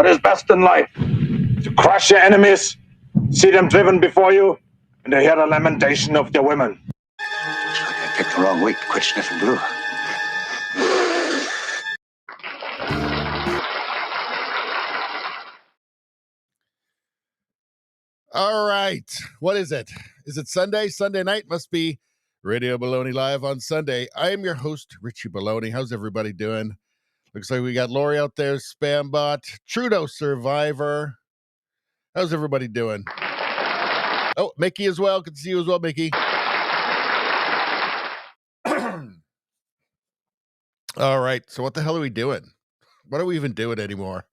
What is best in life? To crush your enemies, see them driven before you, and to hear the lamentation of their women. Looks like I picked the wrong week to quit sniffing glue. All right. What is it? Is it Sunday? Sunday night must be Radio Baloney Live on Sunday. I am your host, Richie Baloney. How's everybody doing? Looks like we got Lori out there, Spambot, Trudeau Survivor. How's everybody doing? Oh, Mickey as well. Good to see you as well, Mickey. All right. So what the hell are we doing? What are we even doing anymore?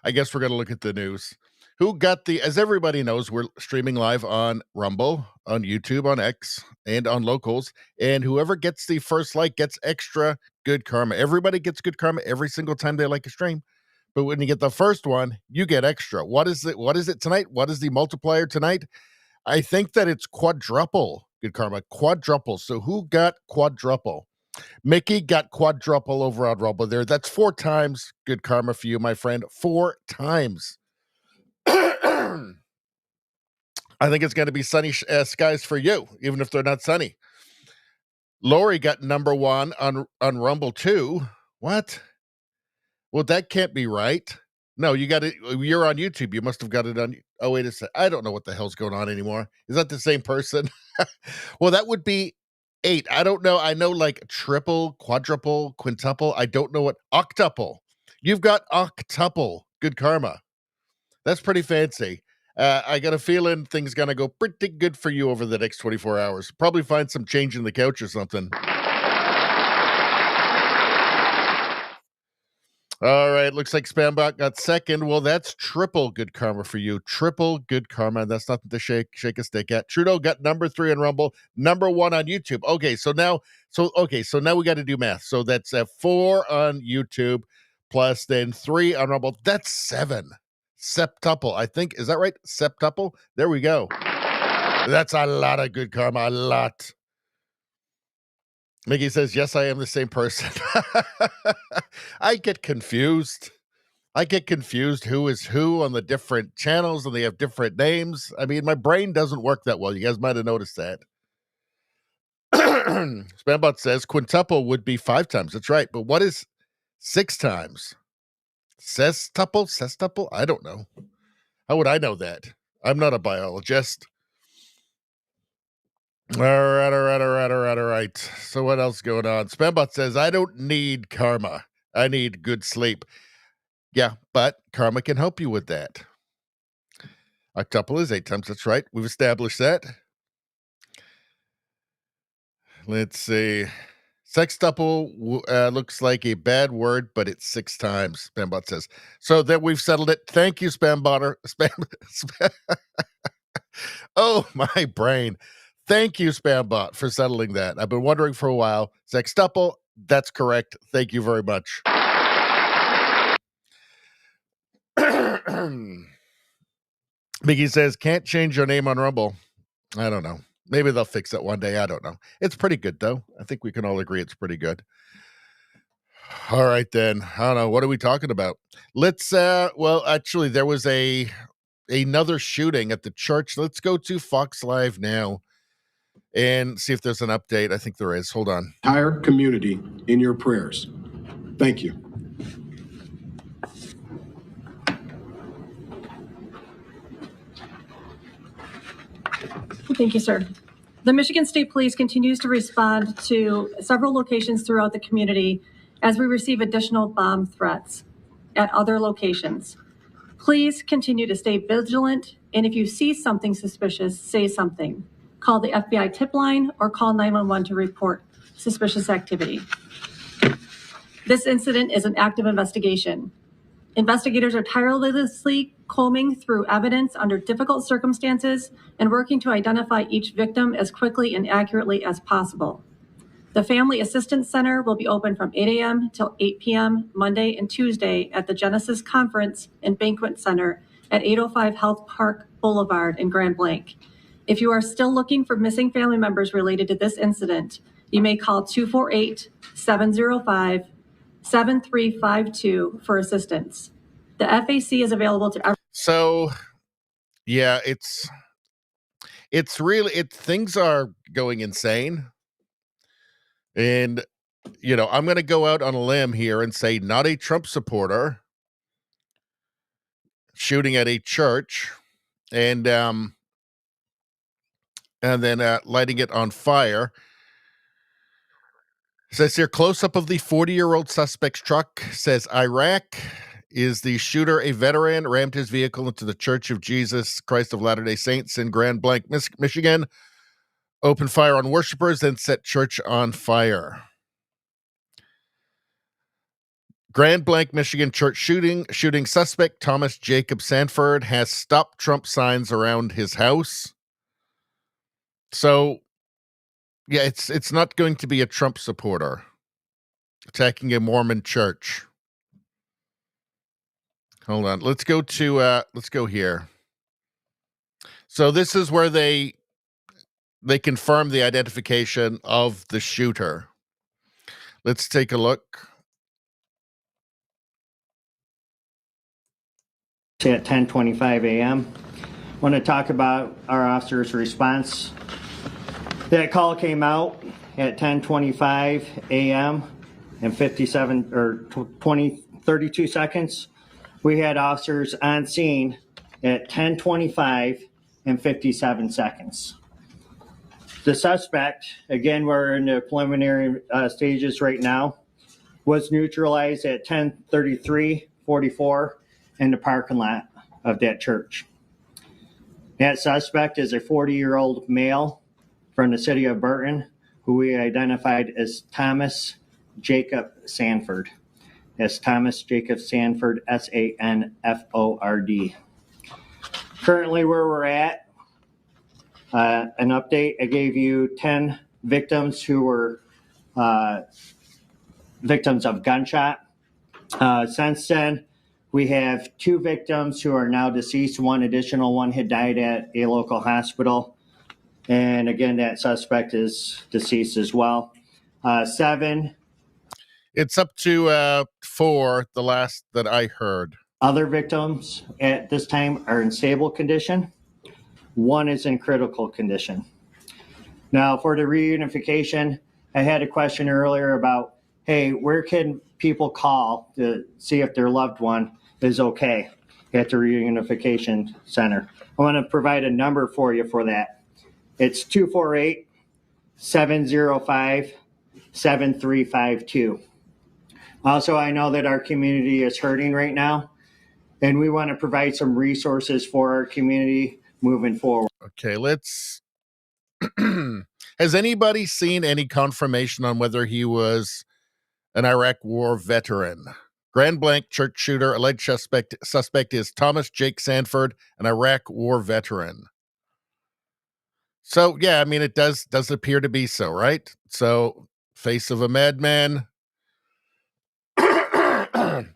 I guess we're going to look at the news. Who got as everybody knows, we're streaming live on Rumble, on YouTube, on X, and on Locals. And whoever gets the first like gets extra good karma. Everybody gets good karma every single time they like a stream. But when you get the first one, you get extra. What is it? What is it tonight? What is the multiplier tonight? I think that it's quadruple good karma. Quadruple. So who got quadruple? Mickey got quadruple over on Rumble there. That's 4 times good karma for you, my friend. 4 times. I think it's going to be sunny skies for you, even if they're not sunny. Lori got number 1 on Rumble too. What? Well, that can't be right. No, you got it. You're on YouTube. You must have got it on. Oh, wait a second. I don't know what the hell's going on anymore. Is that the same person? Well, that would be 8. I don't know. I know like triple, quadruple, quintuple. I don't know what octuple. You've got octuple good karma. That's pretty fancy. I got a feeling things going to go pretty good for you over the next 24 hours. Probably find some change in the couch or something. All right. Looks like Spambot got second. Well, that's triple good karma for you. Triple good karma. That's nothing to shake a stick at. Trudeau got number 3 on Rumble, number 1 on YouTube. Okay. So now we got to do math. So that's 4 on YouTube plus then 3 on Rumble. That's 7. Septuple, I think. Is that right? Septuple? There we go. That's a lot of good karma. A lot. Mickey says, yes, I am the same person. I get confused. Who is who on the different channels, and they have different names. I mean, my brain doesn't work that well. You guys might have noticed that. Spambot says quintuple would be 5 times. That's right. But what is 6 times? Sextuple? I don't know. How would I know that? I'm not a biologist. All right. So what else going on? Spambot says, I don't need karma. I need good sleep. Yeah, but karma can help you with that. Octuple is 8 times. That's right. We've established that. Let's see. Sextuple looks like a bad word, but it's 6 times, Spambot says. So that we've settled it. Thank you, Spambotter. Oh, my brain. Thank you, Spambot, for settling that. I've been wondering for a while. Sextuple, that's correct. Thank you very much. Mickey says, can't change your name on Rumble. I don't know. Maybe they'll fix it one day. I don't know. It's pretty good, though. I think we can all agree it's pretty good. All right, then. I don't know. What are we talking about? Let's, well, actually, there was another shooting at the church. Let's go to Fox Live now and see if there's an update. I think there is. Hold on. Entire community in your prayers. Thank you. Thank you, sir. The Michigan State Police continues to respond to several locations throughout the community as we receive additional bomb threats at other locations. Please continue to stay vigilant, and if you see something suspicious, say something. Call the FBI tip line or call 911 to report suspicious activity. This incident is an active investigation. Investigators are tirelessly combing through evidence under difficult circumstances and working to identify each victim as quickly and accurately as possible. The Family Assistance Center will be open from 8 a.m. till 8 p.m. Monday and Tuesday at the Genesis Conference and Banquet Center at 805 Health Park Boulevard in Grand Blanc. If you are still looking for missing family members related to this incident, you may call 248-705-7352 for assistance. The FAC is available to everyone. So, yeah, it's really, things are going insane. And, I'm going to go out on a limb here and say not a Trump supporter shooting at a church and then lighting it on fire. Says here, close-up of the 40-year-old suspect's truck. Says Iraq. Is the shooter a veteran? Rammed his vehicle into the Church of Jesus Christ of Latter-day Saints in Grand Blanc, Michigan. Opened fire on worshipers, then set church on fire. Grand Blanc, Michigan church shooting suspect Thomas Jacob Sanford has stopped Trump signs around his house. So, yeah, it's not going to be a Trump supporter attacking a Mormon church. Hold on. Let's go here. So this is where they confirm the identification of the shooter. Let's take a look. At 10:25 a.m. I want to talk about our officer's response. That call came out at 10:25 a.m. and 32 seconds. We had officers on scene at 10:25 and 57 seconds. The suspect, again, we're in the preliminary stages right now, was neutralized at 10:33:44 in the parking lot of that church. That suspect is a 40-year-old male from the city of Burton, who we identified as Thomas Jacob Sanford. That's Thomas Jacob Sanford, Sanford. Currently where we're at, an update, I gave you 10 victims who were victims of gunshot. Since then, we have 2 victims who are now deceased. One additional one had died at a local hospital. And again, that suspect is deceased as well. 7. It's up to 4, the last that I heard. Other victims at this time are in stable condition. 1 is in critical condition. Now, for the reunification, I had a question earlier about, hey, where can people call to see if their loved one is okay at the reunification center? I want to provide a number for you for that. It's 248-705-7352. Also, I know that our community is hurting right now, and we want to provide some resources for our community moving forward. Okay, let's... Has anybody seen any confirmation on whether he was an Iraq war veteran? Grand Blanc church shooter, alleged suspect is Thomas Jake Sanford, an Iraq war veteran. So, yeah, I mean, it does appear to be so, right? So, face of a madman.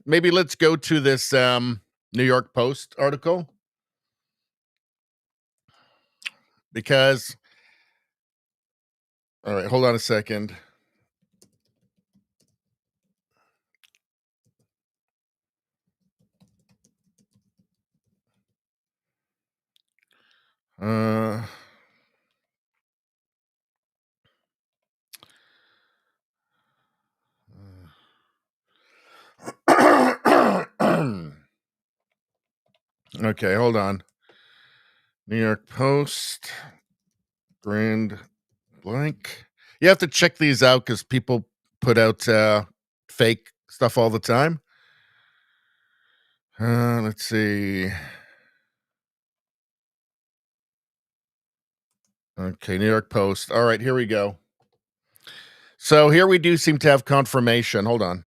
Maybe let's go to this New York Post article. Because, all right, hold on a second. Okay, hold on. New York Post, Grand Blanc. You have to check these out because people put out fake stuff all the time. Let's see. Okay, New York Post. All right, here we go. So here we do seem to have confirmation. Hold on.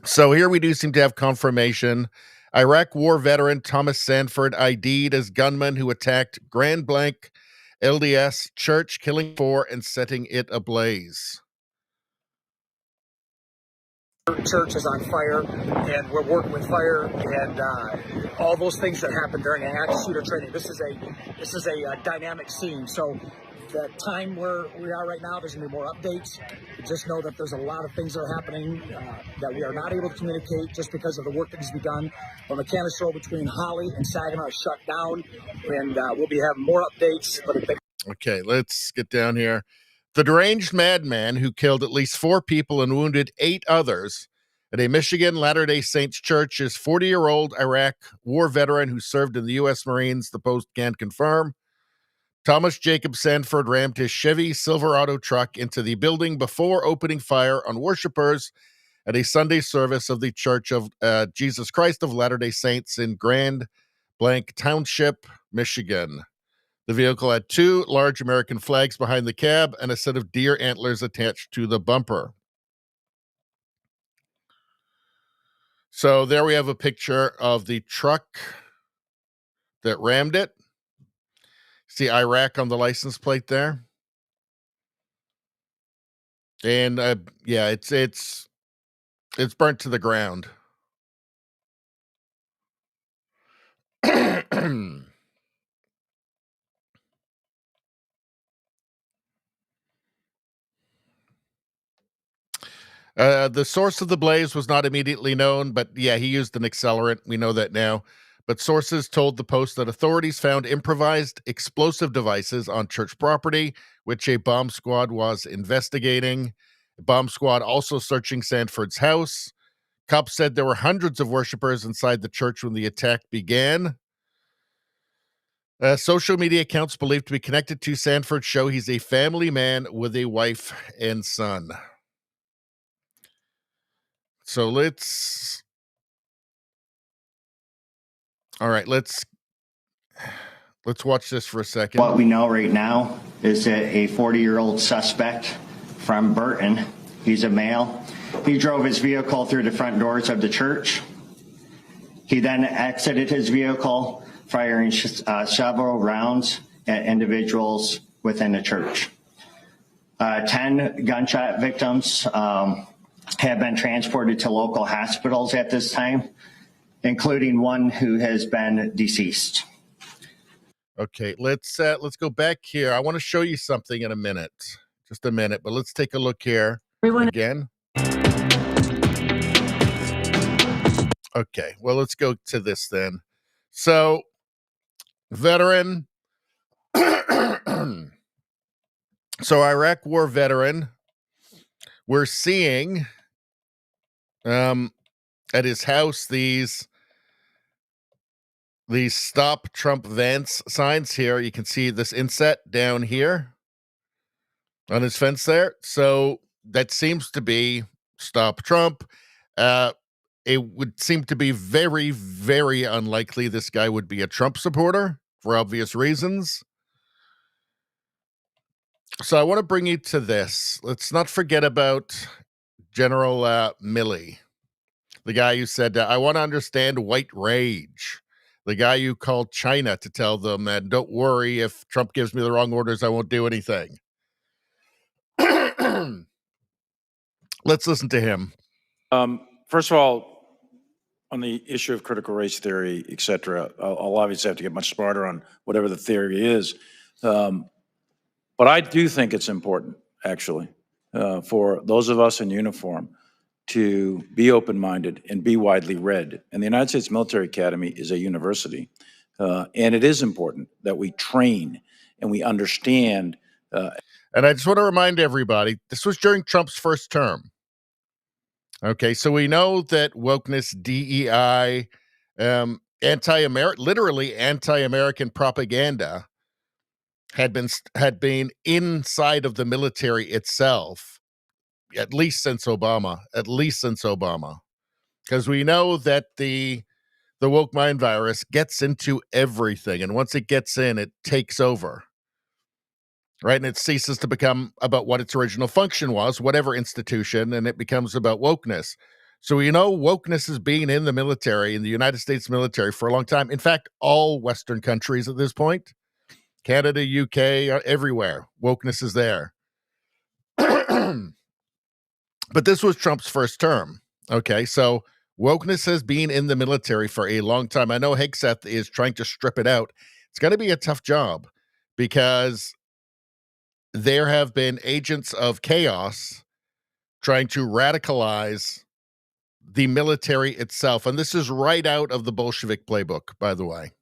So here we do seem to have confirmation. Iraq war veteran Thomas Sanford ID'd as gunman who attacked Grand Blanc LDS church, killing 4 and setting it ablaze. Church is on fire, and we're working with fire and all those things that happen during an active shooter training. This is a dynamic scene. So that time where we are right now, there's going to be more updates. Just know that there's a lot of things that are happening that we are not able to communicate just because of the work that needs to be done. The mechanics show between Holly and Saginaw is shut down, and we'll be having more updates. Okay, let's get down here. The deranged madman who killed at least 4 people and wounded 8 others at a Michigan Latter-day Saints church is 40-year-old Iraq war veteran who served in the U.S. Marines, the Post can confirm. Thomas Jacob Sanford rammed his Chevy Silverado truck into the building before opening fire on worshipers at a Sunday service of the Church of Jesus Christ of Latter-day Saints in Grand Blanc Township, Michigan. The vehicle had 2 large American flags behind the cab and a set of deer antlers attached to the bumper. So there we have a picture of the truck that rammed it. See Iraq on the license plate there. And yeah, it's burnt to the ground. The source of the blaze was not immediately known, but yeah, he used an accelerant. We know that now. But sources told the Post that authorities found improvised explosive devices on church property, which a bomb squad was investigating. The bomb squad also searching Sanford's house. Cops said there were hundreds of worshipers inside the church when the attack began. Social media accounts believed to be connected to Sanford show he's a family man with a wife and son. So let's watch this for a second. What we know right now is that a 40-year-old suspect from Burton, he's a male, he drove his vehicle through the front doors of the church. He then exited his vehicle, firing several rounds at individuals within the church. 10 gunshot victims have been transported to local hospitals at this time, including one who has been deceased. Okay, let's go back here. I want to show you something in a minute. Just a minute, but let's take a look here again. Okay, well, let's go to this then. So, veteran. So, Iraq war veteran. We're seeing at his house these Stop Trump Vance signs here. You can see this inset down here on his fence there. So that seems to be Stop Trump. It would seem to be very, very unlikely this guy would be a Trump supporter for obvious reasons. So I want to bring you to this. Let's not forget about General Milley, the guy who said, I want to understand white rage. The guy who called China to tell them that, don't worry, if Trump gives me the wrong orders, I won't do anything. Let's listen to him. First of all, on the issue of critical race theory, et cetera, I'll obviously have to get much smarter on whatever the theory is. But I do think it's important, actually, for those of us in uniform to be open-minded and be widely read. And the United States Military Academy is a university. And it is important that we train and we understand. And I just want to remind everybody, this was during Trump's first term. Okay, so we know that wokeness, DEI, literally anti-American propaganda had been inside of the military itself, at least since Obama, because we know that the woke mind virus gets into everything, and once it gets in, it takes over, right? And it ceases to become about what its original function was, whatever institution, and it becomes about wokeness. So we know wokeness has been in the military, in the United States military, for a long time. In fact, all Western countries at this point, Canada, UK, everywhere, wokeness is there. But this was Trump's first term. Okay, so wokeness has been in the military for a long time. I know Hegseth is trying to strip it out. It's going to be a tough job because there have been agents of chaos trying to radicalize the military itself. And this is right out of the Bolshevik playbook, by the way.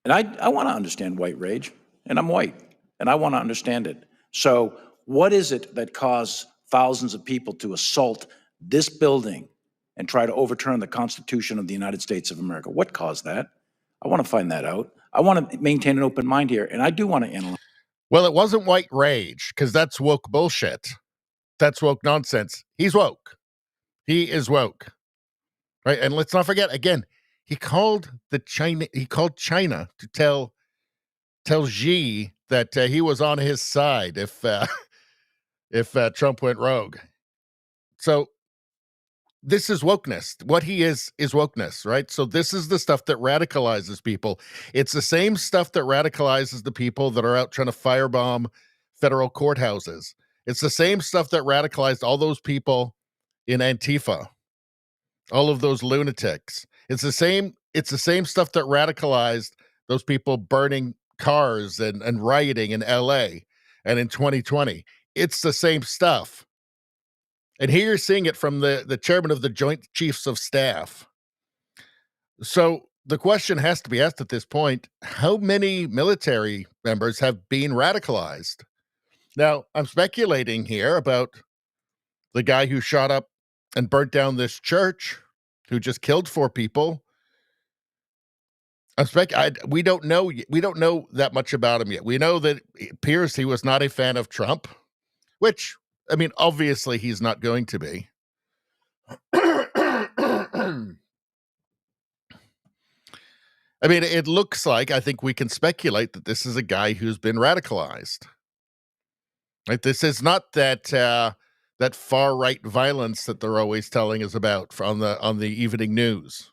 And I want to understand white rage, and I'm white, and I want to understand it. So what is it that caused thousands of people to assault this building and try to overturn the Constitution of the United States of America? What caused that? I want to find that out. I want to maintain an open mind here, and I do want to analyze. Well, it wasn't white rage, because that's woke bullshit. That's woke nonsense. He's woke. He is woke. Right? And let's not forget, again, he called China to tell Xi that he was on his side if Trump went rogue. So this is wokeness. What he is wokeness, right? So this is the stuff that radicalizes people. It's the same stuff that radicalizes the people that are out trying to firebomb federal courthouses. It's the same stuff that radicalized all those people in Antifa, all of those lunatics. It's the same stuff that radicalized those people burning cars and rioting in LA and in 2020. It's the same stuff. And here you're seeing it from the chairman of the Joint Chiefs of Staff. So the question has to be asked at this point, how many military members have been radicalized? Now, I'm speculating here about the guy who shot up and burnt down this church, who just killed 4 people. We don't know that much about him yet. We know that it appears he was not a fan of Trump, which, I mean, obviously he's not going to be. I mean, it looks like, I think we can speculate that this is a guy who's been radicalized. Right? This is not that far-right violence that they're always telling us about on the evening news.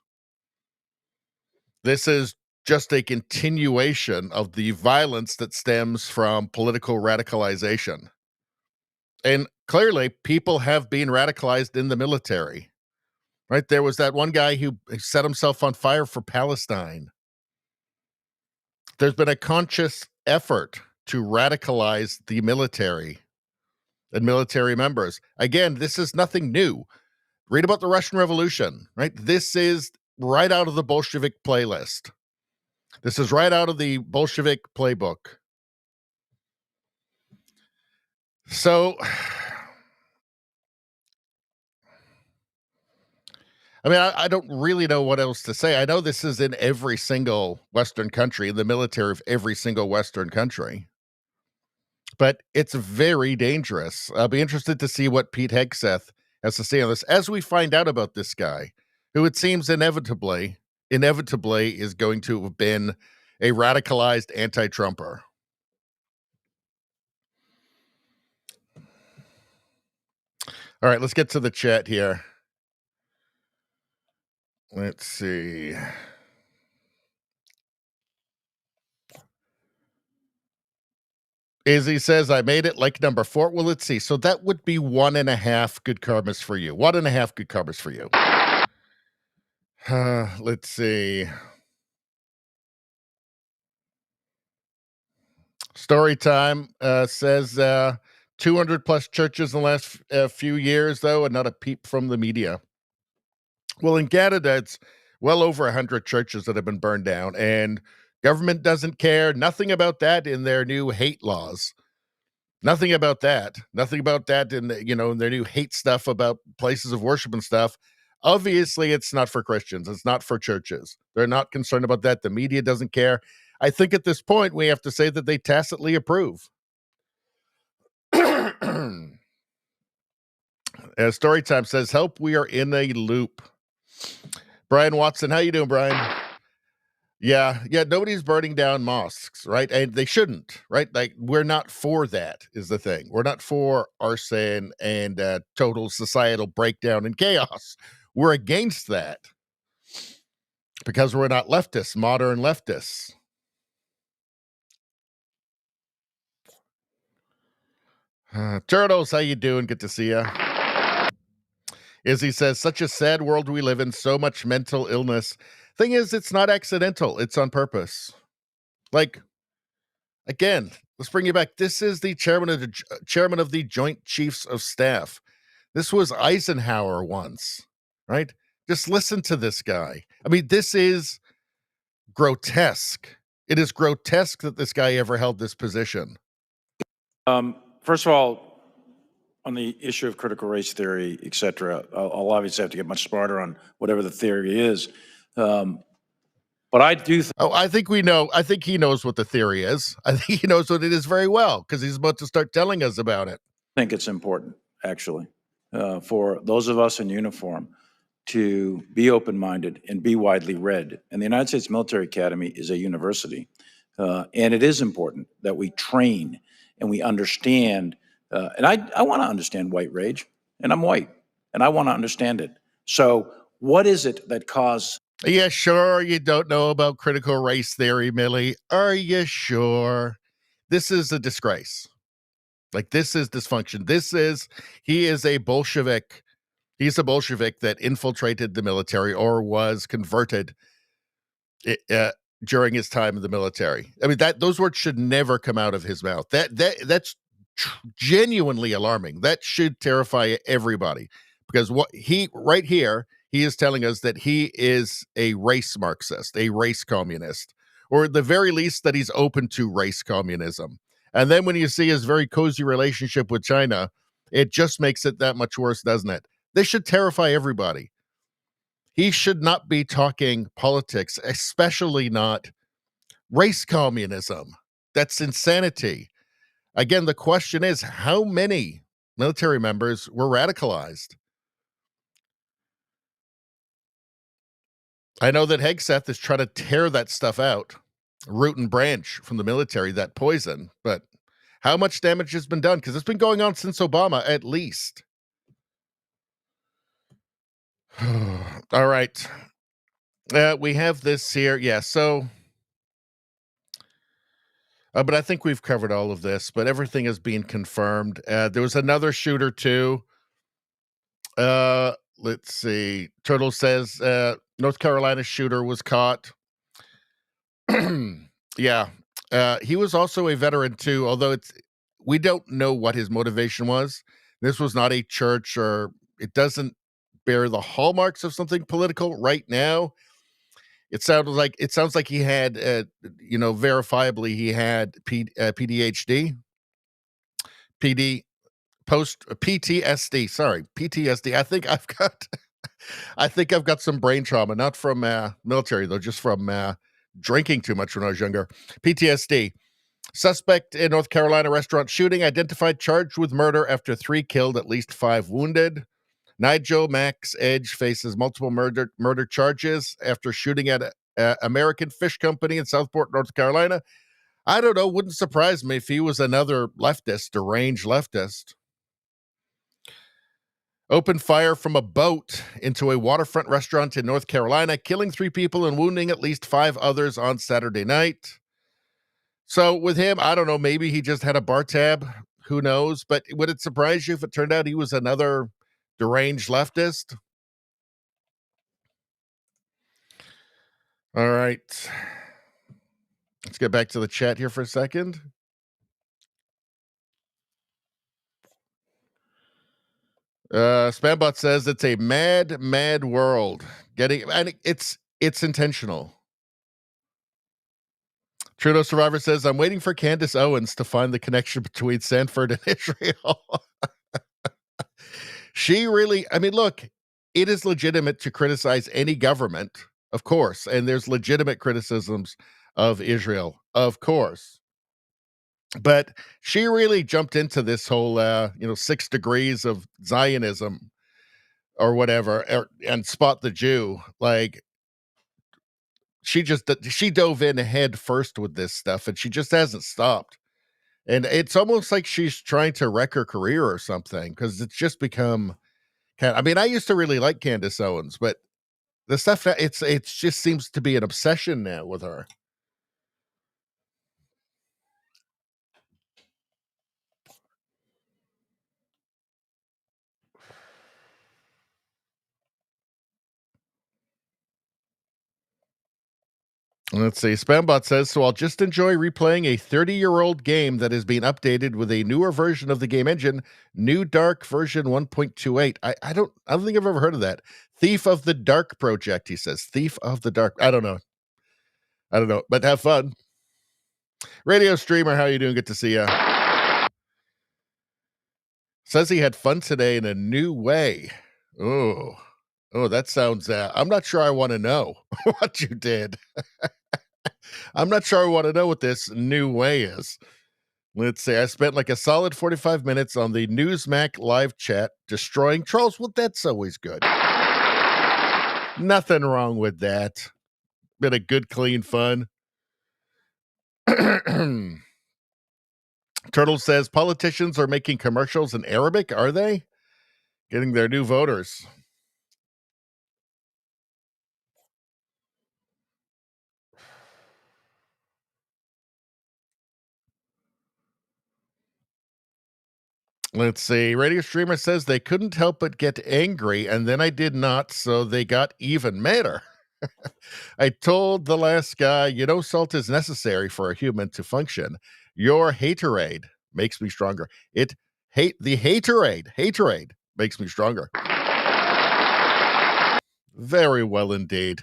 This is just a continuation of the violence that stems from political radicalization. And clearly, people have been radicalized in the military. Right? There was that one guy who set himself on fire for Palestine. There's been a conscious effort to radicalize the military and military members. Again, this is nothing new. Read about the Russian Revolution, right? This is right out of the Bolshevik playlist. This is right out of the Bolshevik playbook. So, I mean, I don't really know what else to say. I know this is in every single Western country, in the military of every single Western country. But it's very dangerous. I'll be interested to see what Pete Hegseth has to say on this as we find out about this guy, who it seems inevitably is going to have been a radicalized anti-Trumper. All right, let's get to the chat here. Let's see. Izzy says, I made it like number 4. Well, let's see. So that would be 1.5 good karmas for you. 1.5 good karmas for you. Let's see. Storytime says 200 plus churches in the last few years, though, and not a peep from the media. Well, in Canada, it's well over 100 churches that have been burned down, and government doesn't care. Nothing about that in their new hate laws. Nothing about that. Nothing about that in in their new hate stuff about places of worship and stuff. Obviously, it's not for Christians. It's not for churches. They're not concerned about that. The media doesn't care. I think at this point, we have to say that they tacitly approve. Storytime says, help, we are in a loop. Brian Watson, how you doing, Brian? Yeah, nobody's burning down mosques, right? And they shouldn't, right? Like, we're not for that, is the thing. We're not for arson and total societal breakdown and chaos. We're against that because we're not leftists, modern leftists. Turtles, how you doing? Good to see you. Izzy says, such a sad world we live in, so much mental illness. Thing is, it's not accidental. It's on purpose. Like, again, Let's bring you back. This is the chairman of the Joint Chiefs of Staff. This was Eisenhower once, right? Just listen to this guy. I mean, this is grotesque. It is grotesque that this guy ever held this position. First of all, on the issue of critical race theory, et cetera, I'll obviously have to get much smarter on whatever the theory is. But I do think. Oh, I think we know. I think he knows what the theory is. I think he knows what it is very well because he's about to start telling us about it. I think it's important, actually, for those of us in uniform to be open-minded and be widely read. And the United States Military Academy is a university. And it is important that we train and we understand. And I want to understand white rage, and I'm white, and I want to understand it. So what is it that caused... Yeah, sure you don't know about critical race theory, Millie. Are you sure? This is a disgrace. Like, this is dysfunction. He is a Bolshevik. He's a Bolshevik that infiltrated the military or was converted during his time in the military. I mean, those words should never come out of his mouth. That's genuinely alarming. That should terrify everybody, because right here, he is telling us that he is a race Marxist, a race communist, or at the very least that he's open to race communism. And then when you see his very cozy relationship with China, it just makes it that much worse, doesn't it? This should terrify everybody. He should not be talking politics, especially not race communism. That's insanity. Again, the question is, how many military members were radicalized? I know that Hegseth is trying to tear that stuff out, root and branch from the military, that poison, but how much damage has been done? Because it's been going on since Obama, at least. All right. We have this here. Yeah, so... but I think we've covered all of this, but everything is being confirmed. There was another shooter, too. Let's see. Turtle says North Carolina shooter was caught. Yeah. He was also a veteran, too, although we don't know what his motivation was. This was not a church, or it doesn't bear the hallmarks of something political right now. It sounds like he had, verifiably he had PTSD. Sorry, PTSD. I think I've got some brain trauma, not from military though, just from drinking too much when I was younger. PTSD. Suspect in North Carolina restaurant shooting identified, charged with murder after 3 killed, at least 5 wounded. Nigel Max Edge faces multiple murder charges after shooting at a American Fish Company in Southport, North Carolina. I don't know. Wouldn't surprise me if he was another leftist, deranged leftist. Opened fire from a boat into a waterfront restaurant in North Carolina, killing 3 people and wounding at least 5 others on Saturday night. So with him, I don't know. Maybe he just had a bar tab. Who knows? But would it surprise you if it turned out he was another deranged leftist? All right. Let's get back to the chat here for a second. Spambot says it's a mad, mad world. And it's intentional. Trudeau Survivor says, I'm waiting for Candace Owens to find the connection between Sanford and Israel. She really, I mean, look, it is legitimate to criticize any government, of course, and there's legitimate criticisms of Israel, of course. But she really jumped into this whole, 6 degrees of Zionism or whatever, and spot the Jew. Like, she dove in head first with this stuff, and she just hasn't stopped. And it's almost like she's trying to wreck her career or something, because it's just become I used to really like Candace Owens, but the stuff that it just seems to be an obsession now with her. Let's see. Spambot says, so I'll just enjoy replaying a 30-year-old game that has been updated with a newer version of the game engine, New Dark version 1.28. I don't think I've ever heard of that. Thief of the Dark project, he says. Thief of the Dark. I don't know, but have fun. Radio Streamer, how you doing? Good to see you. Says he had fun today in a new way. Oh, that sounds, I'm not sure I want to know what you did. I'm not sure I want to know what this new way is. Let's see. I spent like a solid 45 minutes on the Newsmac live chat destroying trolls. Well, that's always good. Nothing wrong with that. Been a good, clean fun. Turtle says politicians are making commercials in Arabic. Are they? Getting their new voters. Let's see. Radio Streamer says they couldn't help but get angry, and then I did not, so they got even madder. I told the last guy, salt is necessary for a human to function. Your haterade makes me stronger. The haterade makes me stronger. Very well indeed.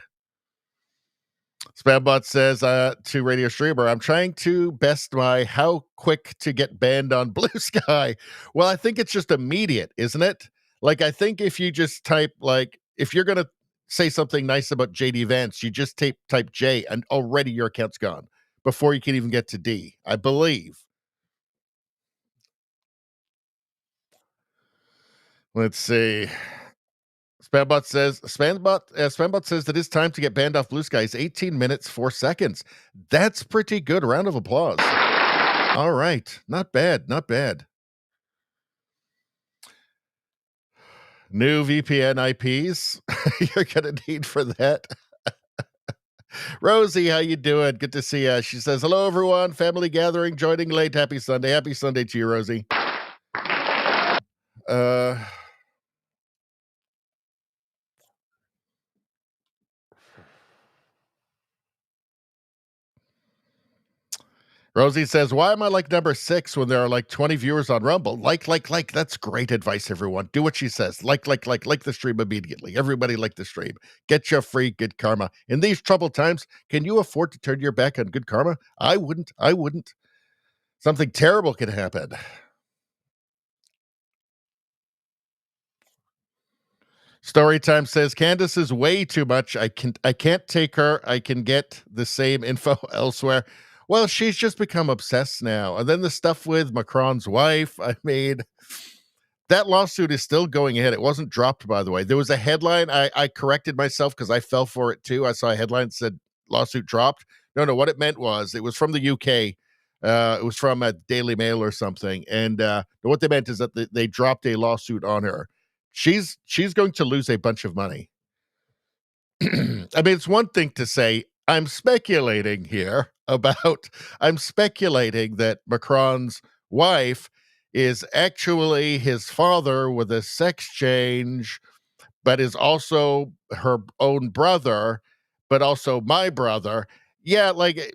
Spambot says to Radio Streamer, I'm trying to best my how quick to get banned on Blue Sky. Well, I think it's just immediate, isn't it? Like, I think if you just type, like, if you're going to say something nice about JD Vance, you just type J and already your account's gone before you can even get to D, I believe. Let's see. Spambot says that his time to get banned off Blue Sky is 18 minutes, 4 seconds. That's pretty good. Round of applause. All right. Not bad. Not bad. New VPN IPs you're going to need for that. Rosie, how you doing? Good to see you. She says, hello, everyone. Family gathering, joining late. Happy Sunday. Happy Sunday to you, Rosie. Rosie says, why am I like number 6 when there are like 20 viewers on Rumble? Like. That's great advice, everyone. Do what she says. Like the stream immediately. Everybody like the stream. Get your free good karma. In these troubled times, can you afford to turn your back on good karma? I wouldn't. Something terrible could happen. Storytime says, Candace is way too much. I can't take her. I can get the same info elsewhere. Well, she's just become obsessed now. And then the stuff with Macron's wife, I mean, that lawsuit is still going ahead. It wasn't dropped, by the way. There was a headline. I corrected myself because I fell for it too. I saw a headline that said lawsuit dropped. No, what it meant was it was from the UK. It was from a Daily Mail or something. And what they meant is that they dropped a lawsuit on her. She's going to lose a bunch of money. I mean, it's one thing to say, I'm speculating that Macron's wife is actually his father with a sex change, but is also her own brother, but also my brother. Yeah, like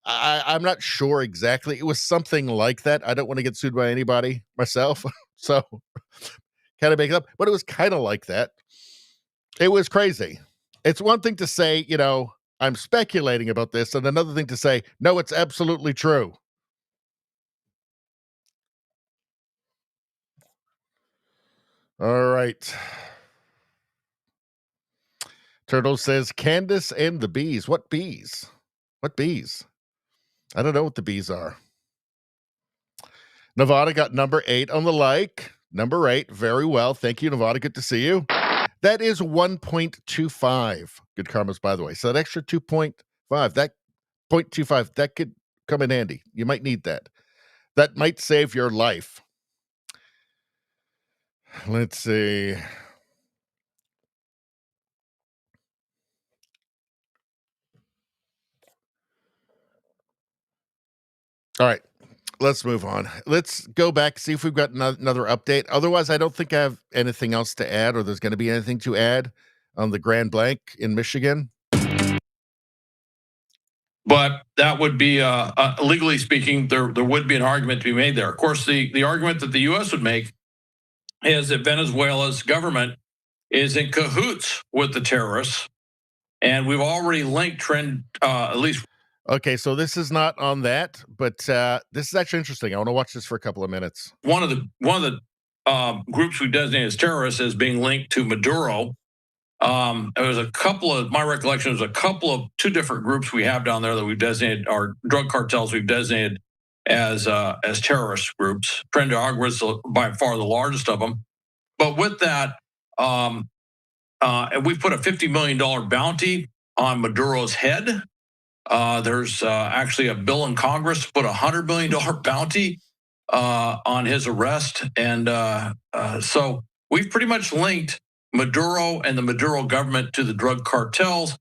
I'm not sure exactly. It was something like that. I don't want to get sued by anybody myself, so kind of make it up. But it was kind of like that. It was crazy. It's one thing to say, I'm speculating about this, and another thing to say, no, it's absolutely true. All right. Turtle says, Candace and the bees. What bees? What bees? I don't know what the bees are. Nevada got number 8 on the like. Number 8. Very well. Thank you, Nevada. Good to see you. That is 1.25 good karmas, by the way. So that extra 2.5, that 0.25, that could come in handy. You might need that. That might save your life. Let's see. All right. Let's move on. Let's go back, see if we've got another update. Otherwise, I don't think I have anything else to add, or there's going to be anything to add on the Grand Blanc in Michigan. But that would be, legally speaking, there would be an argument to be made there. Of course, the argument that the U.S. would make is that Venezuela's government is in cahoots with the terrorists, and we've already linked at least. Okay, so this is not on that, but this is actually interesting. I want to watch this for a couple of minutes. One of the groups we designate as terrorists as being linked to Maduro. There was a couple of, my recollection was two different groups we have down there that we've designated, our drug cartels we've designated as terrorist groups. Tren de Agua is by far the largest of them. But with that, we put a $50 million bounty on Maduro's head. There's actually a bill in Congress to put a $100 million bounty on his arrest. And so we've pretty much linked Maduro and the Maduro government to the drug cartels.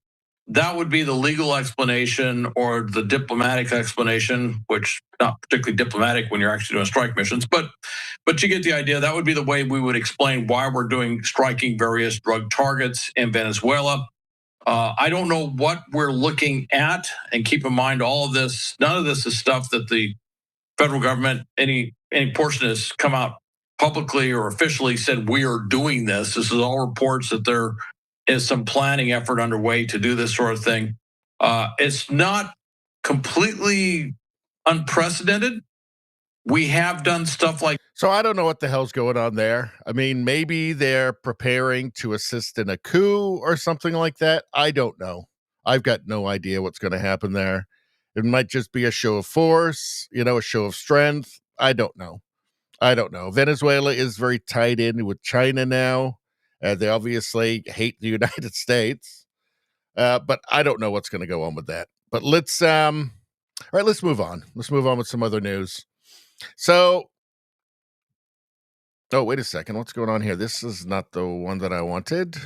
That would be the legal explanation or the diplomatic explanation, which not particularly diplomatic when you're actually doing strike missions, but you get the idea. That would be the way we would explain why we're striking various drug targets in Venezuela. I don't know what we're looking at, and keep in mind all of this, none of this is stuff that the federal government, any portion has come out publicly or officially said we are doing this. This is all reports that there is some planning effort underway to do this sort of thing. It's not completely unprecedented. We have done stuff like. So I don't know what the hell's going on there. I mean, maybe they're preparing to assist in a coup or something like that. I don't know. I've got no idea what's going to happen there. It might just be a show of force, a show of strength. I don't know. Venezuela is very tied in with China now. They obviously hate the United States. But I don't know what's going to go on with that. But let's move on. Let's move on with some other news. So, oh, wait a second. What's going on here? This is not the one that I wanted.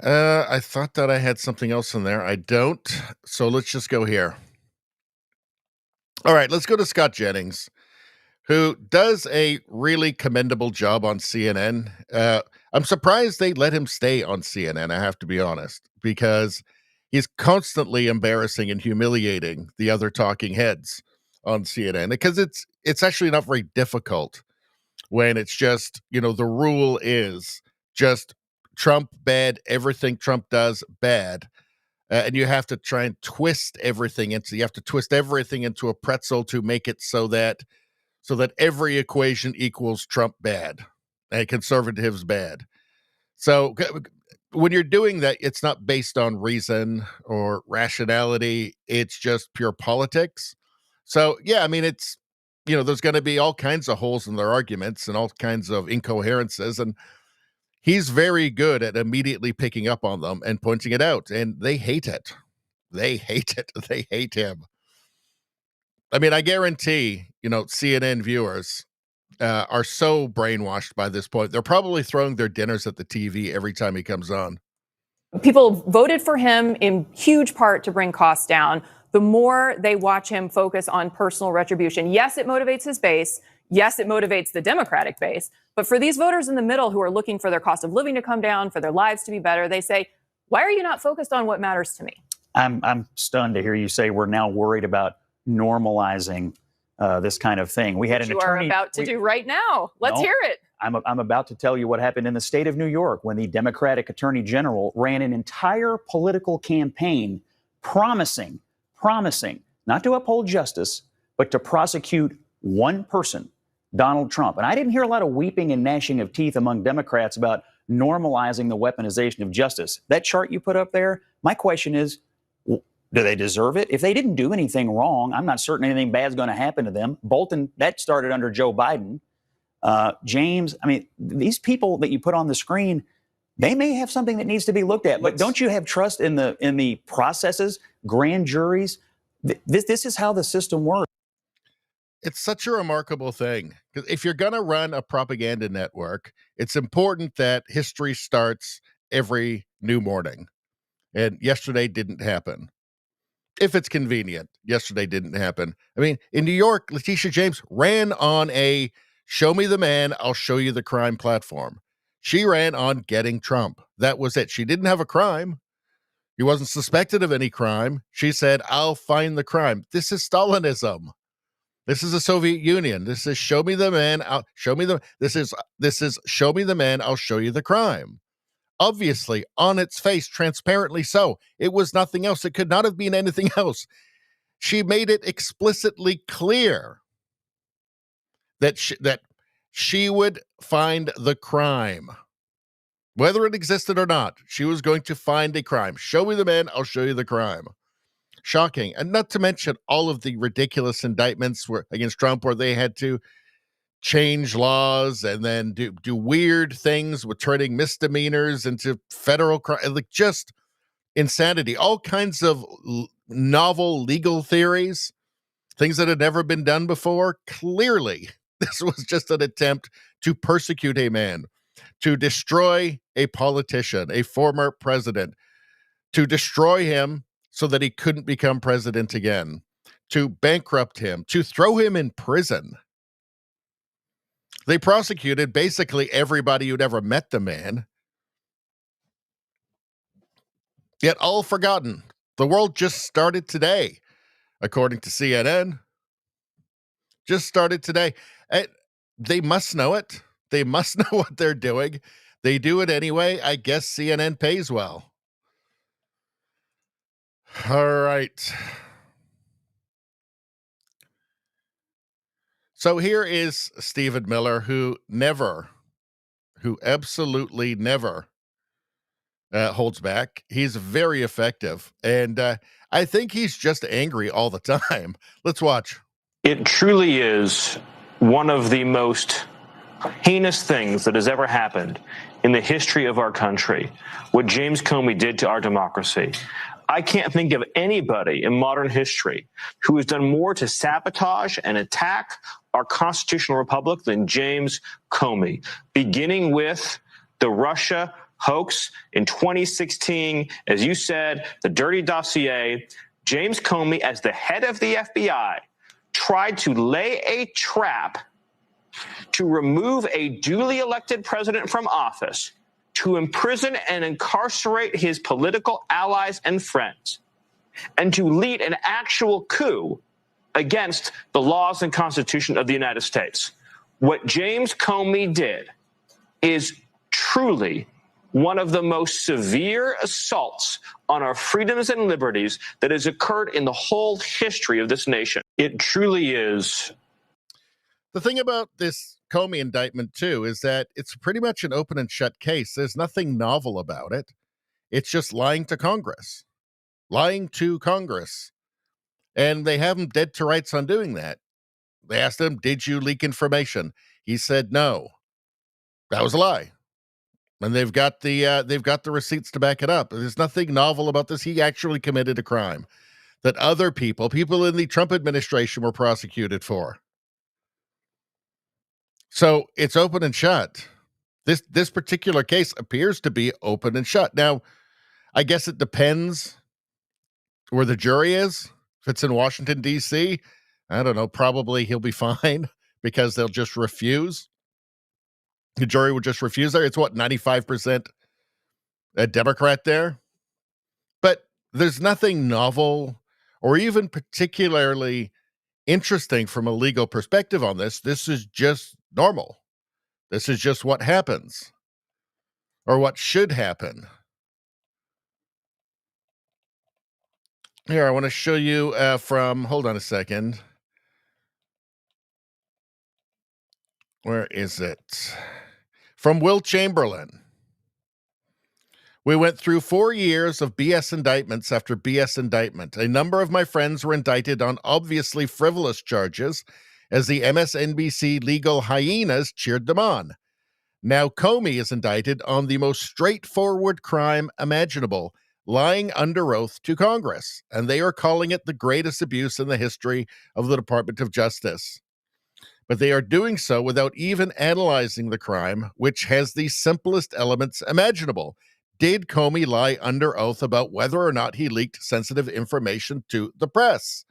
I thought that I had something else in there. I don't. So let's just go here. All right, let's go to Scott Jennings, who does a really commendable job on CNN. I'm surprised they let him stay on CNN, I have to be honest, because he's constantly embarrassing and humiliating the other talking heads on CNN, because it's actually not very difficult when it's just, the rule is just Trump bad, everything Trump does bad. And you have to try and twist everything into a pretzel to make it so that every equation equals Trump bad and conservatives bad. So when you're doing that, it's not based on reason or rationality. It's just pure politics. So, yeah, I mean, it's, there's going to be all kinds of holes in their arguments and all kinds of incoherences. And he's very good at immediately picking up on them and pointing it out. And they hate it. They hate it. They hate him. I mean, I guarantee, CNN viewers are so brainwashed by this point. They're probably throwing their dinners at the TV every time he comes on. People voted for him in huge part to bring costs down. The more they watch him focus on personal retribution, yes, it motivates his base. Yes, it motivates the Democratic base. But for these voters in the middle who are looking for their cost of living to come down, for their lives to be better, they say, why are you not focused on what matters to me? I'm stunned to hear you say we're now worried about normalizing this kind of thing. We had an attorney. You are about to do right now. Let's hear it. I'm about to tell you what happened in the state of New York when the Democratic Attorney General ran an entire political campaign promising not to uphold justice, but to prosecute one person, Donald Trump. And I didn't hear a lot of weeping and gnashing of teeth among Democrats about normalizing the weaponization of justice. That chart you put up there, my question is, do they deserve it? If they didn't do anything wrong, I'm not certain anything bad is going to happen to them. Bolton, that started under Joe Biden. James, I mean, these people that you put on the screen, they may have something that needs to be looked at. But don't you have trust in the processes, grand juries? This is how the system works. It's such a remarkable thing, because if you're going to run a propaganda network, it's important that history starts every new morning. And yesterday didn't happen. If it's convenient, yesterday didn't happen. I mean, in New York, Letitia James ran on a show me the man, I'll show you the crime platform. She ran on getting Trump. That was it. She didn't have a crime. He wasn't suspected of any crime. She said, I'll find the crime. This is Stalinism. This is the Soviet Union. This is show me the man. This is show me the man. I'll show you the crime. Obviously, on its face, transparently so. It was nothing else. It could not have been anything else. She made it explicitly clear that she would find the crime. Whether it existed or not, she was going to find a crime. Show me the man, I'll show you the crime. Shocking. And not to mention all of the ridiculous indictments against Trump where they had to change laws and then do weird things with turning misdemeanors into federal crime. Like, just insanity. All kinds of novel legal theories, things that had never been done before. Clearly, this was just an attempt to persecute a man, to destroy a politician, a former president, to destroy him so that he couldn't become president again, to bankrupt him, to throw him in prison. They prosecuted basically everybody who'd ever met the man. Yet all forgotten. The world just started today, according to CNN. Just started today. They must know it. They must know what they're doing. They do it anyway. I guess CNN pays well. All right. So here is Stephen Miller, who absolutely never holds back. He's very effective. And I think he's just angry all the time. Let's watch. It truly is one of the most heinous things that has ever happened in the history of our country, what James Comey did to our democracy. I can't think of anybody in modern history who has done more to sabotage and attack our constitutional republic than James Comey, beginning with the Russia hoax in 2016, as you said, the dirty dossier. James Comey, as the head of the FBI, tried to lay a trap to remove a duly elected president from office, to imprison and incarcerate his political allies and friends, and to lead an actual coup against the laws and Constitution of the United States. What James Comey did is truly one of the most severe assaults on our freedoms and liberties that has occurred in the whole history of this nation. It truly is. The thing about this Comey indictment, too, is that it's pretty much an open and shut case. There's nothing novel about it. It's just lying to Congress. Lying to Congress. And they have him dead to rights on doing that. They asked him, did you leak information? He said no. That was a lie. And they've got the receipts to back it up. There's nothing novel about this. He actually committed a crime that other people in the Trump administration were prosecuted for. So it's open and shut. This particular case appears to be open and shut. Now, I guess it depends where the jury is. If it's in Washington, D.C., I don't know, probably he'll be fine because they'll just refuse. The jury would just refuse there. It's 95% a Democrat there. But there's nothing novel or even particularly interesting from a legal perspective on this. This is just normal. This is just what happens or what should happen. Here, I want to show you hold on a second. Where is it? From Will Chamberlain. We went through 4 years of BS indictments after BS indictment. A number of my friends were indicted on obviously frivolous charges as the MSNBC legal hyenas cheered them on. Now Comey is indicted on the most straightforward crime imaginable, lying under oath to Congress, and they are calling it the greatest abuse in the history of the Department of Justice. But they are doing so without even analyzing the crime, which has the simplest elements imaginable. Did Comey lie under oath about whether or not he leaked sensitive information to the press?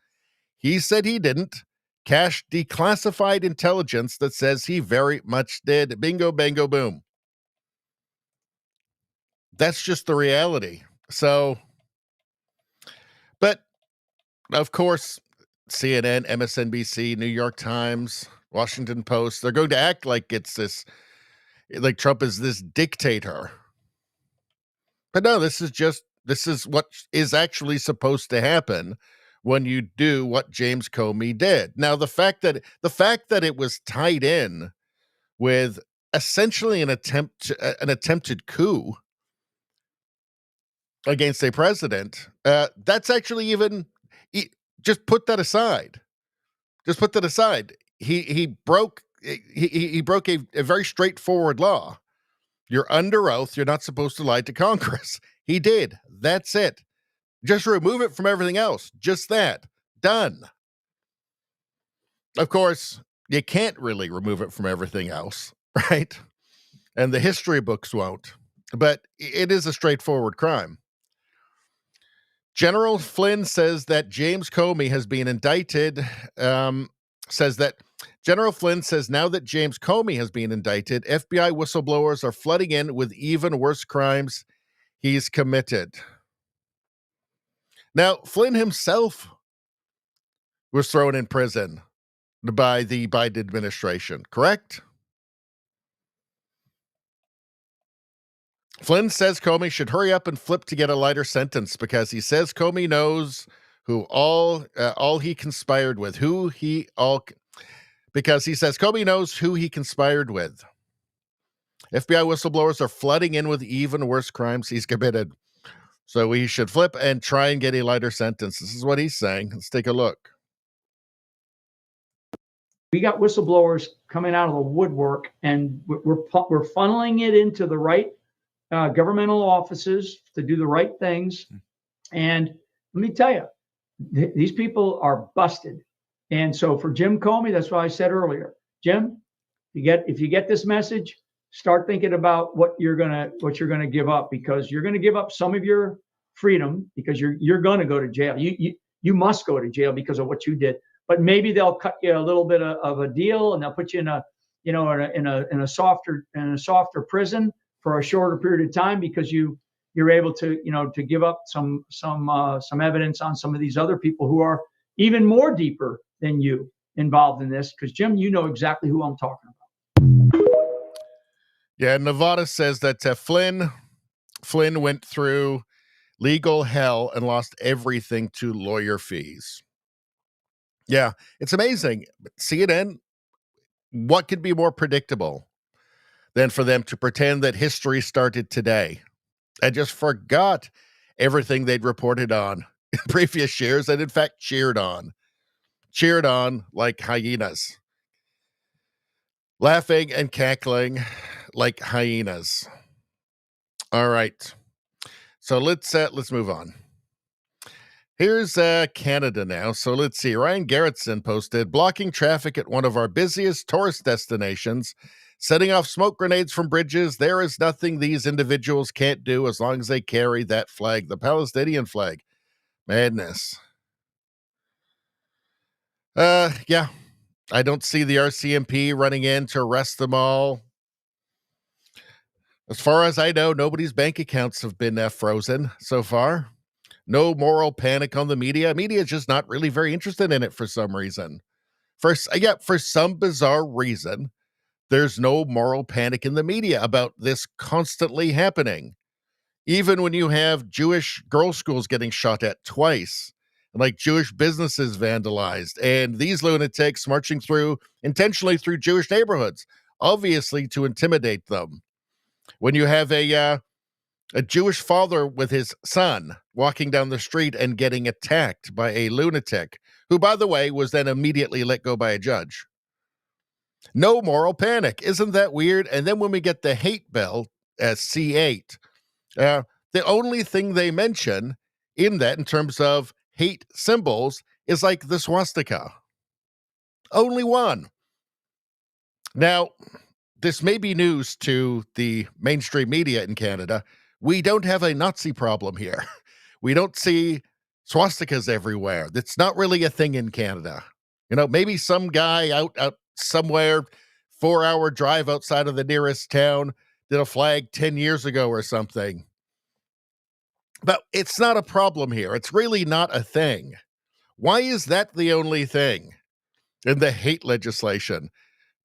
He said he didn't. Cached declassified intelligence that says he very much did. Bingo, bango, boom. That's just the reality. So, but of course, CNN, MSNBC, New York Times, Washington Post, they're going to act like it's this, like Trump is this dictator. But no, this is what is actually supposed to happen when you do what James Comey did. Now, the fact that it was tied in with essentially an attempted coup against a president, that's actually just put that aside. Just put that aside. He broke a very straightforward law. You're under oath. You're not supposed to lie to Congress. He did. That's it. Just remove it from everything else. Just that. Done. Of course, you can't really remove it from everything else, right? And the history books won't. But it is a straightforward crime. General Flynn says that James Comey has been indicted, General Flynn says now that James Comey has been indicted, FBI whistleblowers are flooding in with even worse crimes he's committed. Now, Flynn himself was thrown in prison by the Biden administration, correct? Flynn says Comey should hurry up and flip to get a lighter sentence because he says Comey knows who all he conspired with, because he says Comey knows who he conspired with. FBI whistleblowers are flooding in with even worse crimes he's committed. So we should flip and try and get a lighter sentence. This is what he's saying. Let's take a look. We got whistleblowers coming out of the woodwork, and we're funneling it into the right governmental offices to do the right things. And let me tell you, these people are busted. And so for Jim Comey, that's what I said earlier. Jim, if you get this message, start thinking about what you're gonna give up, because you're gonna give up some of your freedom because you're gonna go to jail. You must go to jail because of what you did. But maybe they'll cut you a little bit of a deal, and they'll put you in a softer prison for a shorter period of time because you're able to to give up some evidence on some of these other people who are even more deeper than you involved in this. Because Jim, you know exactly who I'm talking about. Yeah, Nevada says that Flynn went through legal hell and lost everything to lawyer fees. Yeah, it's amazing. CNN, what could be more predictable than for them to pretend that history started today and just forgot everything they'd reported on in previous years and in fact cheered on like hyenas, laughing and cackling like hyenas. All right, so let's move on. Here's Canada now. So let's see. Ryan Garrettson posted, blocking traffic at one of our busiest tourist destinations, setting off smoke grenades from bridges. There is nothing these individuals can't do as long as they carry that flag, the Palestinian flag. Madness. Yeah. I don't see the RCMP running in to arrest them all. As far as I know, nobody's bank accounts have been frozen so far. No moral panic on the media. Media is just not really very interested in it for some reason. For some bizarre reason, there's no moral panic in the media about this constantly happening. Even when you have Jewish girls' schools getting shot at twice, like Jewish businesses vandalized, and these lunatics marching intentionally through Jewish neighborhoods, obviously to intimidate them. When you have a Jewish father with his son walking down the street and getting attacked by a lunatic, who, by the way, was then immediately let go by a judge. No moral panic. Isn't that weird? And then when we get the hate bill as C8, the only thing they mention in that in terms of hate symbols is like the swastika. Only one. Now, this may be news to the mainstream media in Canada. We don't have a Nazi problem here. We don't see swastikas everywhere. That's not really a thing in Canada. Maybe some guy out somewhere, 4-hour drive outside of the nearest town, did a flag 10 years ago or something. But it's not a problem here. It's really not a thing. Why is that the only thing in the hate legislation?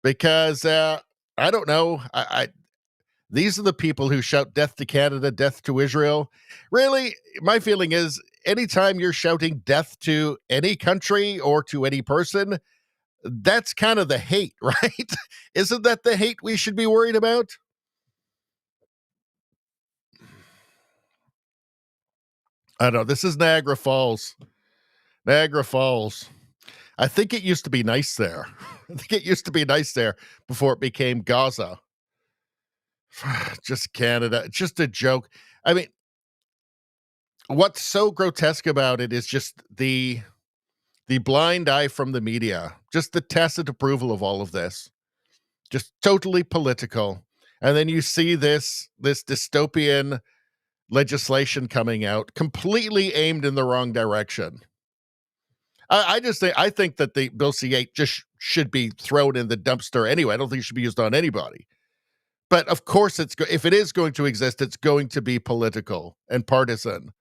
Because I don't know. These are the people who shout death to Canada, death to Israel. Really, my feeling is anytime you're shouting death to any country or to any person, that's kind of the hate, right? Isn't that the hate we should be worried about? I don't know. This is Niagara Falls. Niagara Falls. I think it used to be nice there. I think it used to be nice there before it became Gaza. Just Canada. It's just a joke. I mean, what's so grotesque about it is just the blind eye from the media, just the tacit approval of all of this, just totally political. And then you see this dystopian legislation coming out, completely aimed in the wrong direction. I think that the Bill C-8 just should be thrown in the dumpster anyway. I don't think it should be used on anybody. But of course, if it is going to exist, it's going to be political and partisan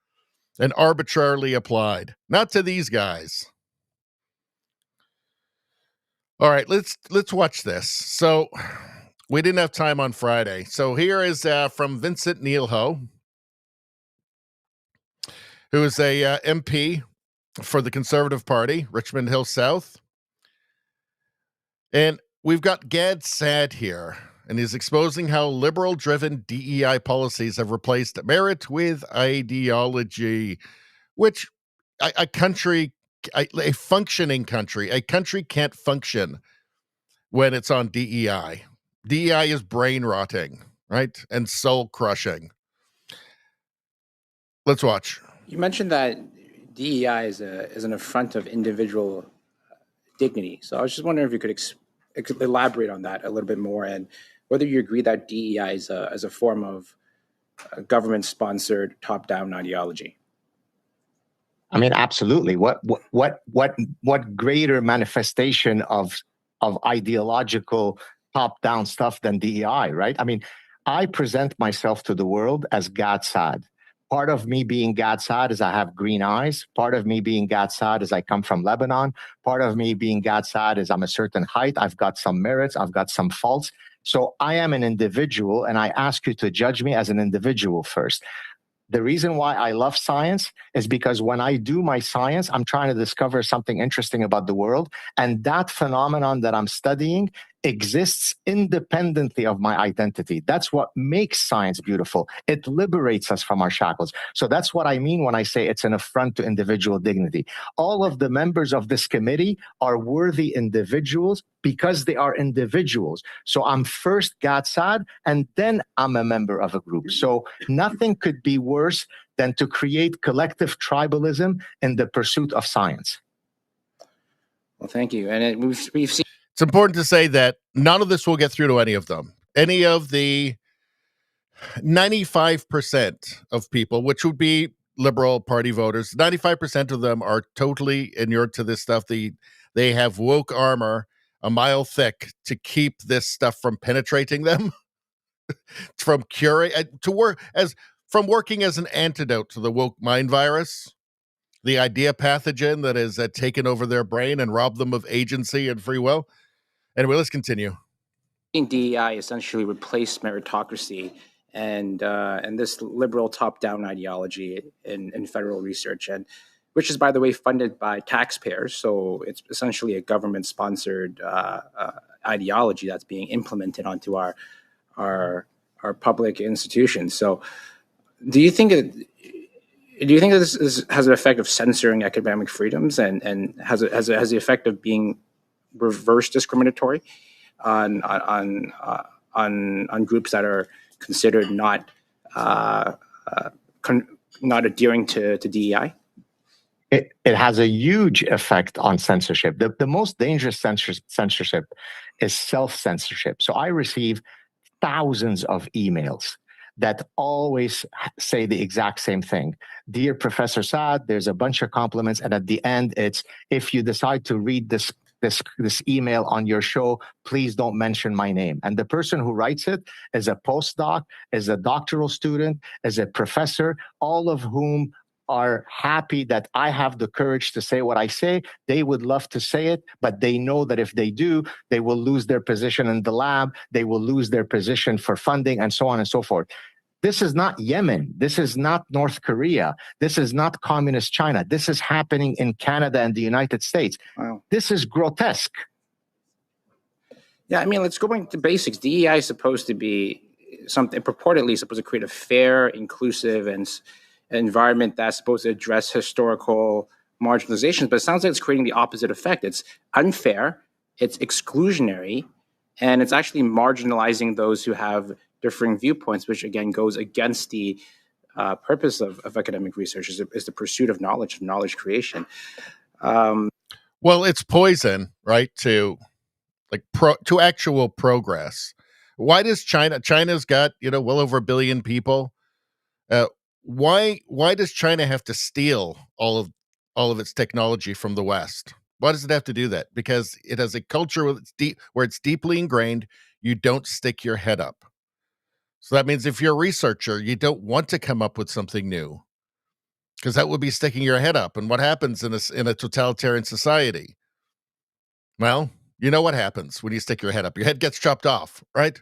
and arbitrarily applied, not to these guys. All right, let's watch this. So we didn't have time on Friday. So here is from Vincent Neilho, who is a MP for the Conservative Party, Richmond Hill South. And we've got Gad Saad here, and he's exposing how liberal-driven DEI policies have replaced merit with ideology, which a functioning country, a country can't function when it's on DEI. DEI is brain rotting, right? And soul crushing. Let's watch. You mentioned that DEI is an affront of individual dignity. So I was just wondering if you could elaborate on that a little bit more, and whether you agree that DEI is a form of government-sponsored top-down ideology. I mean, absolutely. What greater manifestation of ideological top-down stuff than DEI, right? I mean, I present myself to the world as Gad Saad. Part of me being Gad Saad is I have green eyes. Part of me being Gad Saad is I come from Lebanon. Part of me being Gad Saad is I'm a certain height. I've got some merits. I've got some faults. So I am an individual, and I ask you to judge me as an individual first. The reason why I love science is because when I do my science, I'm trying to discover something interesting about the world. And that phenomenon that I'm studying exists independently of my identity. That's what makes science beautiful. It liberates us from our shackles. So that's what I mean when I say it's an affront to individual dignity. All of the members of this committee are worthy individuals because they are individuals. So I'm first Gad Saad, and then I'm a member of a group. So nothing could be worse than to create collective tribalism in the pursuit of science. Well, thank you. And we've seen. It's important to say that none of this will get through to any of them. Any of the 95% of people, which would be Liberal Party voters, 95% of them are totally inured to this stuff. They have woke armor a mile thick to keep this stuff from penetrating them, from curing, from working as an antidote to the woke mind virus, the idea pathogen that has taken over their brain and robbed them of agency and free will. Anyway, let's continue. DEI essentially replaced meritocracy and this liberal top-down ideology in federal research, and which is, by the way, funded by taxpayers. So it's essentially a government-sponsored ideology that's being implemented onto our public institutions. So, do you think that this has an effect of censoring academic freedoms and has the effect of being reverse discriminatory on groups that are considered not adhering to DEI? It has a huge effect on censorship. The most dangerous censorship is self-censorship. So I receive thousands of emails that always say the exact same thing. Dear Professor Saad, there's a bunch of compliments, and at the end it's, if you decide to read this this email on your show. Please don't mention my name. And the person who writes it is a postdoc, is a doctoral student, is a professor, all of whom are happy that I have the courage to say what I say. They would love to say it, but they know that if they do, they will lose their position in the lab, they will lose their position for funding, and so on and so forth. This is not Yemen. This is not North Korea. This is not communist China. This is happening in Canada and the United States. Wow. This is grotesque. Yeah, I mean, let's go back to basics. DEI is supposed to be something, purportedly supposed to create a fair, inclusive, and environment that's supposed to address historical marginalizations, but it sounds like it's creating the opposite effect. It's unfair, it's exclusionary, and it's actually marginalizing those who have differing viewpoints, which again goes against the purpose of academic research, is the pursuit of knowledge creation. Well, it's poison, right? To actual progress. Why does China's got, well over 1 billion people. Why does China have to steal all of its technology from the West? Why does it have to do that? Because it has a culture where it's deeply ingrained. You don't stick your head up. So that means if you're a researcher, you don't want to come up with something new, because that would be sticking your head up. And what happens in a totalitarian society? Well, you know what happens when you stick your head up. Your head gets chopped off, right?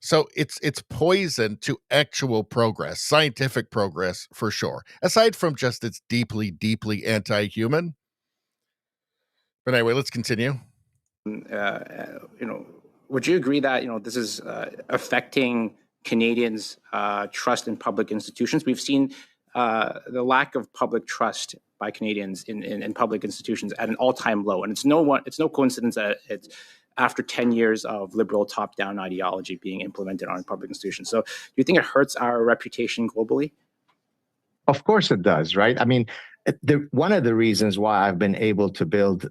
So it's poison to actual progress, scientific progress for sure. Aside from just it's deeply, deeply anti-human. But anyway, let's continue. Would you agree that this is affecting Canadians' trust in public institutions? We've seen the lack of public trust by Canadians in public institutions at an all-time low, and it's no coincidence that it's after 10 years of liberal top-down ideology being implemented on public institutions. So do you think it hurts our reputation globally? Of course it does, right? I mean, one of the reasons why I've been able to build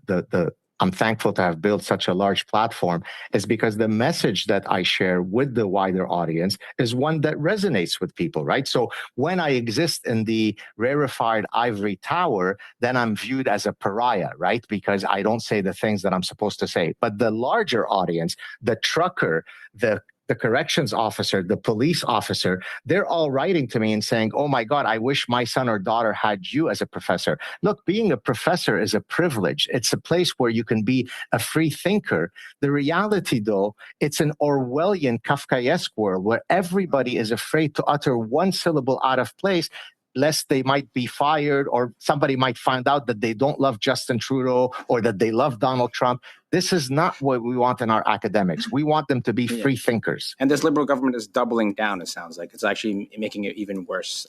I'm thankful to have built such a large platform is because the message that I share with the wider audience is one that resonates with people, right? So when I exist in the rarefied ivory tower, then I'm viewed as a pariah, right? Because I don't say the things that I'm supposed to say. But the larger audience, the trucker, the corrections officer, the police officer, they're all writing to me and saying, oh my God, I wish my son or daughter had you as a professor. Look, being a professor is a privilege. It's a place where you can be a free thinker. The reality, though, it's an Orwellian, Kafkaesque world where everybody is afraid to utter one syllable out of place, lest they might be fired or somebody might find out that they don't love Justin Trudeau or that they love Donald Trump. This is not what we want in our academics. We want them to be free thinkers. And this liberal government is doubling down, it sounds like. It's actually making it even worse.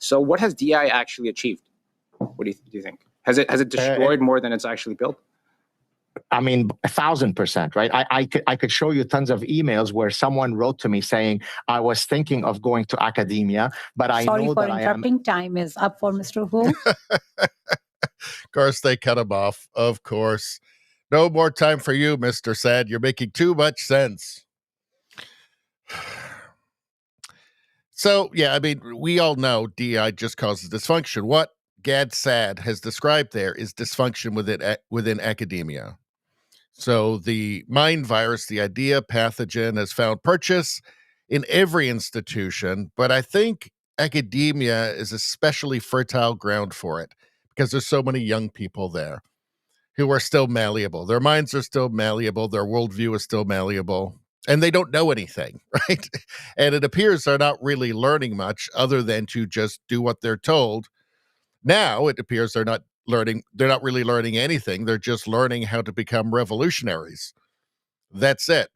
So what has DI actually achieved? What do you think? Has it destroyed more than it's actually built? I mean, 1,000%, right? I could show you tons of emails where someone wrote to me saying, I was thinking of going to academia, but I know that I am... Sorry for interrupting. Time is up for Mr. Hu. Of course, they cut him off. Of course. No more time for you, Mr. Sad. You're making too much sense. So, yeah, I mean, we all know DI just causes dysfunction. What Gad Sad has described there is dysfunction within academia. So the mind virus, the idea pathogen, has found purchase in every institution, but I think academia is especially fertile ground for it because there's so many young people there who are still malleable. Their minds are still malleable. Their worldview is still malleable. And they don't know anything, right? And it appears they're not really learning much other than to just do what they're told. Now it appears they're not really learning anything. They're just learning how to become revolutionaries. That's it.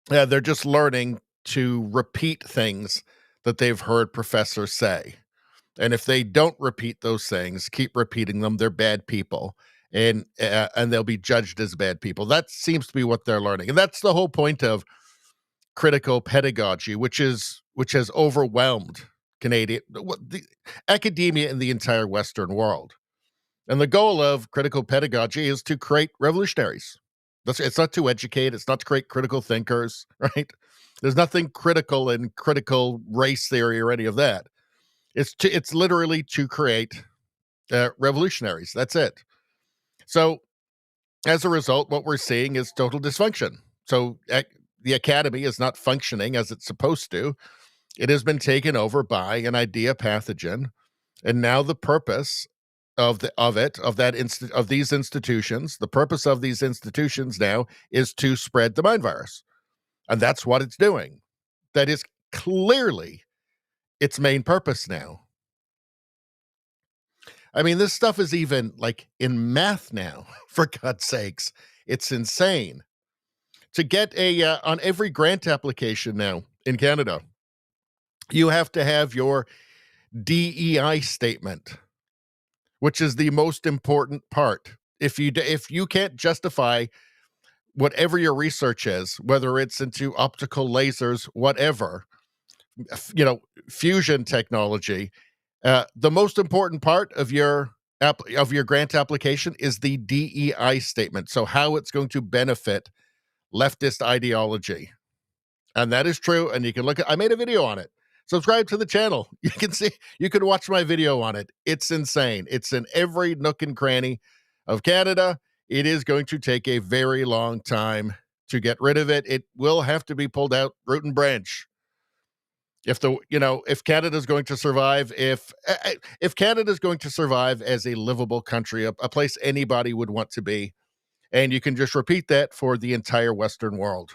Yeah, they're just learning to repeat things that they've heard professors say. And if they don't repeat those things, keep repeating them, they're bad people. And they'll be judged as bad people. That seems to be what they're learning. And that's the whole point of critical pedagogy, which has overwhelmed the academia in the entire Western world. And the goal of critical pedagogy is to create revolutionaries. It's not to educate. It's not to create critical thinkers, right? There's nothing critical in critical race theory or any of that. It's literally to create revolutionaries. That's it. So as a result, what we're seeing is total dysfunction. So the academy is not functioning as it's supposed to. It has been taken over by an idea pathogen, and now the purpose of these institutions, the purpose of these institutions now is to spread the mind virus, and that's what it's doing. That is clearly its main purpose now. I mean, this stuff is even like in math now, for God's sakes. It's insane. To get on every grant application now in Canada, you have to have your DEI statement, which is the most important part. If you can't justify whatever your research is, whether it's into optical lasers, whatever, fusion technology, the most important part of your grant application is the DEI statement. So how it's going to benefit leftist ideology. And that is true. And you can look at, I made a video on it. Subscribe to the channel. You can watch my video on it. It's insane. It's in every nook and cranny of Canada. It is going to take a very long time to get rid of it. It will have to be pulled out root and branch. If Canada's going to survive, if Canada's going to survive as a livable country, a place anybody would want to be, and you can just repeat that for the entire Western world.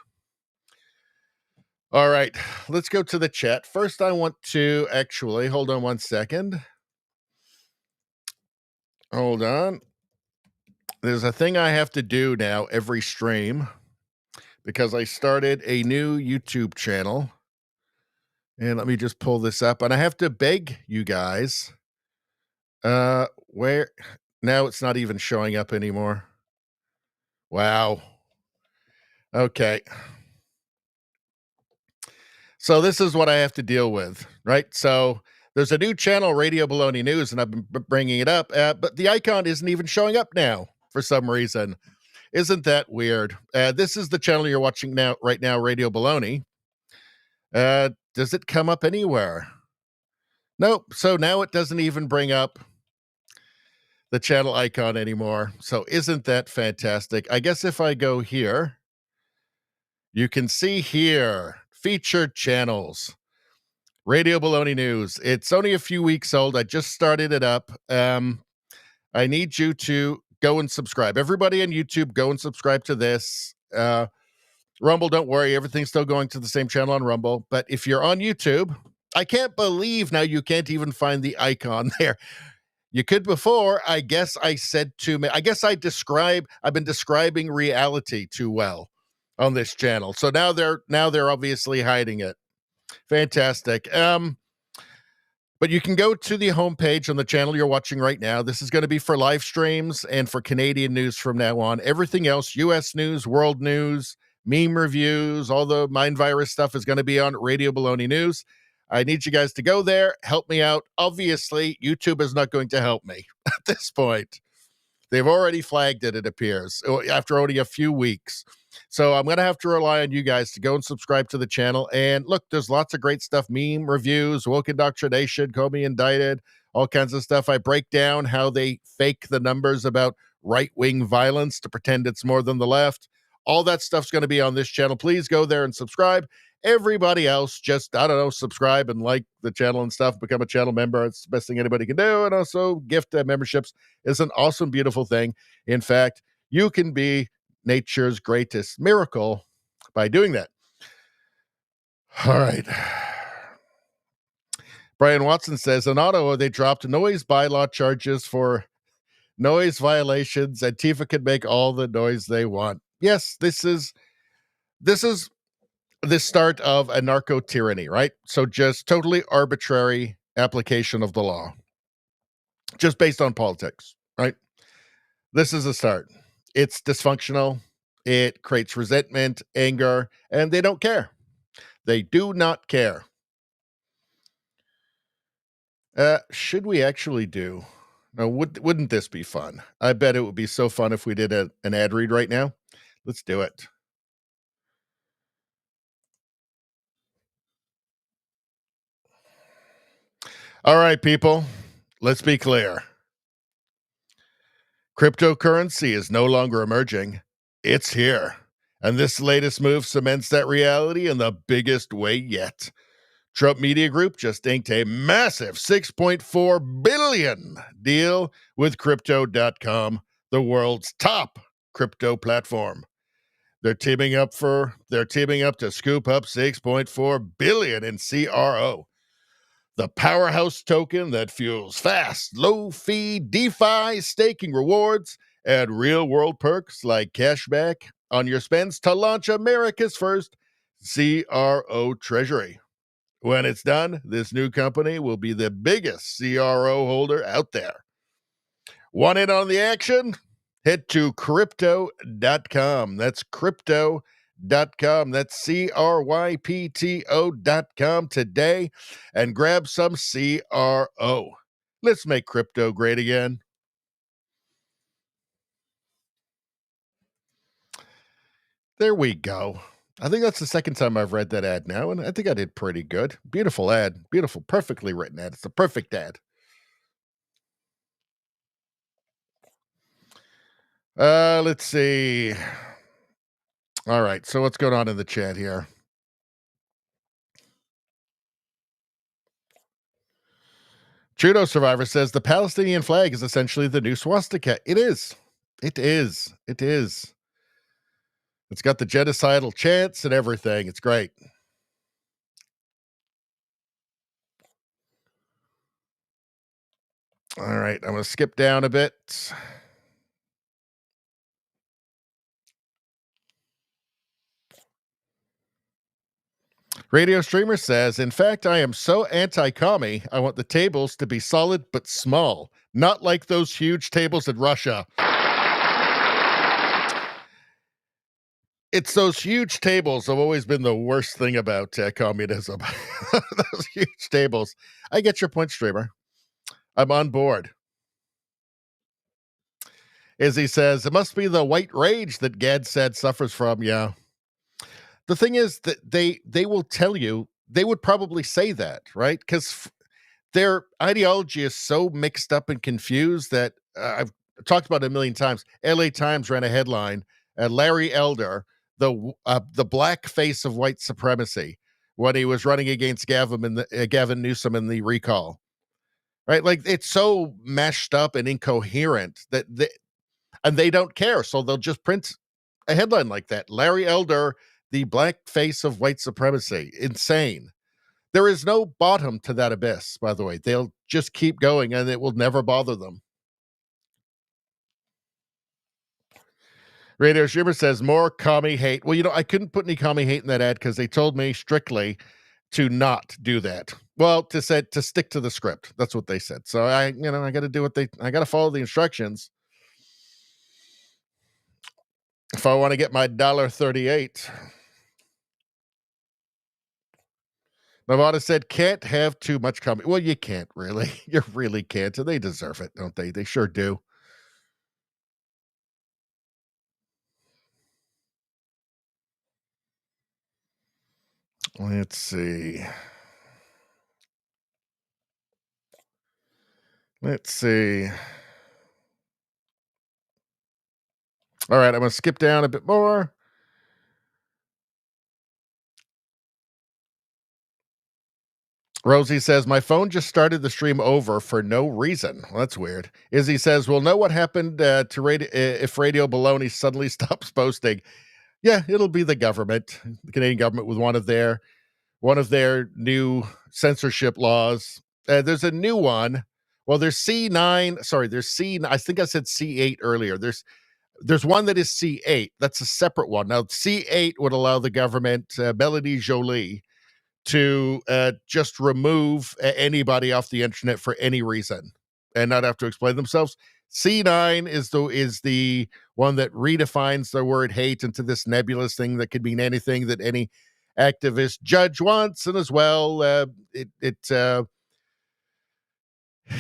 All right, let's go to the chat. First, I want to actually, hold on one second. Hold on. There's a thing I have to do now every stream because I started a new YouTube channel. And let me just pull this up. And I have to beg you guys. Where? Now it's not even showing up anymore. Wow. Okay. So this is what I have to deal with, right? So there's a new channel, Radio Baloney News, and I've been bringing it up, but the icon isn't even showing up now for some reason. Isn't that weird? This is the channel you're watching right now, Radio Baloney. Does it come up anywhere? Nope. So now it doesn't even bring up the channel icon anymore. So isn't that fantastic? I guess if I go here, you can see here, featured channels. Radio Baloney News. It's only a few weeks old. I just started it up. I need you to go and subscribe. Everybody on YouTube, go and subscribe to this. Rumble, don't worry. Everything's still going to the same channel on Rumble. But if you're on YouTube, I can't believe now you can't even find the icon there. You could before. I guess I said too many. I guess I've been describing reality too well on this channel. So now they're obviously hiding it. Fantastic. But you can go to the homepage on the channel you're watching right now. This is going to be for live streams and for Canadian news from now on. Everything else, U.S. news, world news, meme reviews, all the mind virus stuff is going to be on Radio Baloney News. I need you guys to go there, help me out. Obviously, YouTube is not going to help me at this point. They've already flagged it appears, after only a few weeks. So I'm going to have to rely on you guys to go and subscribe to the channel. And look, there's lots of great stuff, meme reviews, woke indoctrination, Comey indicted, all kinds of stuff. I break down how they fake the numbers about right-wing violence to pretend it's more than the left. All that stuff's going to be on this channel. Please go there and subscribe. Everybody else, just, subscribe and like the channel and stuff. Become a channel member. It's the best thing anybody can do. And also, gift memberships is an awesome, beautiful thing. In fact, you can be nature's greatest miracle by doing that. All right. Brian Watson says, in Ottawa, they dropped noise bylaw charges for noise violations. Antifa can make all the noise they want. Yes, this is the start of a narco tyranny, right? So just totally arbitrary application of the law, just based on politics, right? This is a start. It's dysfunctional. It creates resentment, anger, and they don't care. They do not care. Should we actually do? No, wouldn't this be fun? I bet it would be so fun if we did an ad read right now. Let's do it. All right, people, let's be clear. Cryptocurrency is no longer emerging. It's here. And this latest move cements that reality in the biggest way yet. Trump Media Group just inked a massive $6.4 billion deal with Crypto.com, the world's top crypto platform. They're teaming up to scoop up $6.4 billion in CRO, the powerhouse token that fuels fast, low-fee DeFi staking rewards and real-world perks like cashback on your spends to launch America's first CRO treasury. When it's done, this new company will be the biggest CRO holder out there. Want in on the action? Head to crypto.com. That's crypto.com. That's CRYPTO.com today and grab some CRO. Let's make crypto great again. There we go. I think that's the second time I've read that ad now, and I think I did pretty good. Beautiful ad. Beautiful, perfectly written ad. It's a perfect ad. Let's see. All right, so what's going on in the chat here? Trudeau Survivor says the Palestinian flag is essentially the new swastika. It is. It is. It is. It's got the genocidal chants and everything. It's great. All right, I'm going to skip down a bit. Radio Streamer says, in fact, I am so anti-Comey, I want the tables to be solid but small, not like those huge tables in Russia. It's those huge tables have always been the worst thing about communism. Those huge tables. I get your point, Streamer. I'm on board. Izzy says, it must be the white rage that Gad said suffers from. Yeah. The thing is that they will tell you, they would probably say that, right? Because their ideology is so mixed up and confused that I've talked about it a million times. LA Times ran a headline, Larry Elder, the black face of white supremacy, when he was running against Gavin Newsom in the recall. Right? Like, it's so mashed up and incoherent that they don't care. So they'll just print a headline like that. Larry Elder, the black face of white supremacy. Insane. There is no bottom to that abyss, by the way. They'll just keep going and it will never bother them. Radio Shimmer says more commie hate. Well, I couldn't put any commie hate in that ad because they told me strictly to not do that. Well, to stick to the script. That's what they said. So I got to do I got to follow the instructions. If I want to get my $1.38. Nevada said, can't have too much comedy. Well, you can't really. You really can't. And they deserve it, don't they? They sure do. Let's see. All right, I'm going to skip down a bit more. Rosie says, my phone just started the stream over for no reason. Well, that's weird. Izzy says, we'll know what happened to radio if Radio Baloney suddenly stops posting. Yeah, it'll be the government, the Canadian government, with one of their new censorship laws. There's a new one. Well, there's C9. Sorry, there's C. I think I said C8 earlier. There's one that is C8. That's a separate one. Now, C8 would allow the government, Melanie Jolie, to just remove anybody off the internet for any reason and not have to explain themselves. C9 is the one that redefines the word hate into this nebulous thing that could mean anything that any activist judge wants, and as well,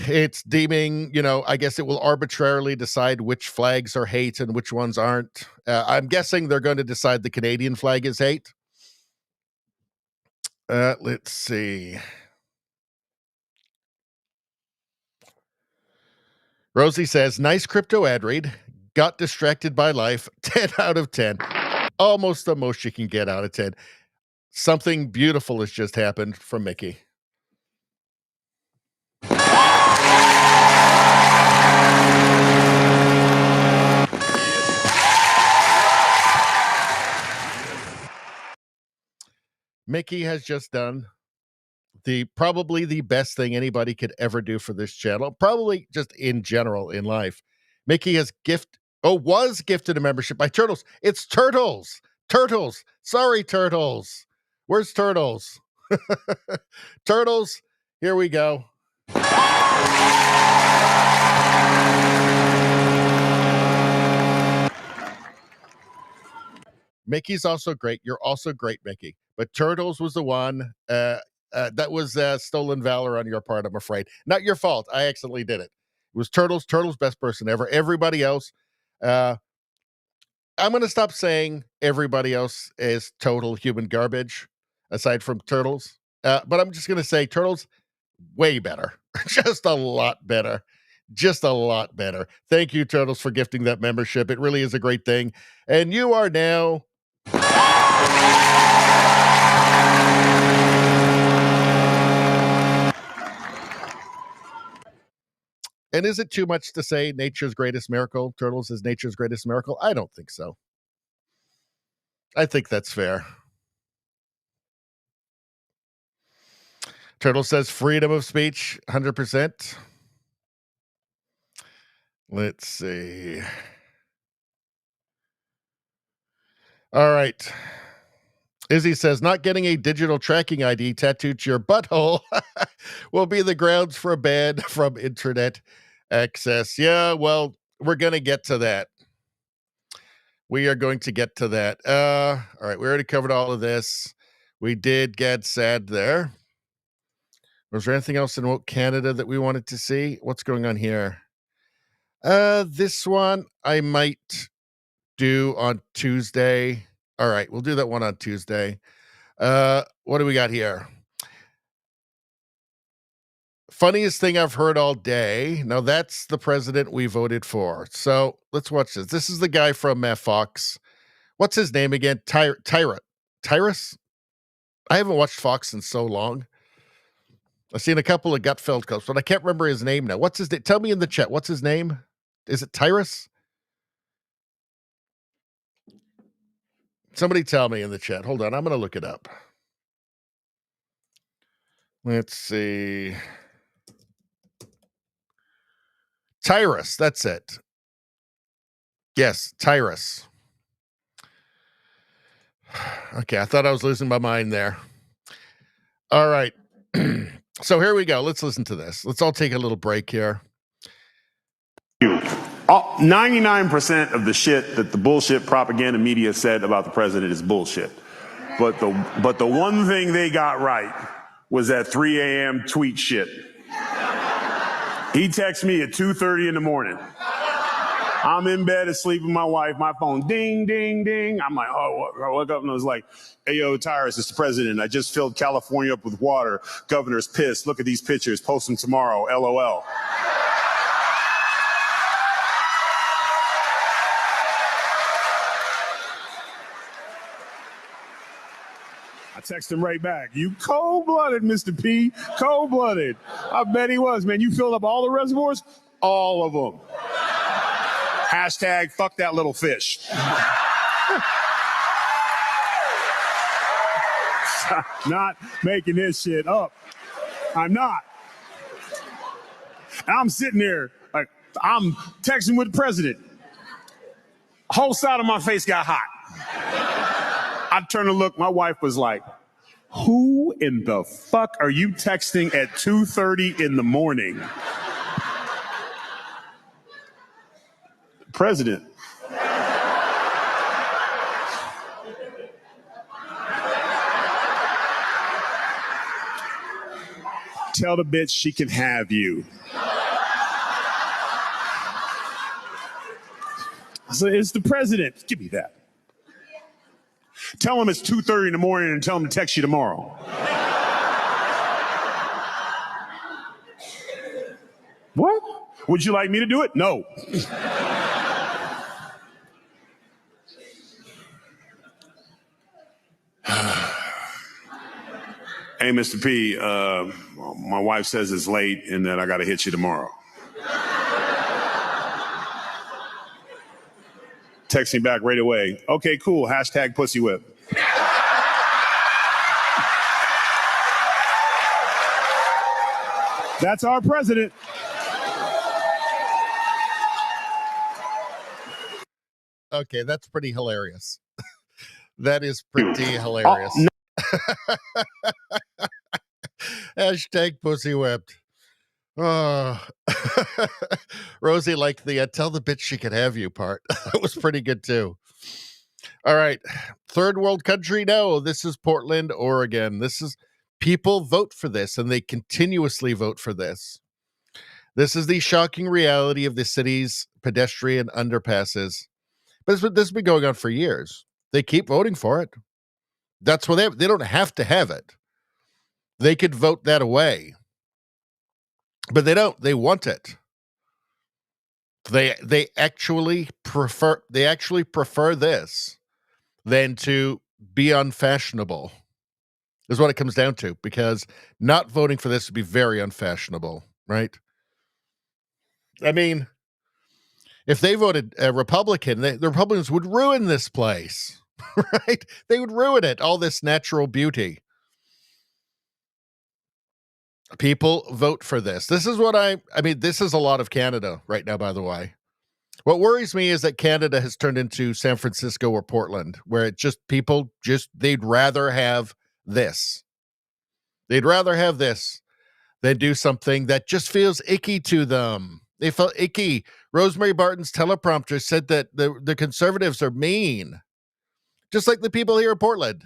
it's deeming, I guess it will arbitrarily decide which flags are hate and which ones aren't. I'm guessing they're going to decide the Canadian flag is hate. Let's see. Rosie says, nice crypto ad read. Got distracted by life. 10 out of 10. Almost the most you can get out of 10. Something beautiful has just happened from Mickey. Mickey has just done probably the best thing anybody could ever do for this channel, probably just in general in life. Mickey has was gifted a membership by Turtles. It's Turtles. Turtles. Sorry, Turtles. Where's Turtles? Turtles, here we go. Mickey's also great. You're also great, Mickey. But Turtles was the one that was stolen valor on your part, I'm afraid. Not your fault. I accidentally did it. It was Turtles. Turtles, best person ever. Everybody else, I'm going to stop saying everybody else is total human garbage, aside from Turtles. But I'm just going to say Turtles, way better. Just a lot better. Just a lot better. Thank you, Turtles, for gifting that membership. It really is a great thing. And you are now... And is it too much to say nature's greatest miracle? Turtles is nature's greatest miracle? I don't think so. I think that's fair. Turtle says freedom of speech, 100%. Let's see. All right. Izzy says, not getting a digital tracking ID tattooed to your butthole will be the grounds for a ban from internet access. Yeah, well, we're going to get to that. We are going to get to that. All right, we already covered all of this. We did get sad there. Was there anything else in Woke Canada that we wanted to see? What's going on here? This one I might do on Tuesday. All right, we'll do that one on Tuesday. What do we got here? Funniest thing I've heard all day. Now, that's the president we voted for. So let's watch this. This is the guy from Fox. What's his name again? Tyrus? I haven't watched Fox in so long. I've seen a couple of Gutfeld clips, but I can't remember his name now. What's his name? Tell me in the chat. What's his name? Is it Tyrus? Somebody tell me in the chat. Hold on. I'm going to look it up. Let's see. Tyrus. That's it. Yes, Tyrus. Okay, I thought I was losing my mind there. All right. So here we go. Let's listen to this. Let's all take a little break here. 99% of the shit that the bullshit propaganda media said about the president is bullshit. But the one thing they got right was that 3 a.m. tweet shit. He texted me at 2:30 in the morning. I'm in bed asleep with my wife. My phone, ding, ding, ding. I'm like, oh, I woke up and I was like, hey, yo, Tyrus, it's the president. I just filled California up with water. Governor's pissed. Look at these pictures. Post them tomorrow. LOL. I text him right back. You cold-blooded, Mr. P. Cold-blooded. I bet he was, man. You filled up all the reservoirs? All of them. Hashtag fuck that little fish. Not making this shit up. I'm not. And I'm sitting there, like, I'm texting with the president. Whole side of my face got hot. I turned to look, my wife was like, who in the fuck are you texting at 2:30 in the morning? President. Tell the bitch she can have you. So it's the president. Give me that. Tell him it's 2:30 in the morning and tell him to text you tomorrow. What? Would you like me to do it? No. Hey, Mr. P, my wife says it's late and that I got to hit you tomorrow. Text me back right away. Okay, cool. Hashtag pussy whip. That's our president. Okay, that's pretty hilarious. That is pretty hilarious. Hashtag pussy whipped. Oh. Rosie liked the tell the bitch she could have you part. That was pretty good too. All right. Third world country? No, this is Portland, Oregon. This is people vote for this and they continuously vote for this. This is the shocking reality of the city's pedestrian underpasses. But this has been going on for years. They keep voting for it. That's what they don't have to have it. They could vote that away. But they don't. They want it. They actually prefer this than to be unfashionable. Is what it comes down to, because not voting for this would be very unfashionable, right? I mean, if they voted a Republican, the Republicans would ruin this place, right? They would ruin it, all this natural beauty. People vote for this. This is what I mean, this is a lot of Canada right now, by the way. What worries me is that Canada has turned into San Francisco or Portland, where it just, people just, they'd rather have this. They'd rather have this than do something that just feels icky to them. They felt icky. Rosemary Barton's teleprompter said that the conservatives are mean, just like the people here in Portland.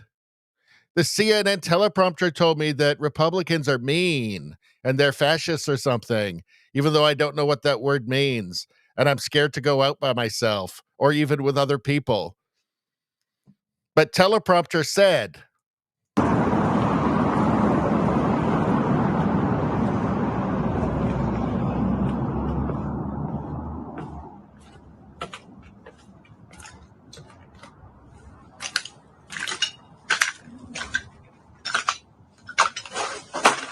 The CNN teleprompter told me that Republicans are mean and they're fascists or something, even though I don't know what that word means. And I'm scared to go out by myself or even with other people. But teleprompter said,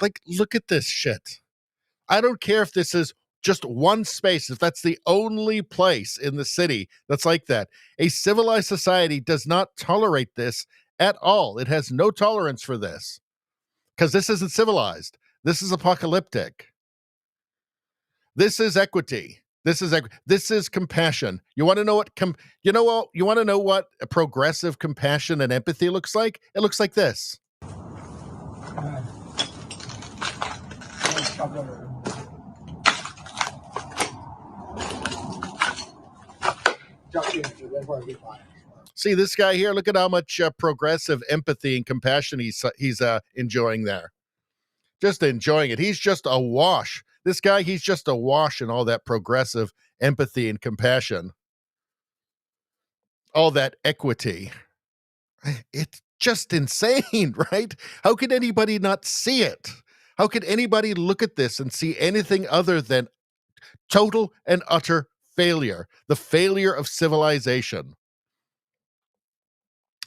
like, look at this shit. I don't care if this is just one space, if that's the only place in the city that's like that. A civilized society does not tolerate this at all. It has no tolerance for this because this isn't civilized. This is apocalyptic. This is equity. This is compassion. You want to know what you want to know what a progressive compassion and empathy looks like? It looks like this. See this guy here? Look at how much progressive empathy and compassion he's enjoying there. Just enjoying it. He's just awash. This guy, he's just awash in all that progressive empathy and compassion. All that equity. It's just insane, right? How could anybody not see it? How could anybody look at this and see anything other than total and utter failure? The failure of civilization.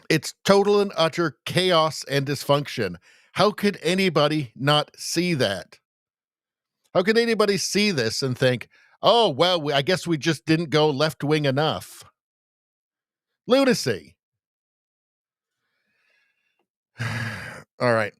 It's total and utter chaos and dysfunction. How could anybody not see that? How could anybody see this and think, oh, well, I guess we just didn't go left wing enough? Lunacy. All right.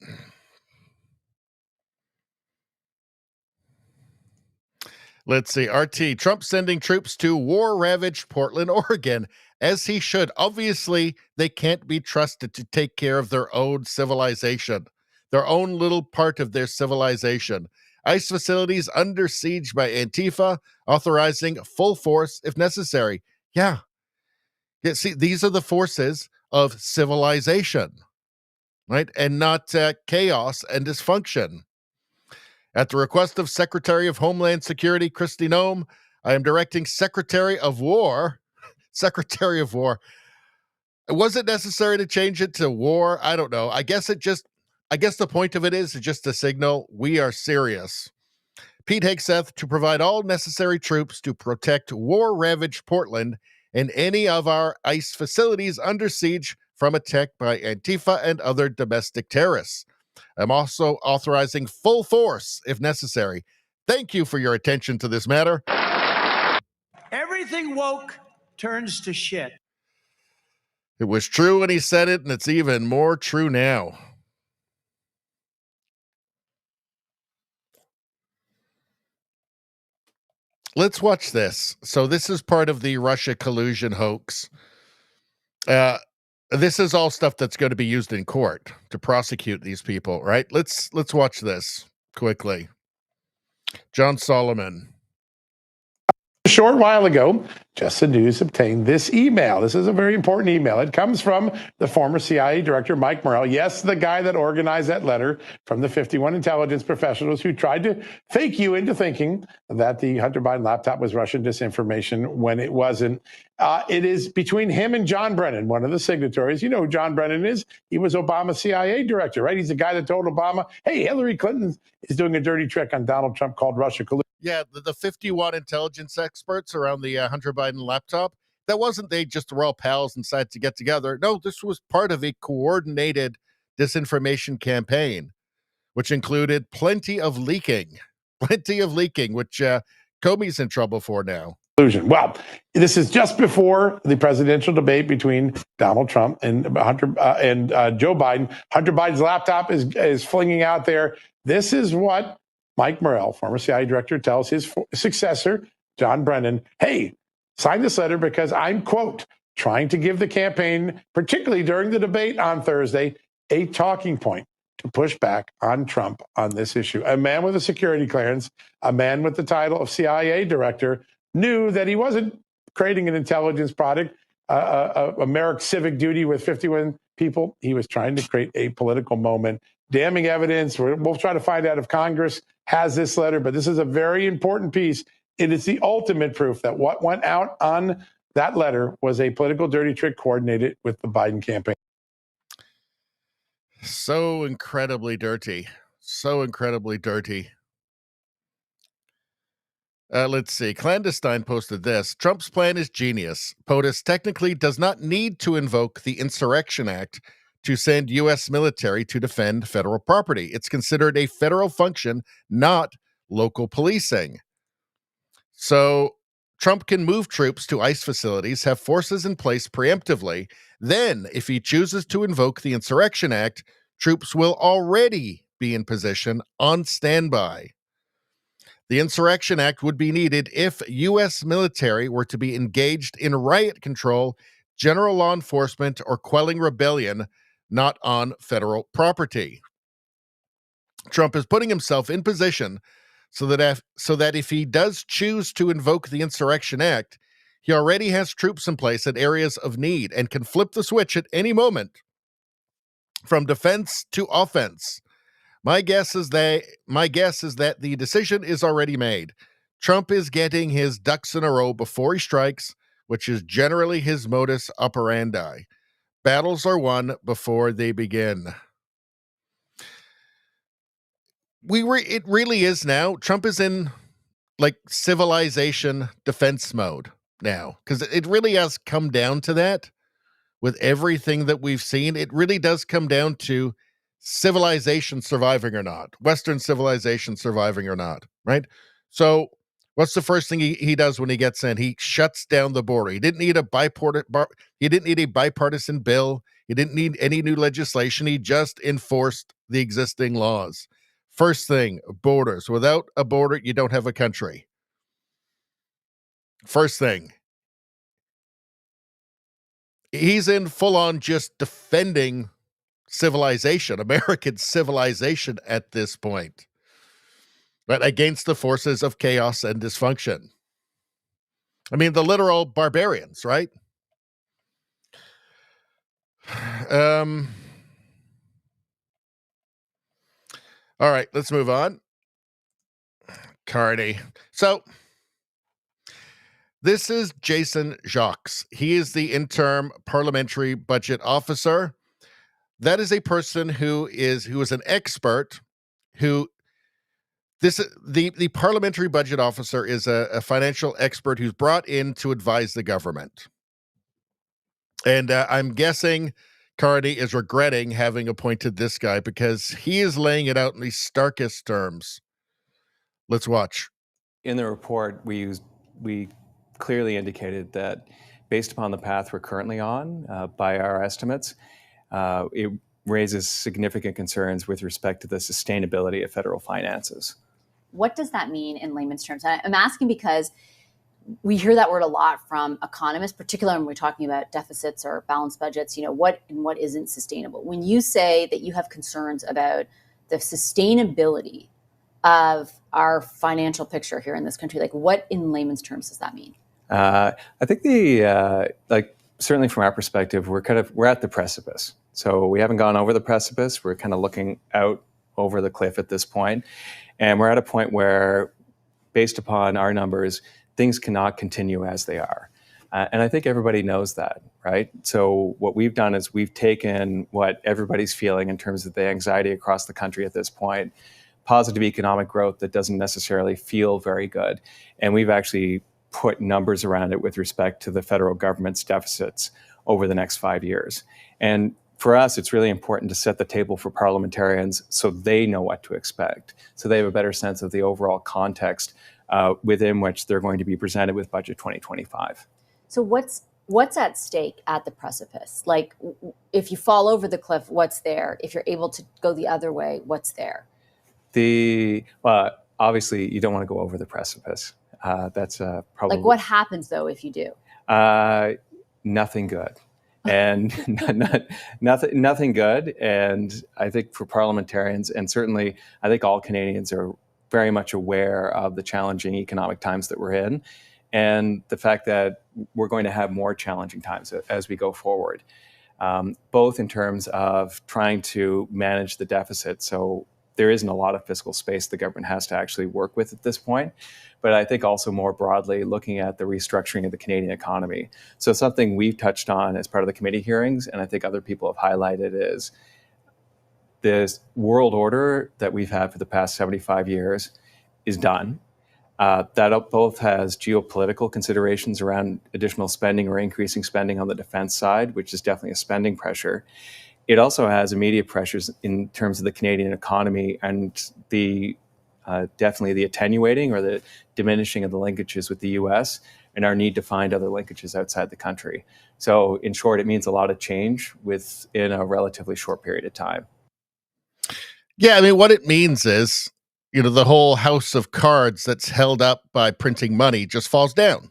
Let's see. RT, Trump sending troops to war-ravaged Portland, Oregon, as he should. Obviously, they can't be trusted to take care of their own civilization, their own little part of their civilization. ICE facilities under siege by Antifa, authorizing full force if necessary. Yeah, see, these are the forces of civilization, right? And not chaos and dysfunction. At the request of Secretary of Homeland Security, Kristi Noem, I am directing Secretary of War. Was it necessary to change it to war? I don't know. I guess the point of it is just to signal we are serious. Pete Hegseth to provide all necessary troops to protect war-ravaged Portland and any of our ICE facilities under siege from attack by Antifa and other domestic terrorists. I'm also authorizing full force if necessary. Thank you for your attention to this matter. Everything woke turns to shit. It was true when he said it, and it's even more true now. Let's watch this. So this is part of the Russia collusion hoax. This is all stuff that's going to be used in court to prosecute these people, right? Let's watch this quickly. John Solomon. A short while ago, Just the News obtained this email. This is a very important email. It comes from the former CIA director, Mike Morrell. Yes, the guy that organized that letter from the 51 intelligence professionals who tried to fake you into thinking that the Hunter Biden laptop was Russian disinformation when it wasn't. It is between him and John Brennan, one of the signatories. You know who John Brennan is? He was Obama's CIA director, right? He's the guy that told Obama, hey, Hillary Clinton is doing a dirty trick on Donald Trump called Russia collusion. Yeah, the 51 intelligence experts around the Hunter Biden laptop, that wasn't they just were all pals and decided to get together. No, this was part of a coordinated disinformation campaign, which included plenty of leaking, which Comey's in trouble for now. Well, this is just before the presidential debate between Donald Trump and Joe Biden. Hunter Biden's laptop is flinging out there. This is what Mike Morrell, former CIA director, tells his successor, John Brennan, hey, sign this letter because I'm, quote, trying to give the campaign, particularly during the debate on Thursday, a talking point to push back on Trump on this issue. A man with a security clearance, a man with the title of CIA director, knew that he wasn't creating an intelligence product, a Merrick civic duty with 51 people. He was trying to create a political moment. Damning evidence. We'll try to find out if Congress has this letter, but this is a very important piece. It is the ultimate proof that what went out on that letter was a political dirty trick coordinated with the Biden campaign. So incredibly dirty. So incredibly dirty. Let's see. Clandestine posted this. Trump's plan is genius. POTUS technically does not need to invoke the Insurrection Act to send U.S. military to defend federal property. It's considered a federal function, not local policing. So Trump can move troops to ICE facilities, have forces in place preemptively. Then, if he chooses to invoke the Insurrection Act, troops will already be in position on standby. The Insurrection Act would be needed if U.S. military were to be engaged in riot control, general law enforcement, or quelling rebellion, not on federal property. Trump is putting himself in position so that if he does choose to invoke the Insurrection Act, he already has troops in place at areas of need and can flip the switch at any moment from defense to offense. My guess is that the decision is already made. Trump is getting his ducks in a row before he strikes, which is generally his modus operandi. Battles are won before they begin. It really is now. Trump is in like civilization defense mode now, because it really has come down to that with everything that we've seen. It really does come down to civilization surviving or not, Western civilization surviving or not, right? So what's the first thing he does when he gets in? He shuts down the border. He didn't need a bipartisan bill. He didn't need any new legislation. He just enforced the existing laws. First thing, borders. Without a border, you don't have a country. First thing. He's in full on just defending civilization, American civilization at this point, but against the forces of chaos and dysfunction. I mean, the literal barbarians, right? All right, let's move on. Carney. So this is Jason Jacques. He is the interim parliamentary budget officer. That is a person who is an expert who The parliamentary budget officer is a financial expert who's brought in to advise the government. And I'm guessing Carney is regretting having appointed this guy because he is laying it out in the starkest terms. Let's watch. In the report, we clearly indicated that based upon the path we're currently on, by our estimates, it raises significant concerns with respect to the sustainability of federal finances. What does that mean in layman's terms? I'm asking because we hear that word a lot from economists, particularly when we're talking about deficits or balanced budgets, what and what isn't sustainable. When you say that you have concerns about the sustainability of our financial picture here in this country, like what in layman's terms does that mean? I think certainly from our perspective, we're at the precipice. So we haven't gone over the precipice. We're kind of looking out over the cliff at this point. And we're at a point where, based upon our numbers, things cannot continue as they are. And I think everybody knows that, right? So what we've done is we've taken what everybody's feeling in terms of the anxiety across the country at this point, positive economic growth that doesn't necessarily feel very good. And we've actually put numbers around it with respect to the federal government's deficits over the next 5 years. And for us, it's really important to set the table for parliamentarians so they know what to expect, so they have a better sense of the overall context within which they're going to be presented with Budget 2025. So what's at stake at the precipice? Like, if you fall over the cliff, what's there? If you're able to go the other way, what's there? Obviously, you don't want to go over the precipice. That's probably... Like, what happens, though, if you do? Nothing good. And nothing good. And I think for parliamentarians, and certainly I think all Canadians are very much aware of the challenging economic times that we're in, and the fact that we're going to have more challenging times as we go forward, both in terms of trying to manage the deficit. So there isn't a lot of fiscal space the government has to actually work with at this point. But I think also more broadly, looking at the restructuring of the Canadian economy. So something we've touched on as part of the committee hearings, and I think other people have highlighted, is this world order that we've had for the past 75 years is done. That both has geopolitical considerations around additional spending or increasing spending on the defense side, which is definitely a spending pressure. It also has immediate pressures in terms of the Canadian economy and the definitely the attenuating or the diminishing of the linkages with the U.S. and our need to find other linkages outside the country. So in short, it means a lot of change within a relatively short period of time. Yeah, I mean, what it means is, the whole house of cards that's held up by printing money just falls down.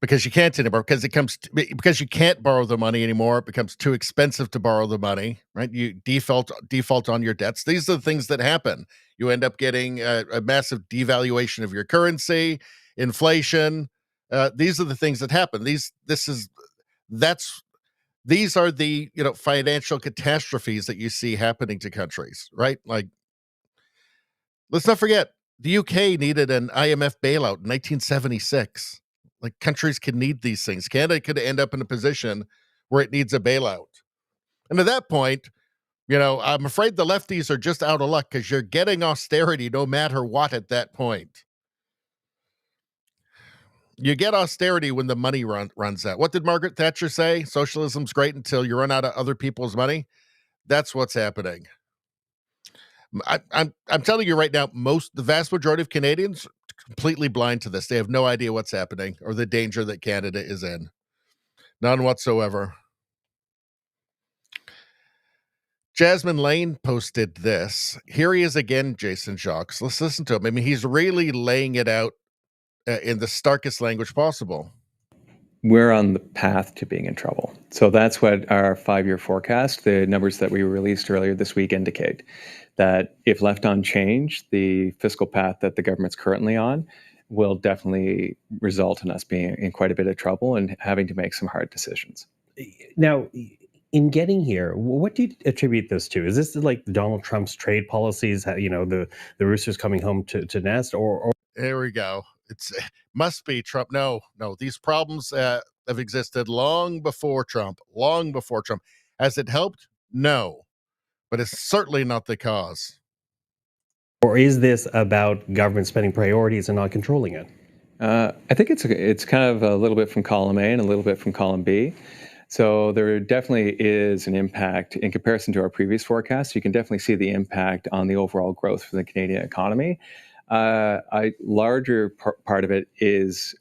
Because you can't anymore, because you can't borrow the money anymore. It becomes too expensive to borrow the money, right? You default on your debts. These are the things that happen. You end up getting a massive devaluation of your currency, inflation. These are the things that happen. These are the financial catastrophes that you see happening to countries, right? Like, let's not forget, the UK needed an IMF bailout in 1976. Like, countries can need these things. Canada could end up in a position where it needs a bailout. And at that point, I'm afraid the lefties are just out of luck because you're getting austerity no matter what at that point. You get austerity when the money runs out. What did Margaret Thatcher say? Socialism's great until you run out of other people's money. That's what's happening. I'm telling you right now, the vast majority of Canadians are completely blind to this. They have no idea what's happening or the danger that Canada is in. None whatsoever. Jasmine Lane posted this. Here he is again, Jason Jacques. Let's listen to him. I mean, he's really laying it out in the starkest language possible. We're on the path to being in trouble. So that's what our 5-year forecast, the numbers that we released earlier this week, indicate. That if left unchanged, the fiscal path that the government's currently on will definitely result in us being in quite a bit of trouble and having to make some hard decisions. Now, in getting here, what do you attribute this to? Is this like Donald Trump's trade policies, the roosters coming home to nest, or? Here we go. It must be Trump. No, these problems have existed long before Trump. Has it helped? No. But it's certainly not the cause. Or is this about government spending priorities and not controlling it? I think it's kind of a little bit from column A and a little bit from column B. So there definitely is an impact in comparison to our previous forecasts. You can definitely see the impact on the overall growth for the Canadian economy. A larger part of it is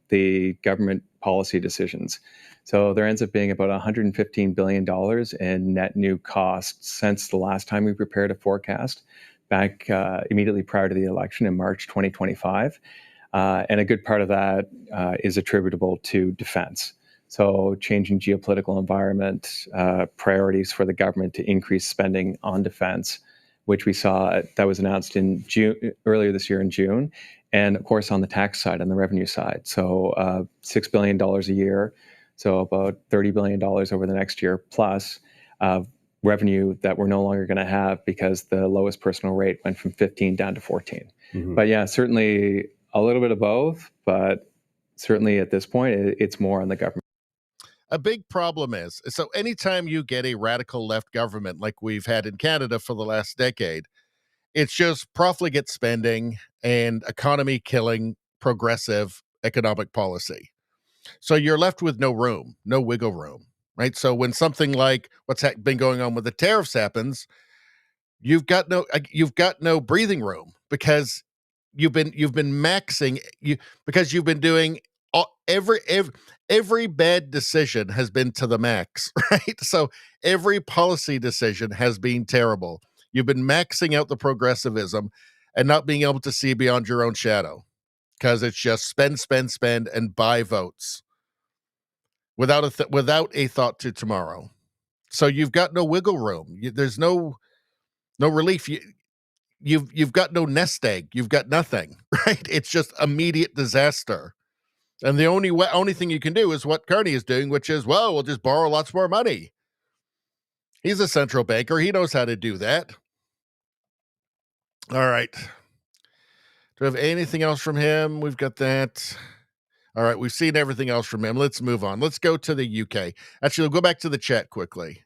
the government policy decisions. So there ends up being about $115 billion in net new costs since the last time we prepared a forecast back immediately prior to the election in March 2025. And a good part of that is attributable to defense. So changing geopolitical environment, priorities for the government to increase spending on defense, which we saw that was announced in June, earlier this year in June. And of course, on the tax side and the revenue side. So $6 billion a year, so about $30 billion over the next year, plus revenue that we're no longer going to have because the lowest personal rate went from 15 down to 14. Mm-hmm. But yeah, certainly a little bit of both, but certainly at this point, it's more on the government. A big problem is, so anytime you get a radical left government like we've had in Canada for the last decade, it's just profligate spending and economy killing progressive economic policy. So you're left with no room, no wiggle room, right? So when something like what's been going on with the tariffs happens, you've got no breathing room because you've been maxing because you've been doing every bad decision has been to the max, right? So every policy decision has been terrible. You've been maxing out the progressivism and not being able to see beyond your own shadow because it's just spend, and buy votes without a thought to tomorrow. So you've got no wiggle room. There's no relief. You've got no nest egg. You've got nothing, right? It's just immediate disaster. And the only thing you can do is what Carney is doing, which is, well, we'll just borrow lots more money. He's a central banker. He knows how to do that. All right. Do we have anything else from him? We've got that. All right. We've seen everything else from him. Let's move on. Let's go to the UK. Actually, we'll go back to the chat quickly.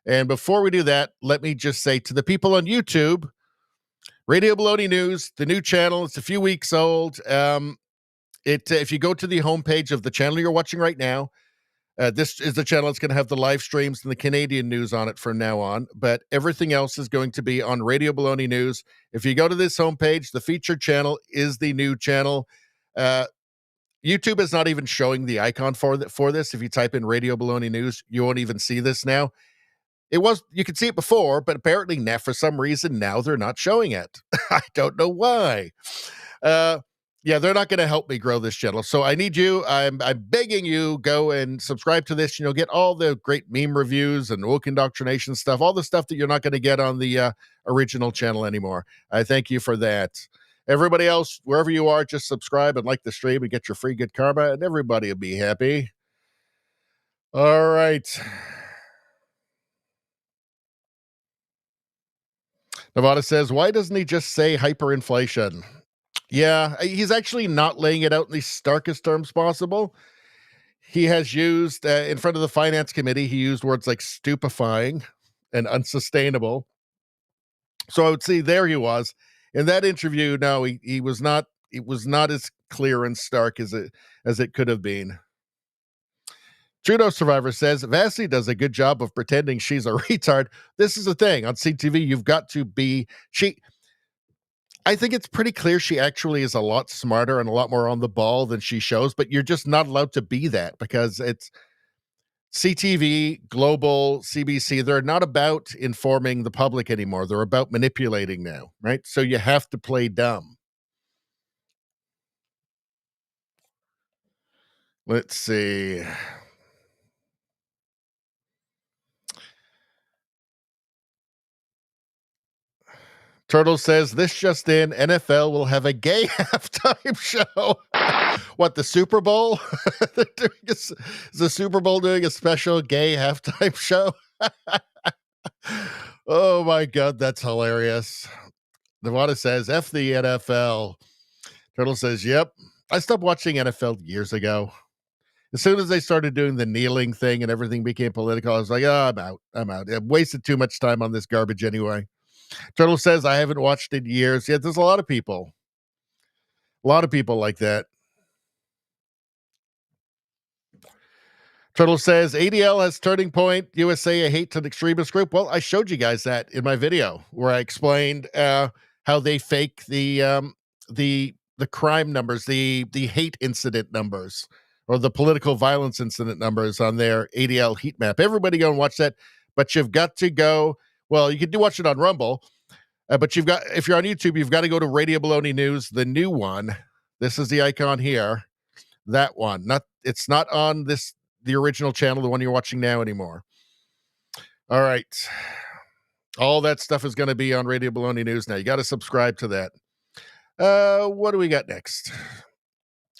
And before we do that, let me just say to the people on YouTube, Radio Baloney News, the new channel, it's a few weeks old. If you go to the homepage of the channel you're watching right now, this is the channel that's going to have the live streams and the Canadian news on it from now on, but everything else is going to be on Radio Baloney News. If you go to this homepage, the featured channel is the new channel. YouTube is not even showing the icon for this. If you type in Radio Baloney News, you won't even see this now. You could see it before, but apparently now, for some reason, now they're not showing it. I don't know why. Yeah, they're not going to help me grow this channel. So I need you. I'm begging you, go and subscribe to this. Get all the great meme reviews and woke indoctrination stuff, all the stuff that you're not going to get on the original channel anymore. I thank you for that. Everybody else, wherever you are, just subscribe and like the stream and get your free good karma, and everybody will be happy. All right. Nevada says, why doesn't he just say hyperinflation? Yeah, he's actually not laying it out in the starkest terms possible. He has used, in front of the finance committee, he used words like stupefying and unsustainable. So I would say there he was. In that interview, no, he was not, it was not as clear and stark as it could have been. Trudeau Survivor says, Vassie does a good job of pretending she's a retard. This is the thing. On CTV, you've got to be... I think it's pretty clear she actually is a lot smarter and a lot more on the ball than she shows, but you're just not allowed to be that because it's CTV, Global, CBC. They're not about informing the public anymore. They're about manipulating now, right? So you have to play dumb. Let's see. Turtle says, this just in, NFL will have a gay halftime show. What, the Super Bowl? Is the Super Bowl doing a special gay halftime show? Oh my God, that's hilarious. Nevada says, F the NFL. Turtle says, yep. I stopped watching NFL years ago. As soon as they started doing the kneeling thing and everything became political, I was like, oh, I'm out. I've wasted too much time on this garbage anyway. Turtle says, I haven't watched in years. Yeah, there's a lot of people. A lot of people like that. Turtle says, ADL has Turning Point USA, a hate to the extremist group. Well, I showed you guys that in my video where I explained how they fake the crime numbers, the hate incident numbers, or the political violence incident numbers on their ADL heat map. Everybody go and watch that, but you've got to go. Well, you can watch it on Rumble, but if you're on YouTube, you've got to go to Radio Baloney News, the new one. This is the icon here. That one. It's not on the original channel, the one you're watching now anymore. All right. All that stuff is going to be on Radio Baloney News now. You got to subscribe to that. What do we got next?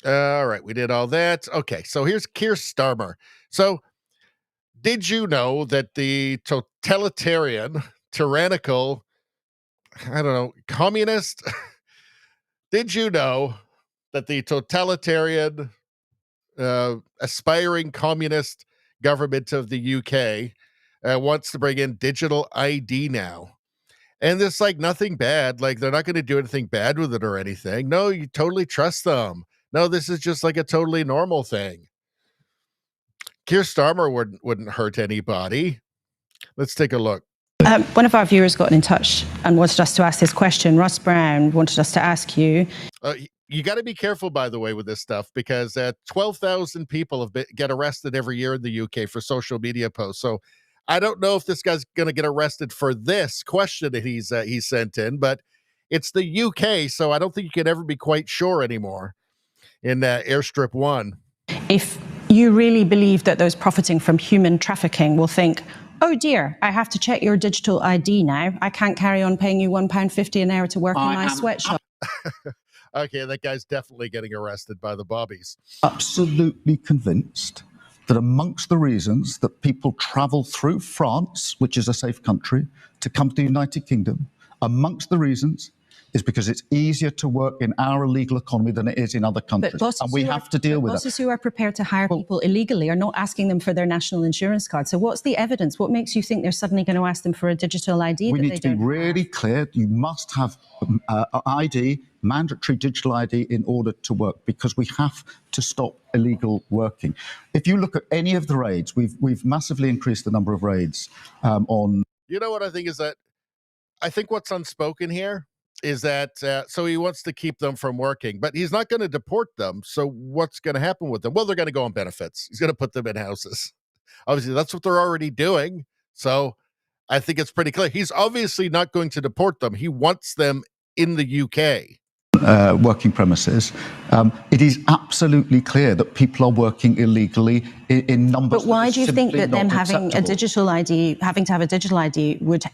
All right. We did all that. Okay. So here's Keir Starmer. So did you know that the totalitarian, tyrannical, I don't know, communist? Did you know that the totalitarian, aspiring communist government of the UK wants to bring in digital ID now? And it's like nothing bad. Like they're not going to do anything bad with it or anything. No, you totally trust them. No, this is just like a totally normal thing. Keir Starmer wouldn't hurt anybody. Let's take a look. One of our viewers got in touch and wanted us to ask this question. Russ Brown wanted us to ask you. You got to be careful, by the way, with this stuff, because 12,000 people get arrested every year in the UK for social media posts. So I don't know if this guy's going to get arrested for this question that he's sent in, but it's the UK, so I don't think you can ever be quite sure anymore in Airstrip 1. If you really believe that those profiting from human trafficking will think, oh dear, I have to check your digital ID now. I can't carry on paying you £1.50 an hour to work in my sweatshop. Okay, that guy's definitely getting arrested by the bobbies. Absolutely convinced that amongst the reasons that people travel through France, which is a safe country, to come to the United Kingdom, amongst the reasons is because it's easier to work in our illegal economy than it is in other countries. And we have to deal with that. Bosses who are prepared to hire people illegally are not asking them for their national insurance card. So what's the evidence? What makes you think they're suddenly going to ask them for a digital ID? We need to be really clear. You must have ID, mandatory digital ID, in order to work, because we have to stop illegal working. If you look at any of the raids, we've massively increased the number of raids on. You know what I think is that I think what's unspoken here is that so he wants to keep them from working, but he's not going to deport them. So what's going to happen with them? Well, they're going to go on benefits. He's going to put them in houses. Obviously, that's what they're already doing. So I think it's pretty clear. He's obviously not going to deport them. He wants them in the UK. Working premises. It is absolutely clear that people are working illegally in numbers. But why do you think that them having acceptable. a digital ID, having to have a digital ID, would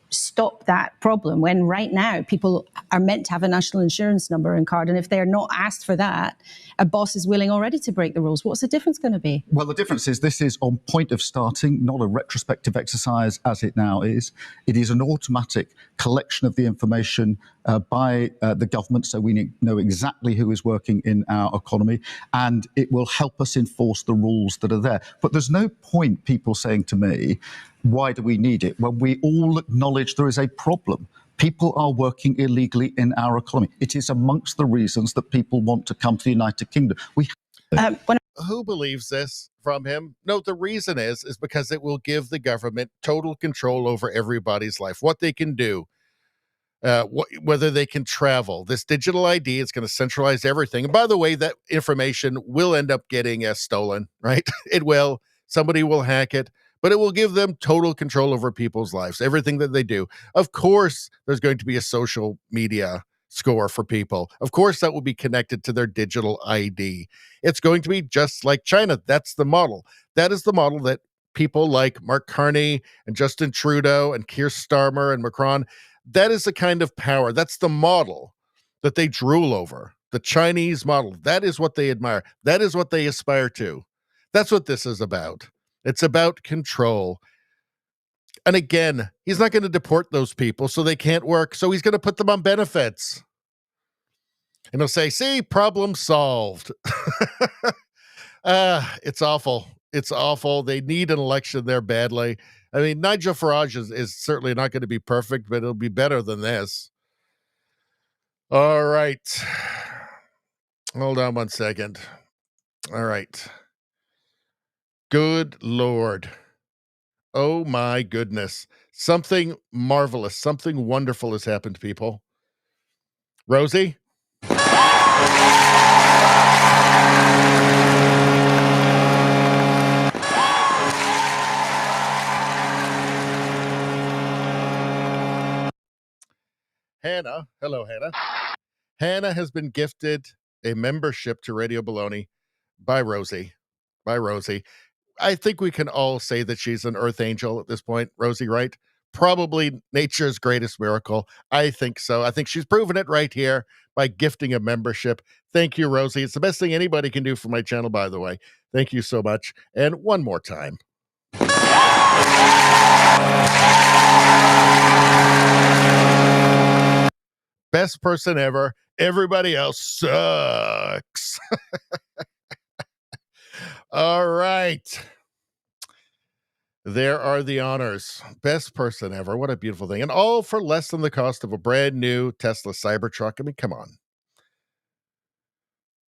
stop that problem, when right now people are meant to have a national insurance number and card, and if they're not asked for that, a boss is willing already to break the rules? What's the difference going to be? Well, the difference is this is on point of starting, not a retrospective exercise as it now is. It is an automatic collection of the information by the government, so we know exactly who is working in our economy, and it will help us enforce the rules that are there. But there's no point people saying to me, why do we need it? When we all acknowledge there is a problem. People are working illegally in our economy. It is amongst the reasons that people want to come to the United Kingdom. Who believes this from him? No, the reason is because it will give the government total control over everybody's life, what they can do, whether they can travel. This digital ID is going to centralize everything. And by the way, that information will end up getting stolen, right? It will. Somebody will hack it. But it will give them total control over people's lives, everything that they do. Of course, there's going to be a social media score for people. Of course, that will be connected to their digital ID. It's going to be just like China. That's the model. That is the model that people like Mark Carney and Justin Trudeau and Keir Starmer and Macron, that is the kind of power. That's the model that they drool over. The Chinese model. That is what they admire. That is what they aspire to. That's what this is about. It's about control. And again, he's not going to deport those people so they can't work. So he's going to put them on benefits. And he'll say, see, problem solved. It's awful. It's awful. They need an election there badly. I mean, Nigel Farage is certainly not going to be perfect, but it'll be better than this. All right. Hold on one second. All right. Good Lord. Oh my goodness. Something marvelous, something wonderful has happened, people. Rosie? Hannah. Hello, Hannah. Hannah has been gifted a membership to Radio Baloney by Rosie. I think we can all say that she's an earth angel at this point, Rosie, right? Probably nature's greatest miracle. I think so. I think she's proven it right here by gifting a membership. Thank you, Rosie. It's the best thing anybody can do for my channel, by the way. Thank you so much. And one more time. Best person ever. Everybody else sucks. All right. There are the honors. Best person ever. What a beautiful thing. And all for less than the cost of a brand new Tesla Cybertruck. I mean, come on.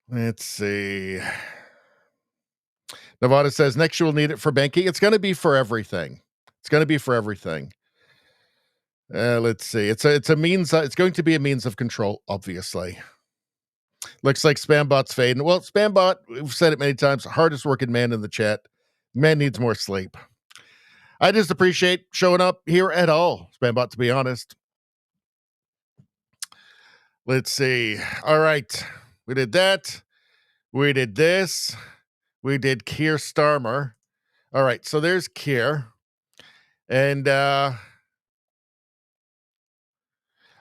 Let's see. Nevada says, next you will need it for banking. It's going to be for everything. It's going to be for everything. Let's see. It's a means. It's going to be a means of control, obviously. Looks like Spambot's fading. Well, Spambot, we've said it many times, hardest working man in the chat. Man needs more sleep. I just appreciate showing up here at all, Spambot, to be honest. Let's see. All right. We did that. We did this. We did Keir Starmer. All right. So there's Keir. And, all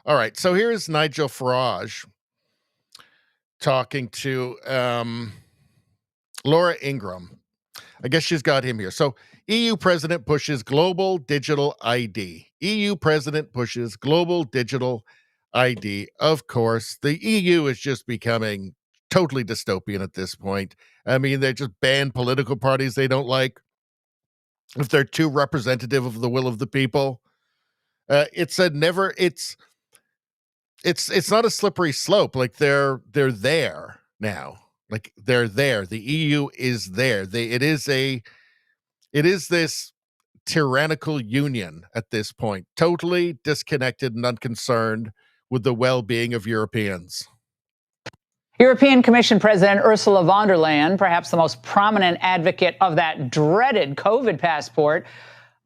right. So here's Nigel Farage talking to Laura Ingraham. I guess she's got him here. So EU president pushes global digital ID. EU president pushes global digital ID. Of course, the EU is just becoming totally dystopian at this point. I mean, they just ban political parties they don't like if they're too representative of the will of the people. It's not a slippery slope. Like they're there now. Like they're there. The EU is there. It is this tyrannical union at this point, totally disconnected and unconcerned with the well-being of Europeans. European Commission President Ursula von der Leyen, perhaps the most prominent advocate of that dreaded COVID passport,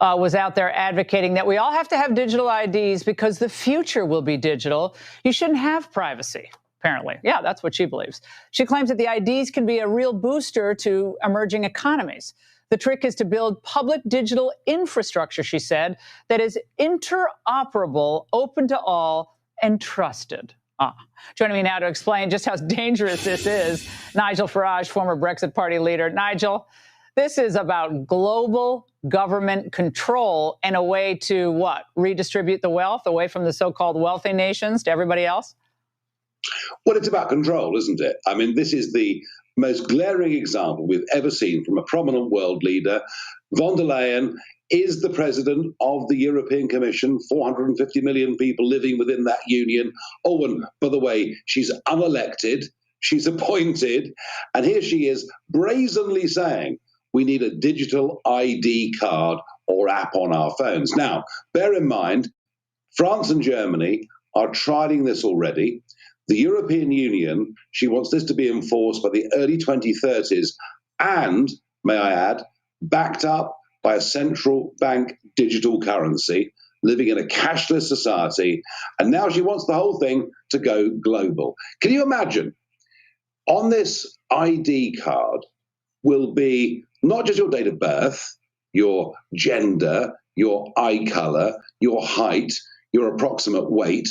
was out there advocating that we all have to have digital IDs because the future will be digital. You shouldn't have privacy, apparently. Yeah, that's what she believes. She claims that the IDs can be a real booster to emerging economies. The trick is to build public digital infrastructure, she said, that is interoperable, open to all, and trusted. Joining me now to explain just how dangerous this is, Nigel Farage, former Brexit Party leader. Nigel, this is about global government control and a way to what? Redistribute the wealth away from the so-called wealthy nations to everybody else? Well, it's about control, isn't it? I mean, this is the most glaring example we've ever seen from a prominent world leader. Von der Leyen is the president of the European Commission, 450 million people living within that union. Oh, and by the way, she's unelected, she's appointed, and here she is brazenly saying we need a digital ID card or app on our phones. Now, bear in mind, France and Germany are trialing this already. The European Union, she wants this to be enforced by the early 2030s and, may I add, backed up by a central bank digital currency, living in a cashless society. And now she wants the whole thing to go global. Can you imagine? On this ID card will be not just your date of birth, your gender, your eye color, your height, your approximate weight.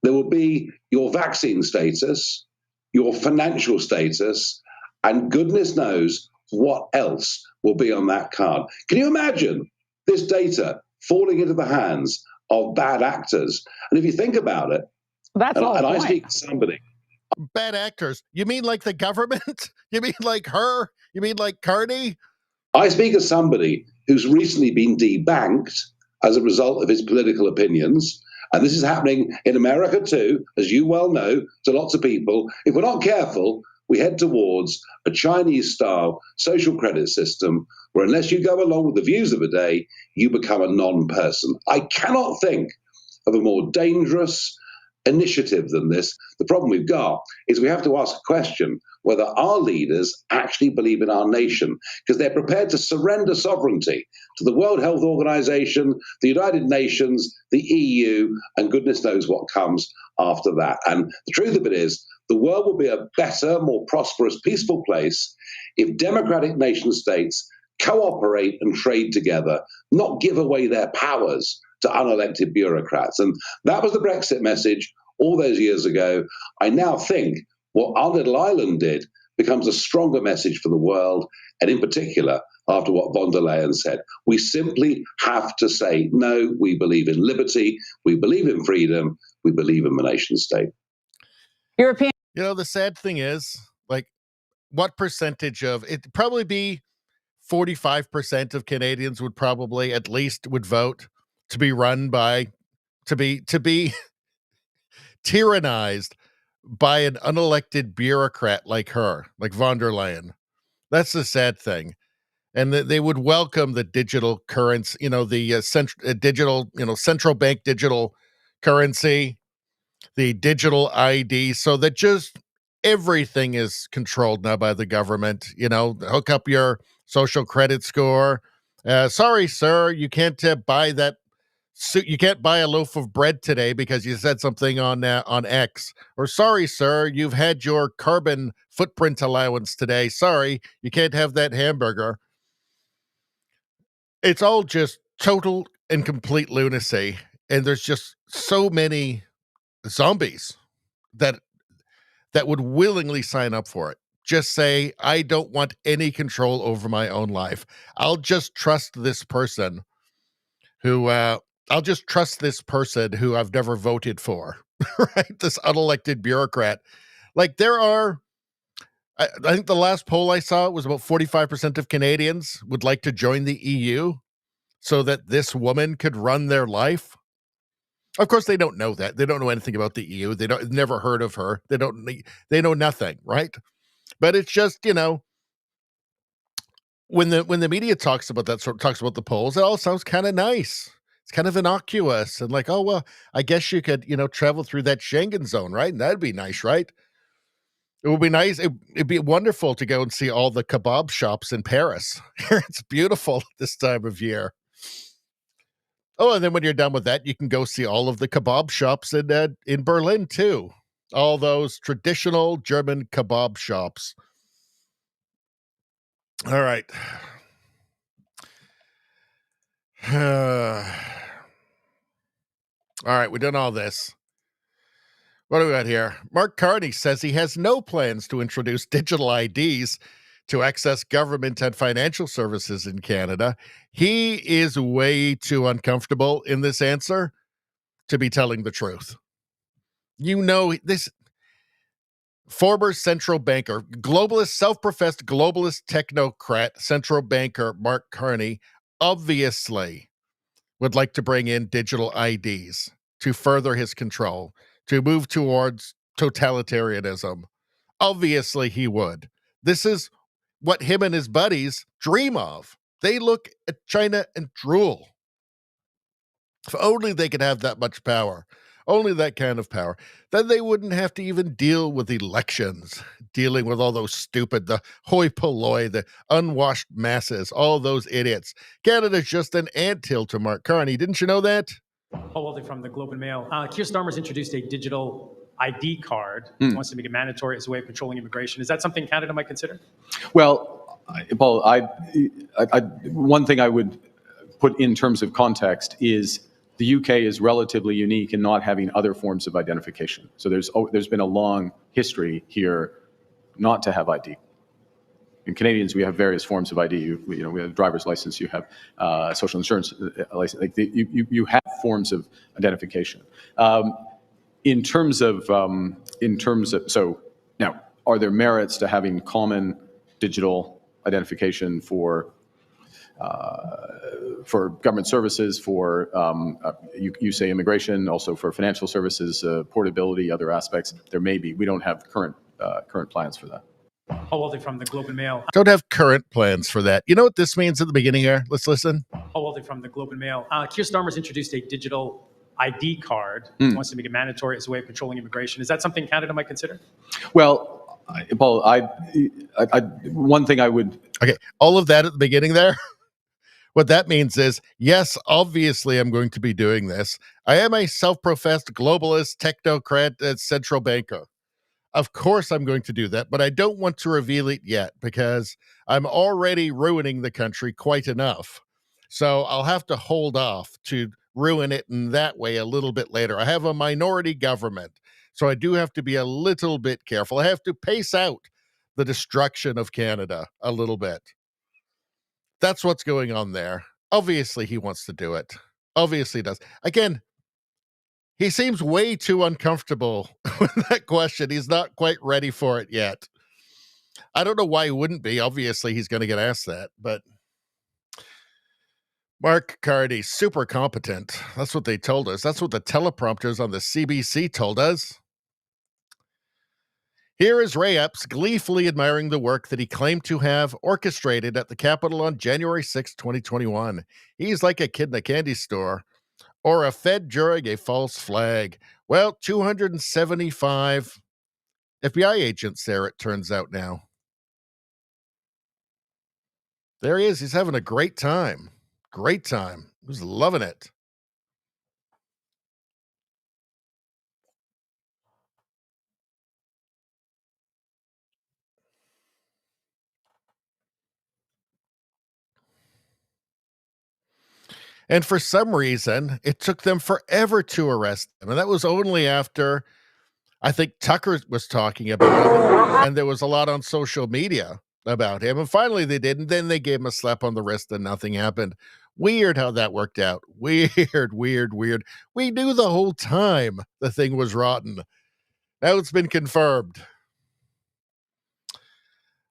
There will be your vaccine status, your financial status, and goodness knows what else will be on that card. Can you imagine this data falling into the hands of bad actors? And if you think about it, that's all. And I speak to somebody. Bad actors? You mean like the government? You mean like her? You mean like Carney? I speak as somebody who's recently been debanked as a result of his political opinions. And this is happening in America too, as you well know, to lots of people. If we're not careful, we head towards a Chinese-style social credit system where unless you go along with the views of the day, you become a non-person. I cannot think of a more dangerous initiative than this. The problem we've got is we have to ask a question whether our leaders actually believe in our nation, because they're prepared to surrender sovereignty to the World Health Organization, the United Nations, the EU, and goodness knows what comes after that. And the truth of it is, the world will be a better, more prosperous, peaceful place if democratic nation states cooperate and trade together, not give away their powers to unelected bureaucrats. And that was the Brexit message all those years ago. I now think what our little island did becomes a stronger message for the world, and in particular, after what von der Leyen said. We simply have to say, no, we believe in liberty, we believe in freedom, we believe in the nation state. European. You know, the sad thing is, like, what percentage of it'd probably be 45% of Canadians would probably at least would vote to be run by, to be tyrannized by an unelected bureaucrat like her, like von der Leyen. That's the sad thing. And they would welcome the digital currency, you know, the digital, you know, central bank digital currency, the digital ID, so that just everything is controlled now by the government. You know, hook up your social credit score. Sorry, sir, you can't buy that. You can't buy a loaf of bread today because you said something on X. Or sorry, sir, you've had your carbon footprint allowance today. Sorry, you can't have that hamburger. It's all just total and complete lunacy. And there's just so many zombies that would willingly sign up for it. Just say, I don't want any control over my own life. I'll just trust this person who I've never voted for, right? This unelected bureaucrat. Like I think the last poll I saw was about 45% of Canadians would like to join the EU so that this woman could run their life. Of course, they don't know that. They don't know anything about the EU. They've never heard of her. They know nothing, right? But it's just, you know, when the media talks about that, talks about the polls, it all sounds kind of nice. It's kind of innocuous and like, oh, well, I guess you could, you know, travel through that Schengen zone, right? And that'd be nice, right? It would be nice. It'd be wonderful to go and see all the kebab shops in Paris. It's beautiful this time of year. Oh, and then when you're done with that, you can go see all of the kebab shops in Berlin too. All those traditional German kebab shops. All right. All right, we've done all this. What do we got here? Mark Carney says he has no plans to introduce digital IDs to access government and financial services in Canada. He is way too uncomfortable in this answer to be telling the truth. You know, this former central banker, globalist, self-professed globalist technocrat, central banker Mark Carney obviously would like to bring in digital IDs to further his control, to move towards totalitarianism. Obviously he would. This is what him and his buddies dream of. They look at China and drool. If only they could have that much power, only that kind of power, then they wouldn't have to even deal with elections, dealing with all those stupid, the hoi polloi, the unwashed masses, all those idiots. Canada's just an anthill to Mark Carney. Didn't you know that? Paul Walter from the Globe and Mail. Keir Starmer's introduced a digital ID card. He wants to make it mandatory as a way of controlling immigration. Is that something Canada might consider? Well, Paul, one thing I would put in terms of context is the UK is relatively unique in not having other forms of identification. So there's been a long history here not to have ID. In Canadians, we have various forms of ID. We have a driver's license. You have social insurance license. Like you have forms of identification. In terms of so now, are there merits to having common digital identification for government services, for you say immigration, also for financial services, portability, other aspects. There may be. We don't have current plans for that. Paul Waldy from the Globe and Mail. Don't have current plans for that. You know what this means at the beginning here? Let's listen. Paul Waldy from the Globe and Mail. Keir Starmer's introduced a digital ID card. He wants to make it mandatory as a way of controlling immigration. Is that something Canada might consider? Well, Paul, one thing I would... Okay, all of that at the beginning there? What that means is, yes, obviously I'm going to be doing this. I am a self-professed globalist, technocrat, central banker. Of course I'm going to do that, but I don't want to reveal it yet because I'm already ruining the country quite enough. So I'll have to hold off to ruin it in that way a little bit later. I have a minority government, so I do have to be a little bit careful. I have to pace out the destruction of Canada a little bit. That's what's going on there. Obviously, he wants to do it. Obviously, he does. Again, he seems way too uncomfortable with that question. He's not quite ready for it yet. I don't know why he wouldn't be. Obviously, he's going to get asked that. But Mark Carney, super competent. That's what they told us. That's what the teleprompters on the CBC told us. Here is Ray Epps gleefully admiring the work that he claimed to have orchestrated at the Capitol on January 6, 2021. He's like a kid in a candy store or a Fed during a false flag. Well, 275 FBI agents there, it turns out now. There he is. He's having a great time. Great time. He's loving it. And for some reason, it took them forever to arrest him. And that was only after, I think, Tucker was talking about him. And there was a lot on social media about him. And finally they did. And then they gave him a slap on the wrist and nothing happened. Weird how that worked out. Weird. We knew the whole time the thing was rotten. Now it's been confirmed.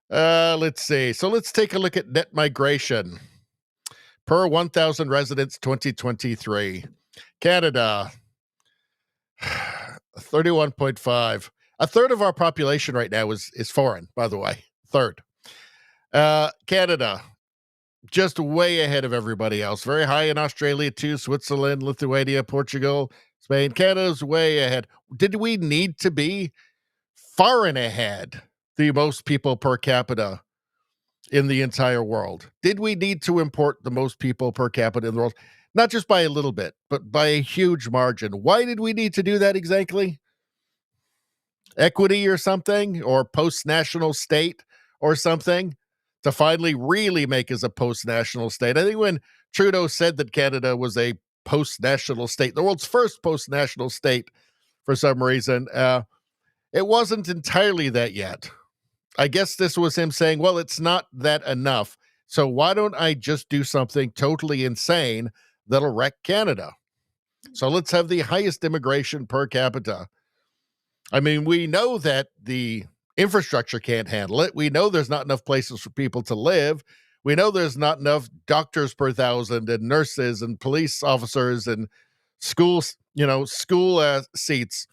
Let's see. So let's take a look at net migration. Per 1,000 residents, 2023. Canada, 31.5. A third of our population right now is foreign, by the way. Third. Canada, just way ahead of everybody else. Very high in Australia, too. Switzerland, Lithuania, Portugal, Spain. Canada's way ahead. Did we need to be far and ahead the most people per capita in the entire world? Did we need to import the most people per capita in the world? Not just by a little bit, but by a huge margin. Why did we need to do that exactly? Equity or something? Or post-national state or something? To finally really make us a post-national state. I think when Trudeau said that Canada was a post-national state, the world's first post-national state for some reason, it wasn't entirely that yet. I guess this was him saying, well, it's not that enough. So why don't I just do something totally insane that'll wreck Canada? So let's have the highest immigration per capita. I mean, we know that the infrastructure can't handle it. We know there's not enough places for people to live. We know there's not enough doctors per thousand and nurses and police officers and school seats.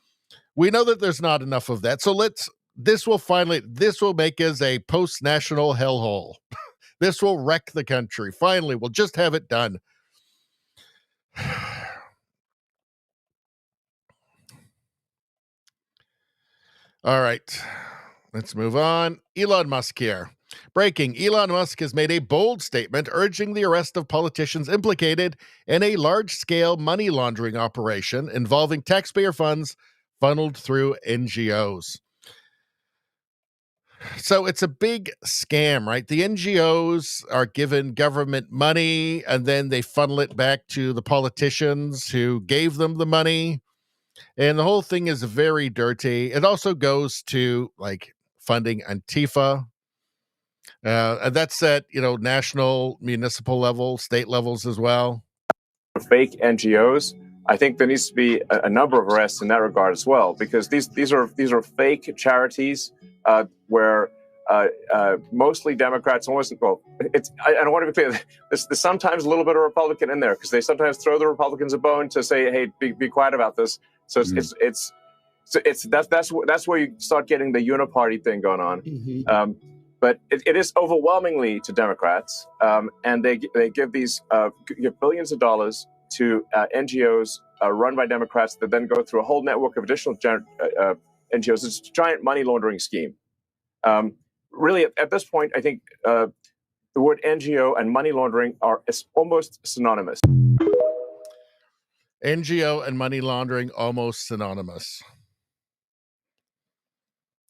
We know that there's not enough of that. So this will make us a post-national hellhole. This will wreck the country. Finally, we'll just have it done. All right, let's move on. Elon Musk here. Breaking, Elon Musk has made a bold statement urging the arrest of politicians implicated in a large-scale money laundering operation involving taxpayer funds funneled through NGOs. So it's a big scam, right? The NGOs are given government money and then they funnel it back to the politicians who gave them the money. And the whole thing is very dirty. It also goes to like funding Antifa. And that's at, national, municipal level, state levels as well. Fake NGOs. I think there needs to be a number of arrests in that regard as well, because these are fake charities where mostly Democrats. Well, I don't want to be clear. There's sometimes a little bit of Republican in there because they sometimes throw the Republicans a bone to say, "Hey, be quiet about this." So that's where you start getting the uniparty thing going on. But it is overwhelmingly to Democrats, and they give give billions of dollars to NGOs run by Democrats that then go through a whole network of additional NGOs. It's a giant money laundering scheme. Really, at this point, I think the word NGO and money laundering are almost synonymous. NGO and money laundering almost synonymous.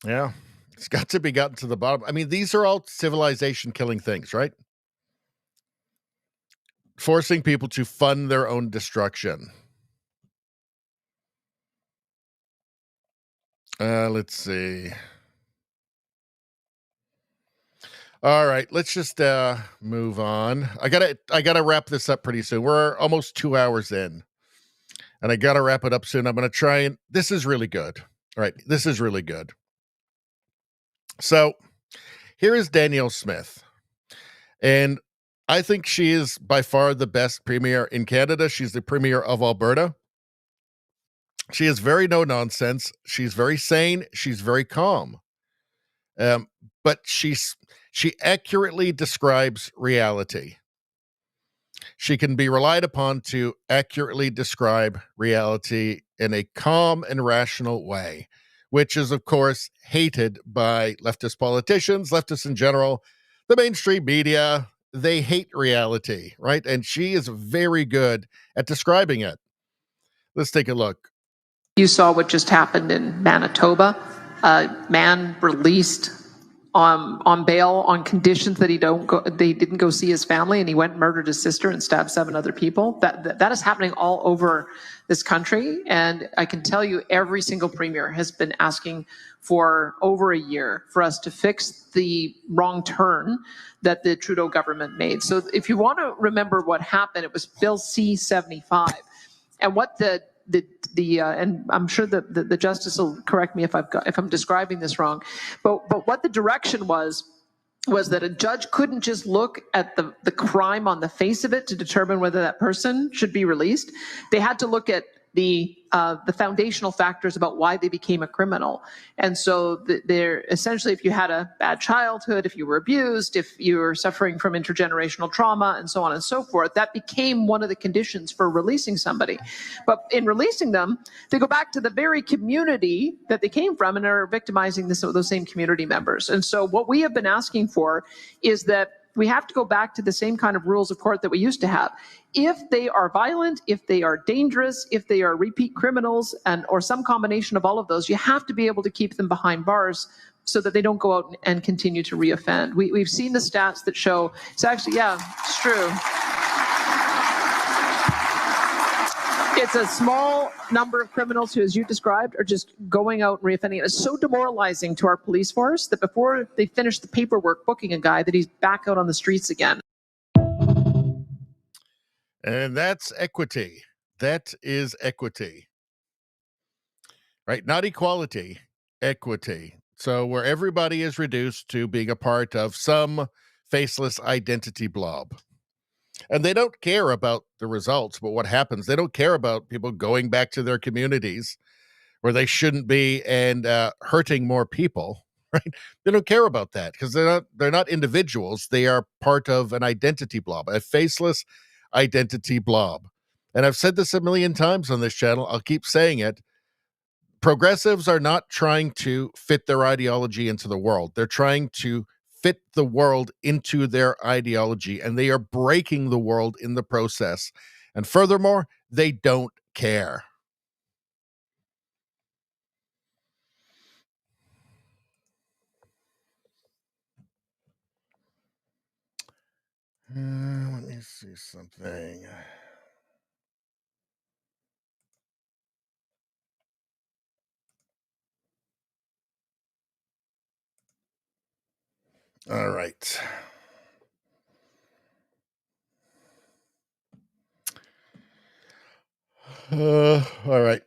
Yeah, it's got to be gotten to the bottom. I mean, these are all civilization killing things, right? Forcing people to fund their own destruction. Let's see. All right, let's just move on. I gotta wrap this up pretty soon. We're almost 2 hours in, and I gotta wrap it up soon. I'm gonna try and this is really good. All right, this is really good. So here is Danielle Smith, and I think she is by far the best premier in Canada. She's the premier of Alberta. She is very no nonsense. She's very sane. She's very calm. But she accurately describes reality. She can be relied upon to accurately describe reality in a calm and rational way, which is, of course, hated by leftist politicians, leftists in general, the mainstream media. They hate reality, right? And she is very good at describing it. Let's take a look. You saw what just happened in Manitoba. A man released on bail on conditions that they didn't go see his family, and he went and murdered his sister and stabbed 7 other people. That is happening all over this country, and I can tell you every single premier has been asking for over a year for us to fix the wrong turn that the Trudeau government made. So if you want to remember what happened, it was Bill C-75, and what and I'm sure that the justice will correct me if I'm describing this wrong, but what the direction was that a judge couldn't just look at the crime on the face of it to determine whether that person should be released. They had to look at the foundational factors about why they became a criminal. And so they're essentially, if you had a bad childhood, if you were abused, if you were suffering from intergenerational trauma, and so on and so forth, that became one of the conditions for releasing somebody. But in releasing them, they go back to the very community that they came from and are victimizing those same community members. And so what we have been asking for is that we have to go back to the same kind of rules of court that we used to have. If they are violent, if they are dangerous, if they are repeat criminals, or some combination of all of those, you have to be able to keep them behind bars so that they don't go out and continue to reoffend. We've seen the stats that show it's actually, yeah, it's true. It's a small number of criminals who, as you described, are just going out and reoffending. It's so demoralizing to our police force that before they finish the paperwork booking a guy, that he's back out on the streets again. And that's equity. That is equity. Right? Not equality, equity. So where everybody is reduced to being a part of some faceless identity blob. And they don't care about the results, but what happens. They don't care about people going back to their communities where they shouldn't be and hurting more people, right? They don't care about that because they're not individuals. They are part of an identity blob, a faceless identity blob. And I've said this a million times on this channel. I'll keep saying it. Progressives are not trying to fit their ideology into the world. They're trying to fit the world into their ideology, and they are breaking the world in the process. And furthermore, they don't care. Let me see something. All right. All right.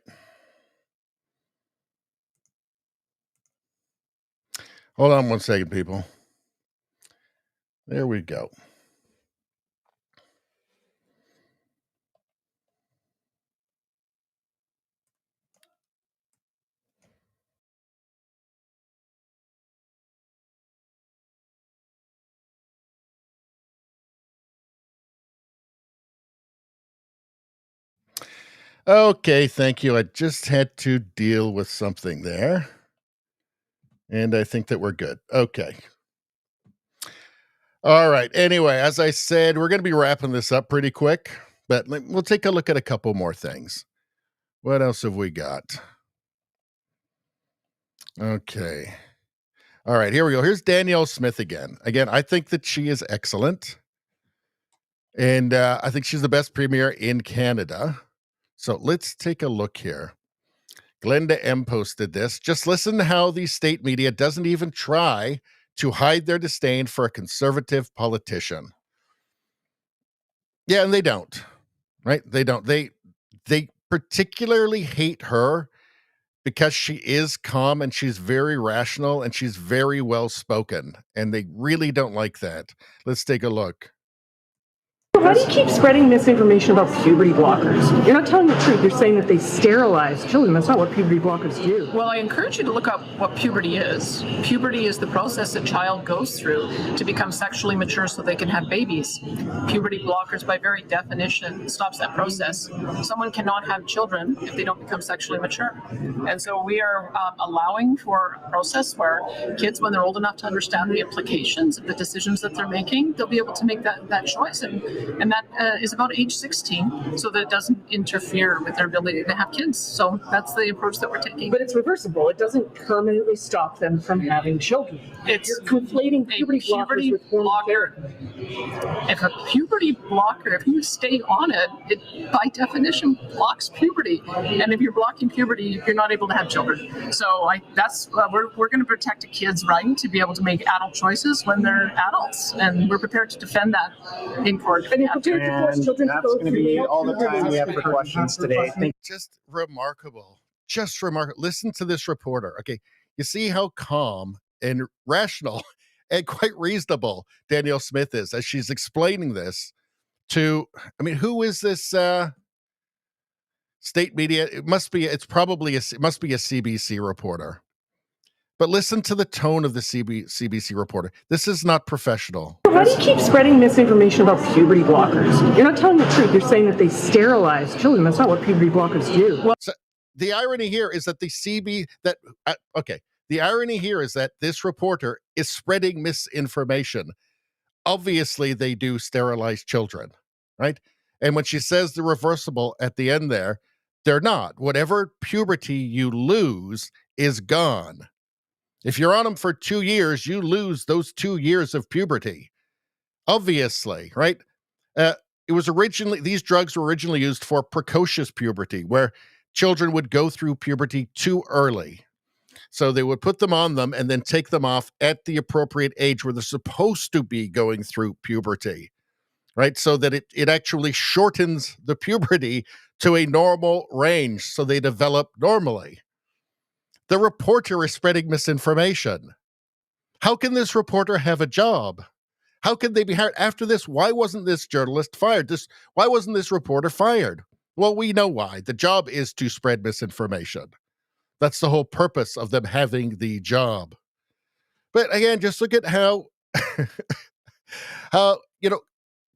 Hold on 1 second, people. There we go. Okay, thank you. I just had to deal with something there. And I think that we're good. Okay. All right. Anyway, as I said, we're going to be wrapping this up pretty quick, but we'll take a look at a couple more things. What else have we got? Okay. All right, here we go. Here's Danielle Smith again. Again, I think that she is excellent. And I think she's the best premier in Canada. So let's take a look here. Glenda M posted this. Just listen to how the state media doesn't even try to hide their disdain for a conservative politician. Yeah, and they don't, right? They don't. They particularly hate her because she is calm and she's very rational and she's very well spoken. And they really don't like that. Let's take a look. How do you keep spreading misinformation about puberty blockers? You're not telling the truth. You're saying that they sterilize children. That's not what puberty blockers do. Well, I encourage you to look up what puberty is. Puberty is the process a child goes through to become sexually mature so they can have babies. Puberty blockers, by very definition, stops that process. Someone cannot have children if they don't become sexually mature. And so we are allowing for a process where kids, when they're old enough to understand the implications of the decisions that they're making, they'll be able to make that choice. And that is about age 16, so that it doesn't interfere with their ability to have kids. So that's the approach that we're taking. But it's reversible. It doesn't permanently stop them from having children. You're conflating puberty blockers with hormone therapy. If a puberty blocker, if you stay on it, it by definition blocks puberty. And if you're blocking puberty, you're not able to have children. So we're going to protect a kid's right to be able to make adult choices when they're adults. And we're prepared to defend that in court. And that's going to be all the time we have for questions today. Just remarkable. Just remarkable. Listen to this reporter. Okay. You see how calm and rational and quite reasonable Danielle Smith is as she's explaining this to, who is this state media? It must be a CBC reporter. But listen to the tone of the CBC reporter. This is not professional. How do you keep spreading misinformation about puberty blockers? You're not telling the truth. You're saying that they sterilize children. That's not what puberty blockers do. So the irony here is that the irony here is that this reporter is spreading misinformation. Obviously, they do sterilize children, right? And when she says the reversible at the end there, they're not. Whatever puberty you lose is gone. If you're on them for 2 years, you lose those 2 years of puberty. Obviously, right? These drugs were originally used for precocious puberty, where children would go through puberty too early. So they would put them on them and then take them off at the appropriate age where they're supposed to be going through puberty, right? So that it actually shortens the puberty to a normal range so they develop normally. The reporter is spreading misinformation. How can this reporter have a job? How can they be hired after this? Why wasn't this journalist fired? Why wasn't this reporter fired? Well, we know why. The job is to spread misinformation. That's the whole purpose of them having the job. But again, just look at how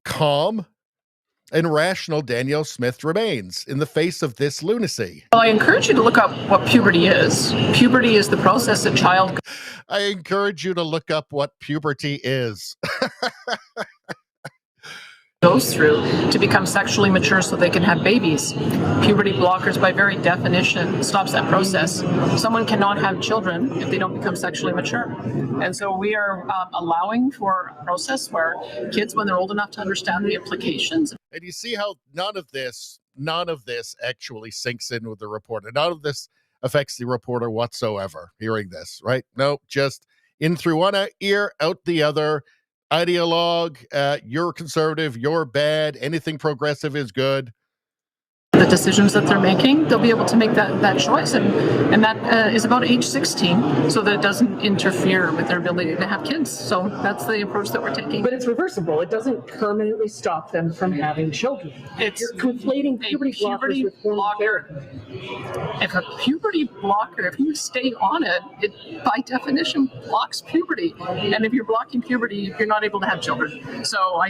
calm and rational Danielle Smith remains in the face of this lunacy. Well, I encourage you to look up what puberty is. Puberty is the process a child... I encourage you to look up what puberty is. goes through to become sexually mature so they can have babies. Puberty blockers, by very definition, stops that process. Someone cannot have children if they don't become sexually mature. And so we are allowing for a process where kids, when they're old enough to understand the implications. And you see how none of this actually sinks in with the reporter. None of this affects the reporter whatsoever, hearing this, right? No, just in through one ear, out the other. Ideologue, you're conservative, you're bad, anything progressive is good. the decisions that they're making, they'll be able to make that choice. And that is about age 16, so that it doesn't interfere with their ability to have kids. So that's the approach that we're taking. But it's reversible. It doesn't permanently stop them from having children. You're conflating puberty blockers with hormone therapy. If a puberty blocker, if you stay on it, it by definition blocks puberty. And if you're blocking puberty, you're not able to have children. So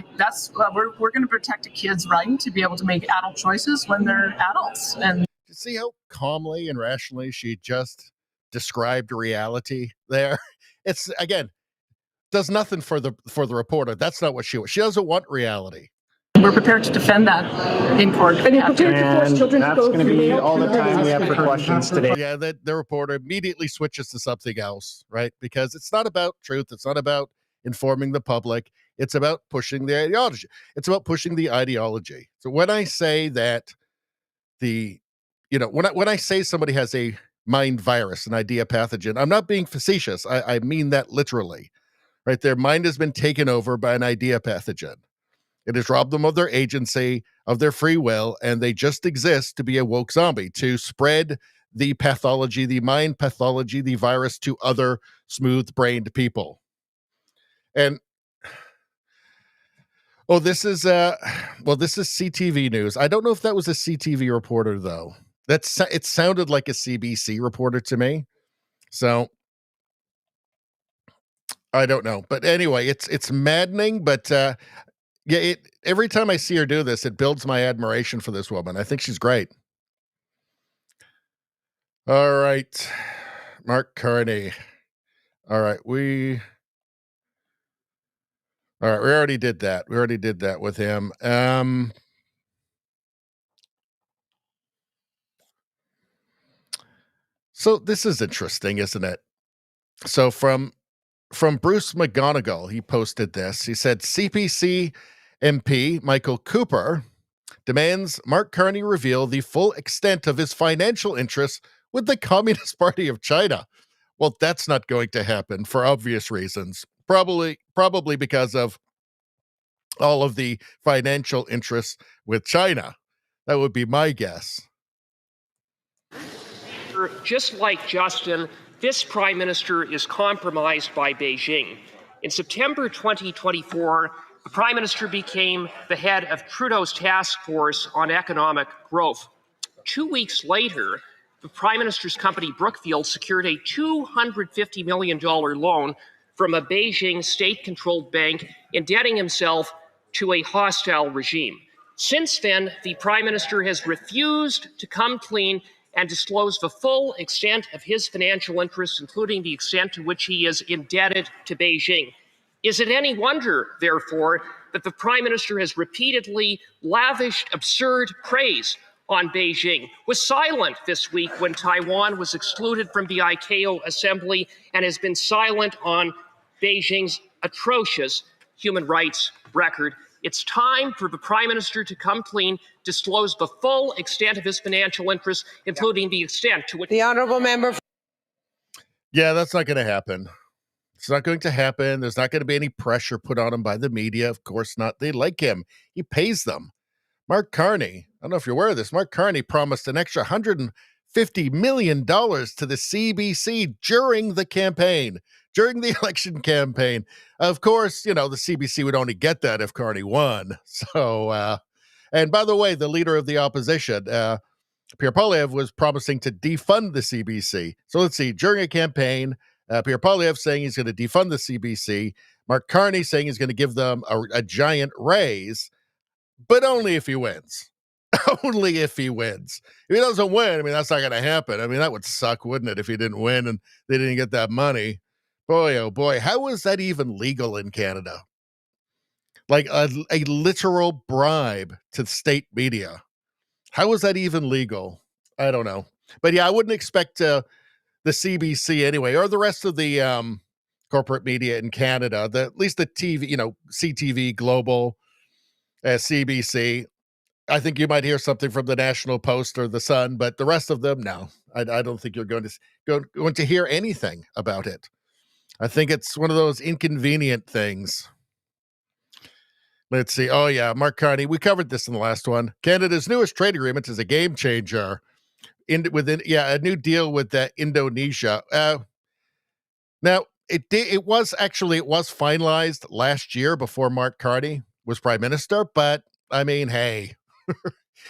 we're going to protect a kid's right to be able to make adult choices when they're adults. And see how calmly and rationally she just described reality there? It's, again, does nothing for the reporter. That's not what she wants. She doesn't want reality. we're prepared to defend that in court. And you're prepared to force children to go That's going to be all the time we have for questions today. Yeah, the reporter immediately switches to something else, right? Because it's not about truth. It's not about informing the public. It's about pushing the ideology. It's about pushing the ideology. So when I say that when I say somebody has a mind virus, an idea pathogen, I'm not being facetious. I mean that literally, right? Their mind has been taken over by an idea pathogen. It has robbed them of their agency, of their free will, and they just exist to be a woke zombie, to spread the pathology, the mind pathology, the virus to other smooth-brained people. And this is CTV news. I don't know if that was a CTV reporter though. It sounded like a CBC reporter to me. So I don't know. But anyway, it's maddening, but every time I see her do this, it builds my admiration for this woman. I think she's great. All right. Mark Carney. All right, we already did that. We already did that with him. So this is interesting, isn't it? So from Bruce McGonigal, he posted this. He said, CPC MP Michael Cooper demands Mark Carney reveal the full extent of his financial interests with the Communist Party of China. Well, that's not going to happen for obvious reasons. Probably because of all of the financial interests with China. That would be my guess. Just like Justin, this prime minister is compromised by Beijing. In September 2024, the prime minister became the head of Trudeau's task force on economic growth. 2 weeks later, the prime minister's company Brookfield secured a $250 million loan from a Beijing state-controlled bank, indebting himself to a hostile regime. Since then, the prime minister has refused to come clean and disclose the full extent of his financial interests, including the extent to which he is indebted to Beijing. Is it any wonder, therefore, that the prime minister has repeatedly lavished absurd praise on Beijing, was silent this week when Taiwan was excluded from the ICAO assembly, and has been silent on Beijing's atrocious human rights record? It's time for the prime minister to come clean, disclose the full extent of his financial interests, including the extent to which... The honourable member... Yeah, that's not going to happen. It's not going to happen. There's not going to be any pressure put on him by the media. Of course not. They like him. He pays them. Mark Carney, I don't know if you're aware of this, Mark Carney promised an extra $150 million to the CBC during the campaign, during the election campaign. Of course, the CBC would only get that if Carney won. So, and by the way, the leader of the opposition, Pierre Poilievre, was promising to defund the CBC. So let's see, during a campaign, Pierre Poilievre saying he's going to defund the CBC, Mark Carney saying he's going to give them a giant raise, but only if he wins. Only if he wins. If he doesn't win, that's not going to happen. That would suck, wouldn't it, if he didn't win and they didn't get that money? Boy, oh boy, how is that even legal in Canada? Like a literal bribe to the state media. How is that even legal? I don't know. But yeah, I wouldn't expect the CBC anyway, or the rest of the corporate media in Canada, at least the TV, CTV, Global, CBC. I think you might hear something from the National Post or the Sun, but the rest of them, no. I don't think you're going to hear anything about it. I think it's one of those inconvenient things. Let's see. Oh, yeah, Mark Carney. We covered this in the last one. Canada's newest trade agreement is a game changer. A new deal with Indonesia. Now, it was finalized last year before Mark Carney was prime minister, but I mean, hey,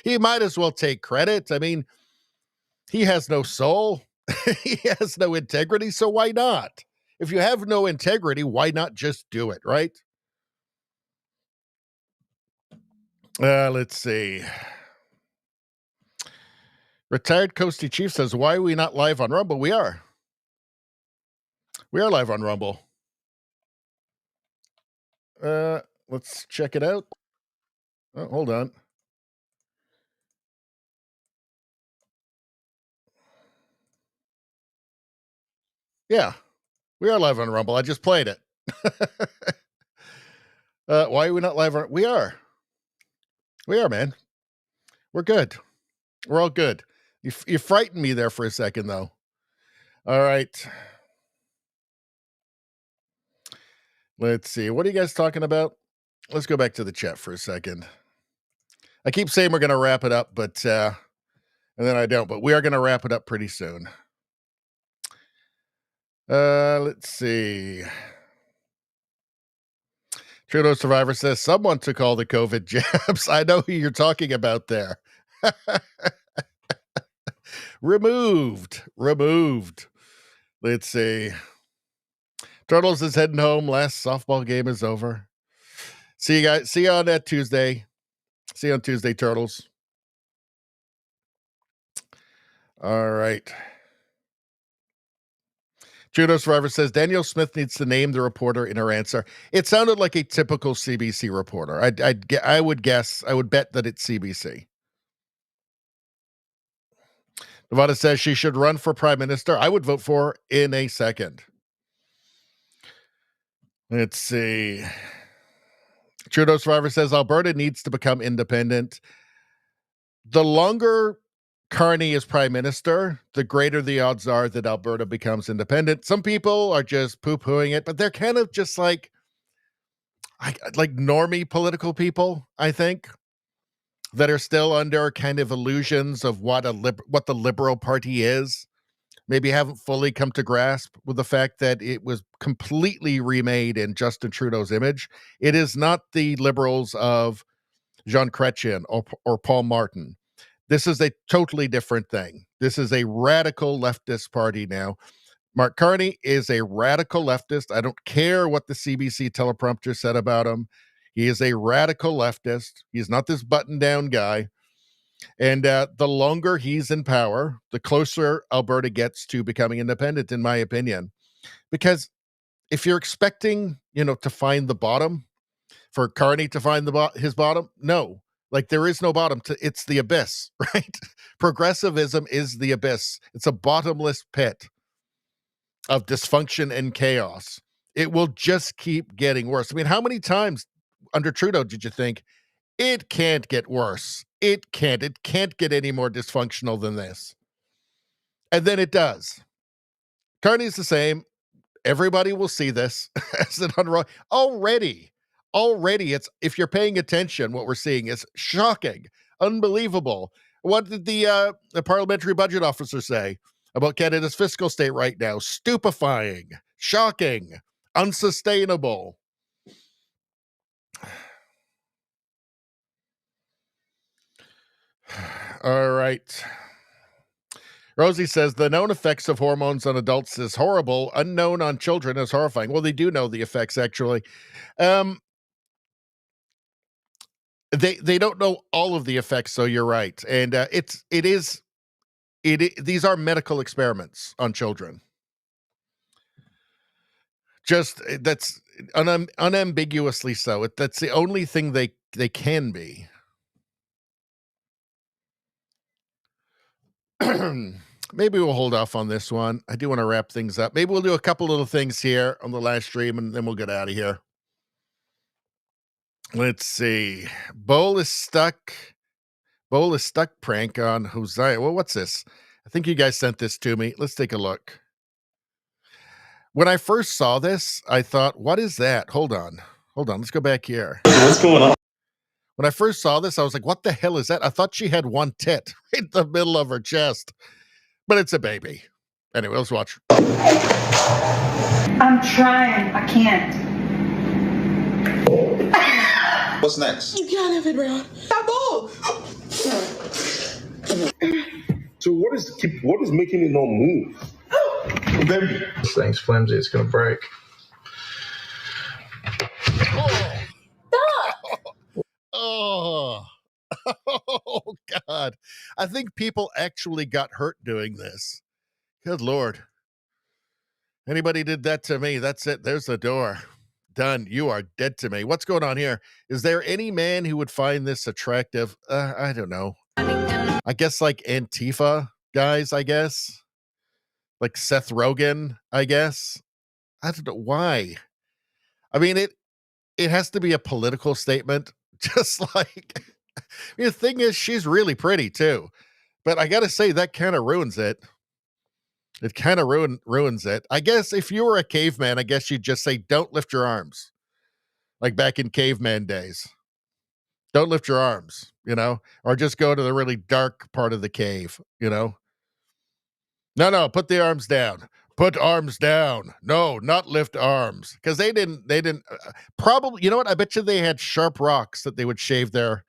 he might as well take credit. I mean, he has no soul. He has no integrity, so why not? If you have no integrity, why not just do it, right? Let's see. Retired Coastie Chief says, why are we not live on Rumble? We are. We are live on Rumble. Let's check it out. Oh, hold on. Yeah, we are live on Rumble. I just played it. Why are we not live on? We are. We are, man. We're good. We're all good. You frightened me there for a second, though. All right. Let's see. What are you guys talking about? Let's go back to the chat for a second. I keep saying we're going to wrap it up, but and then I don't. But we are going to wrap it up pretty soon. Let's see. Trudeau Survivor says, someone took all the COVID jabs. I know who you're talking about there. Removed. Let's see. Turtles is heading home. Last softball game is over. See you guys. See you on that Tuesday. See you on Tuesday, Turtles. All right. Judo Survivor says, Danielle Smith needs to name the reporter in her answer. It sounded like a typical CBC reporter. I would bet that it's CBC. Nevada says she should run for prime minister. I would vote for her in a second. Let's see. Trudeau Survivor says, Alberta needs to become independent. The longer Carney is prime minister, the greater the odds are that Alberta becomes independent. Some people are just poo-pooing it, but they're kind of just like normie political people, I think, that are still under kind of illusions of what the Liberal Party is. Maybe haven't fully come to grasp with the fact that it was completely remade in Justin Trudeau's image. It is not the Liberals of Jean Chrétien or Paul Martin. This is a totally different thing. This is a radical leftist party now. Mark Carney is a radical leftist. I don't care what the CBC teleprompter said about him. He is a radical leftist. He's not this button-down guy. And the longer he's in power, the closer Alberta gets to becoming independent, in my opinion. Because if you're expecting, to find the bottom, for Carney to find his bottom, no. Like, there is no bottom. It's the abyss, right? Progressivism is the abyss. It's a bottomless pit of dysfunction and chaos. It will just keep getting worse. I mean, how many times under Trudeau did you think, it can't get worse? It can't get any more dysfunctional than this. And then it does. Carney's the same. Everybody will see this as an unwrong. Already, it's, if you're paying attention, what we're seeing is shocking, unbelievable. What did the parliamentary budget officer say about Canada's fiscal state right now? Stupefying, shocking, unsustainable. All right. Rosie says, the known effects of hormones on adults is horrible. Unknown on children is horrifying. Well, they do know the effects, actually. They don't know all of the effects, so you're right. And these are medical experiments on children. Just, that's unambiguously so. That's the only thing they can be. Maybe we'll hold off on this one. I do want to wrap things up. Maybe we'll do a couple little things here on the live stream, and then we'll get out of here. Let's see. Bowl is stuck prank on Hosea. Well, what's this? I think you guys sent this to me. Let's take a look. When I first saw this, I thought, what is that? Hold on. Hold on, let's go back here. What's going on? When I first saw this, I was like, what the hell is that? I thought she had one tit right in the middle of her chest, but it's a baby. Anyway, let's watch. I'm trying. I can't. What's next? You can't have it, Brown. That ball. So what is making it not move? Baby. This thing's flimsy. It's gonna break. Oh, oh, God. I think people actually got hurt doing this. Good Lord. Anybody did that to me, that's it. There's the door. Done. You are dead to me. What's going on here? Is there any man who would find this attractive? I don't know. I guess like Antifa guys, I guess. Like Seth Rogen, I guess. I don't know why. I mean, it has to be a political statement. Just like, I mean, the thing is, she's really pretty too. But I got to say, that kind of ruins it. It kind of ruins it. I guess if you were a caveman, I guess you'd just say, don't lift your arms. Like back in caveman days. Don't lift your arms, you know, or just go to the really dark part of the cave, you know. No, put the arms down. Put arms down. No, not lift arms. Because they didn't probably, you know what? I bet you they had sharp rocks that they would shave their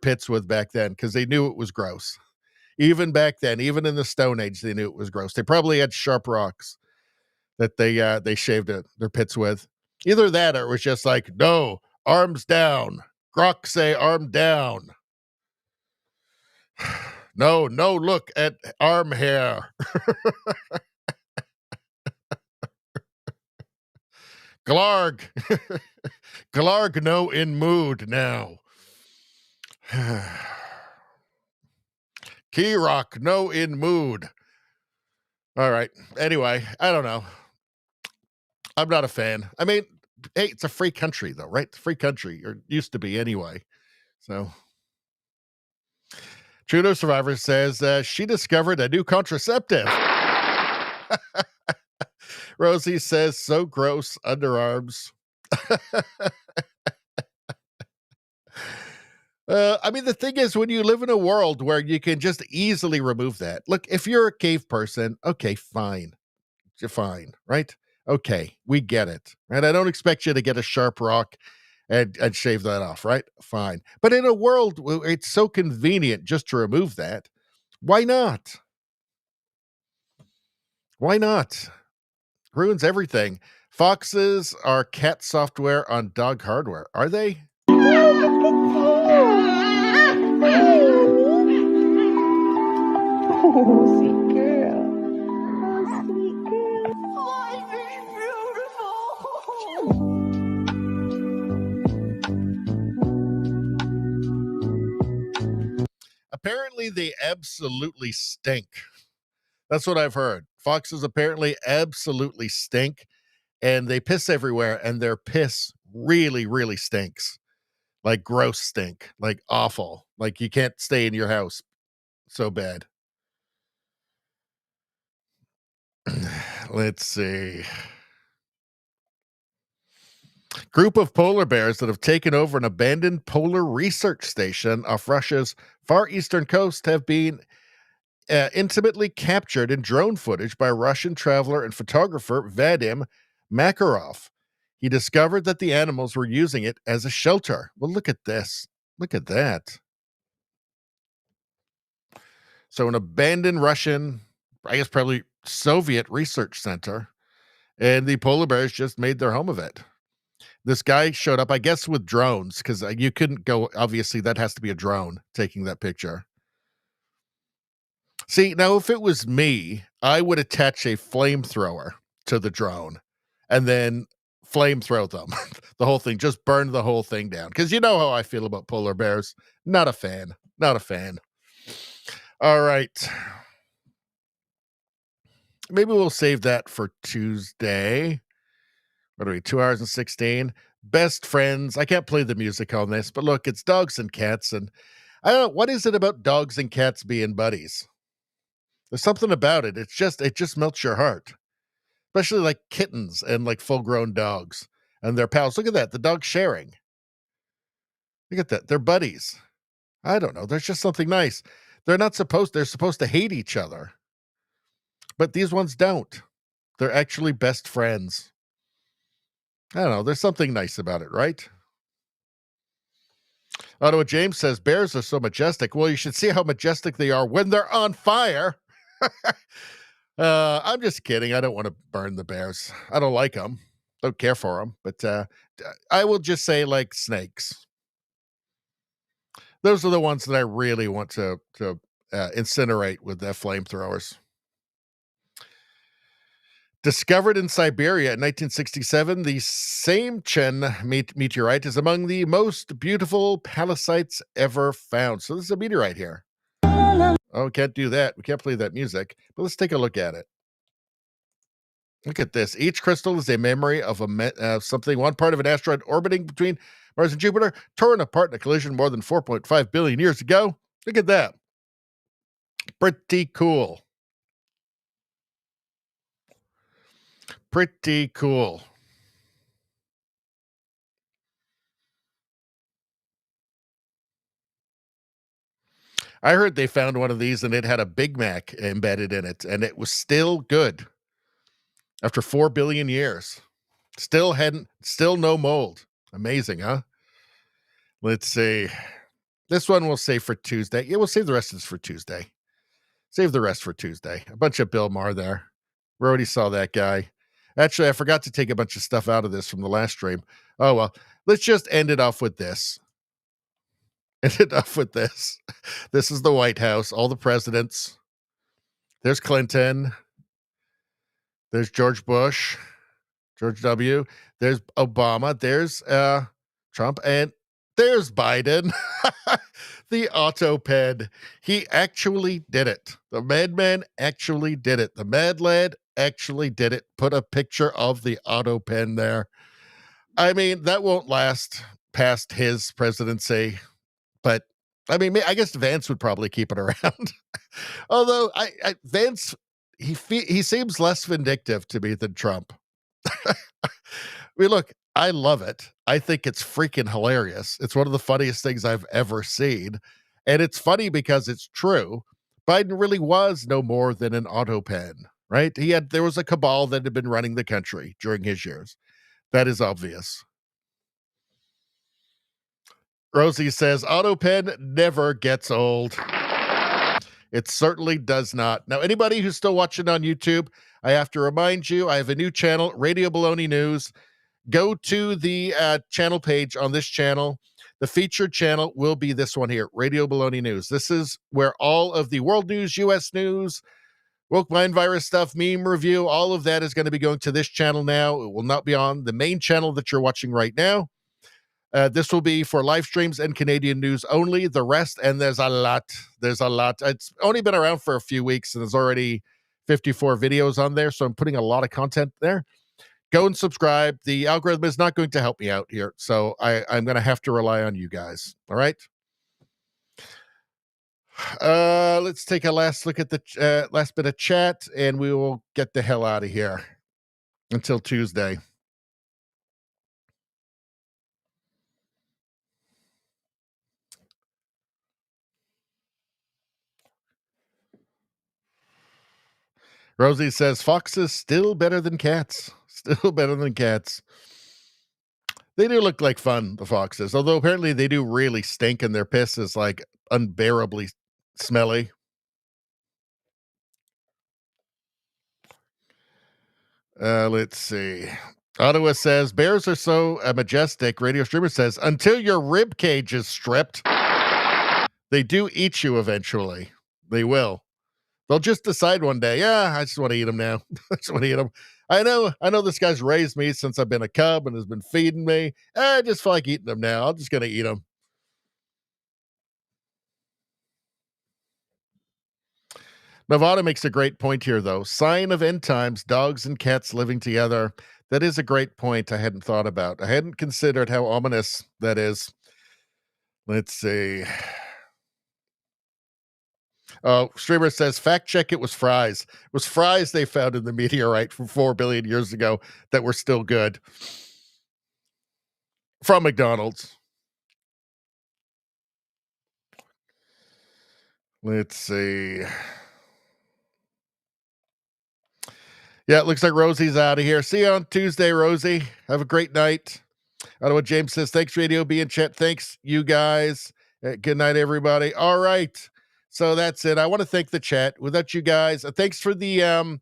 pits with back then because they knew it was gross. Even back then, even in the Stone Age, they knew it was gross. They probably had sharp rocks that they shaved their pits with. Either that or it was just like, no, arms down. Grok say arm down. No, look at arm hair. Glarg. Glarg no in mood now. Keyrock no in mood. All right. Anyway, I don't know. I'm not a fan. I mean, hey, it's a free country though, right? Free country, or used to be anyway. So Trudeau survivor says she discovered a new contraceptive. Rosie says, so gross, underarms. I mean, the thing is, when you live in a world where you can just easily remove that. Look, if you're a cave person, okay, fine. You're fine, right? Okay, we get it. Right? I don't expect you to get a sharp rock and shave that off, right? Fine. But in a world where it's so convenient just to remove that, why not? Why not? Ruins everything. Foxes are cat software on dog hardware. Are they? Oh, sweet girl. Oh, sweet girl. Life is beautiful. Apparently, they absolutely stink. That's what I've heard. Foxes apparently absolutely stink, and they piss everywhere, and their piss really, really stinks. Like gross stink, like awful. Like you can't stay in your house. So bad. Let's see. Group of polar bears that have taken over an abandoned polar research station off Russia's far eastern coast have been intimately captured in drone footage by Russian traveler and photographer Vadim Makarov. He discovered that the animals were using it as a shelter. Well, look at this. Look at that. So an abandoned Russian, I guess probably Soviet research center, and the polar bears just made their home of it. This guy showed up, I guess, with drones, because you couldn't go, obviously, that has to be a drone taking that picture. See, now, if it was me, I would attach a flamethrower to the drone and then flamethrow them. The whole thing, just burn the whole thing down. Because you know how I feel about polar bears. Not a fan. Not a fan. All right. Maybe we'll save that for Tuesday. What are we, 2 hours and 16? Best friends. I can't play the music on this, but look, it's dogs and cats. And I don't know, what is it about dogs and cats being buddies? There's something about it. It just melts your heart. Especially like kittens and like full-grown dogs. and their pals. Look at that. The dog's sharing. Look at that. They're buddies. I don't know. There's just something nice. They're supposed to hate each other. But these ones don't. They're actually best friends. I don't know. There's something nice about it, right? Ottawa James says, bears are so majestic. Well, you should see how majestic they are when they're on fire. I'm just kidding. I don't want to burn the bears. I don't like them. Don't care for them. But I will just say, like snakes. Those are the ones that I really want to incinerate with their flamethrowers. Discovered in Siberia in 1967, the same Chen meteorite is among the most beautiful pallasites ever found. So this is a meteorite here. Oh, can't do that. We can't play that music. But let's take a look at it. Look at this. Each crystal is a memory of something, one part of an asteroid orbiting between Mars and Jupiter, torn apart in a collision more than 4.5 billion years ago. Look at that. Pretty cool. Pretty cool. I heard they found one of these and it had a Big Mac embedded in it, and it was still good after 4 billion years. Still no mold. Amazing, huh? Let's see. This one we'll save for Tuesday. Yeah, we'll save the rest of this for Tuesday. Save the rest for Tuesday. A bunch of Bill Maher there. We already saw that guy. Actually, I forgot to take a bunch of stuff out of this from the last stream. Oh, well, let's just end it off with this. End it off with this. This is the White House, all the presidents. There's Clinton. There's George Bush, George W. There's Obama. There's Trump. And there's Biden. The autoped. He actually did it. The madman actually did it. The mad lad actually did it. Put a picture of the auto pen there. I mean, that won't last past his presidency, but I mean, I guess Vance would probably keep it around. Although Vance, he seems less vindictive to me than Trump. I mean, look, I love it. I think it's freaking hilarious. It's one of the funniest things I've ever seen. And it's funny because it's true. Biden really was no more than an auto pen, right? There was a cabal that had been running the country during his years. That is obvious. Rosie says, auto pen never gets old. It certainly does not. Now, anybody who's still watching on YouTube, I have to remind you, I have a new channel, Radio Baloney News. Go to the channel page on this channel. The featured channel will be this one here, Radio Baloney News. This is where all of the world news, U.S. news, woke mind virus stuff, meme review, all of that is going to be going to this channel now. It will not be on the main channel that you're watching right now. This will be for live streams and Canadian news only. The rest, and there's a lot. It's only been around for a few weeks, and there's already 54 videos on there, so I'm putting a lot of content there. Go and subscribe. The algorithm is not going to help me out here, so I'm going to have to rely on you guys. All right? Let's take a last look at the last bit of chat, and we will get the hell out of here until Tuesday. Rosie says, foxes still better than cats. Still better than cats. They do look like fun, the foxes, although apparently they do really stink and their piss is like unbearably smelly. Let's see. Ottawa says, bears are so majestic. Radio Streamer says, until your rib cage is stripped, they do eat you eventually. They will. They'll just decide one day, yeah, I just want to eat them now. I just want to eat them. I know this guy's raised me since I've been a cub and has been feeding me. I just feel like eating them now. I'm just going to eat them. Nevada makes a great point here, though. Sign of end times, dogs and cats living together. That is a great point I hadn't thought about. I hadn't considered how ominous that is. Let's see. Oh, Streamer says, fact check, it was fries. It was fries they found in the meteorite from 4 billion years ago that were still good. from McDonald's. Let's see. Yeah, it looks like Rosie's out of here. See you on Tuesday, Rosie. Have a great night. I don't know what James says. Thanks, Radio B and chat. Thanks, you guys. Good night, everybody. All right. So that's it. I want to thank the chat. Without you guys, thanks for the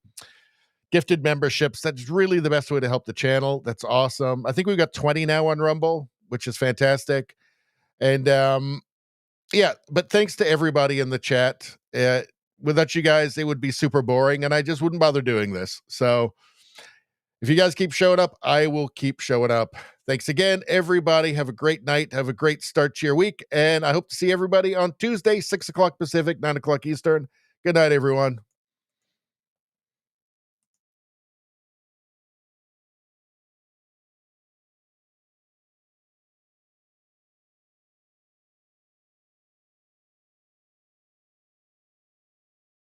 gifted memberships. That's really the best way to help the channel. That's awesome. I think we've got 20 now on Rumble, which is fantastic. And yeah, but thanks to everybody in the chat. Without you guys, it would be super boring, and I just wouldn't bother doing this. So if you guys keep showing up, I will keep showing up. Thanks again, everybody. Have a great night. Have a great start to your week, and I hope to see everybody on Tuesday, 6 o'clock Pacific, 9 o'clock Eastern. Good night, everyone.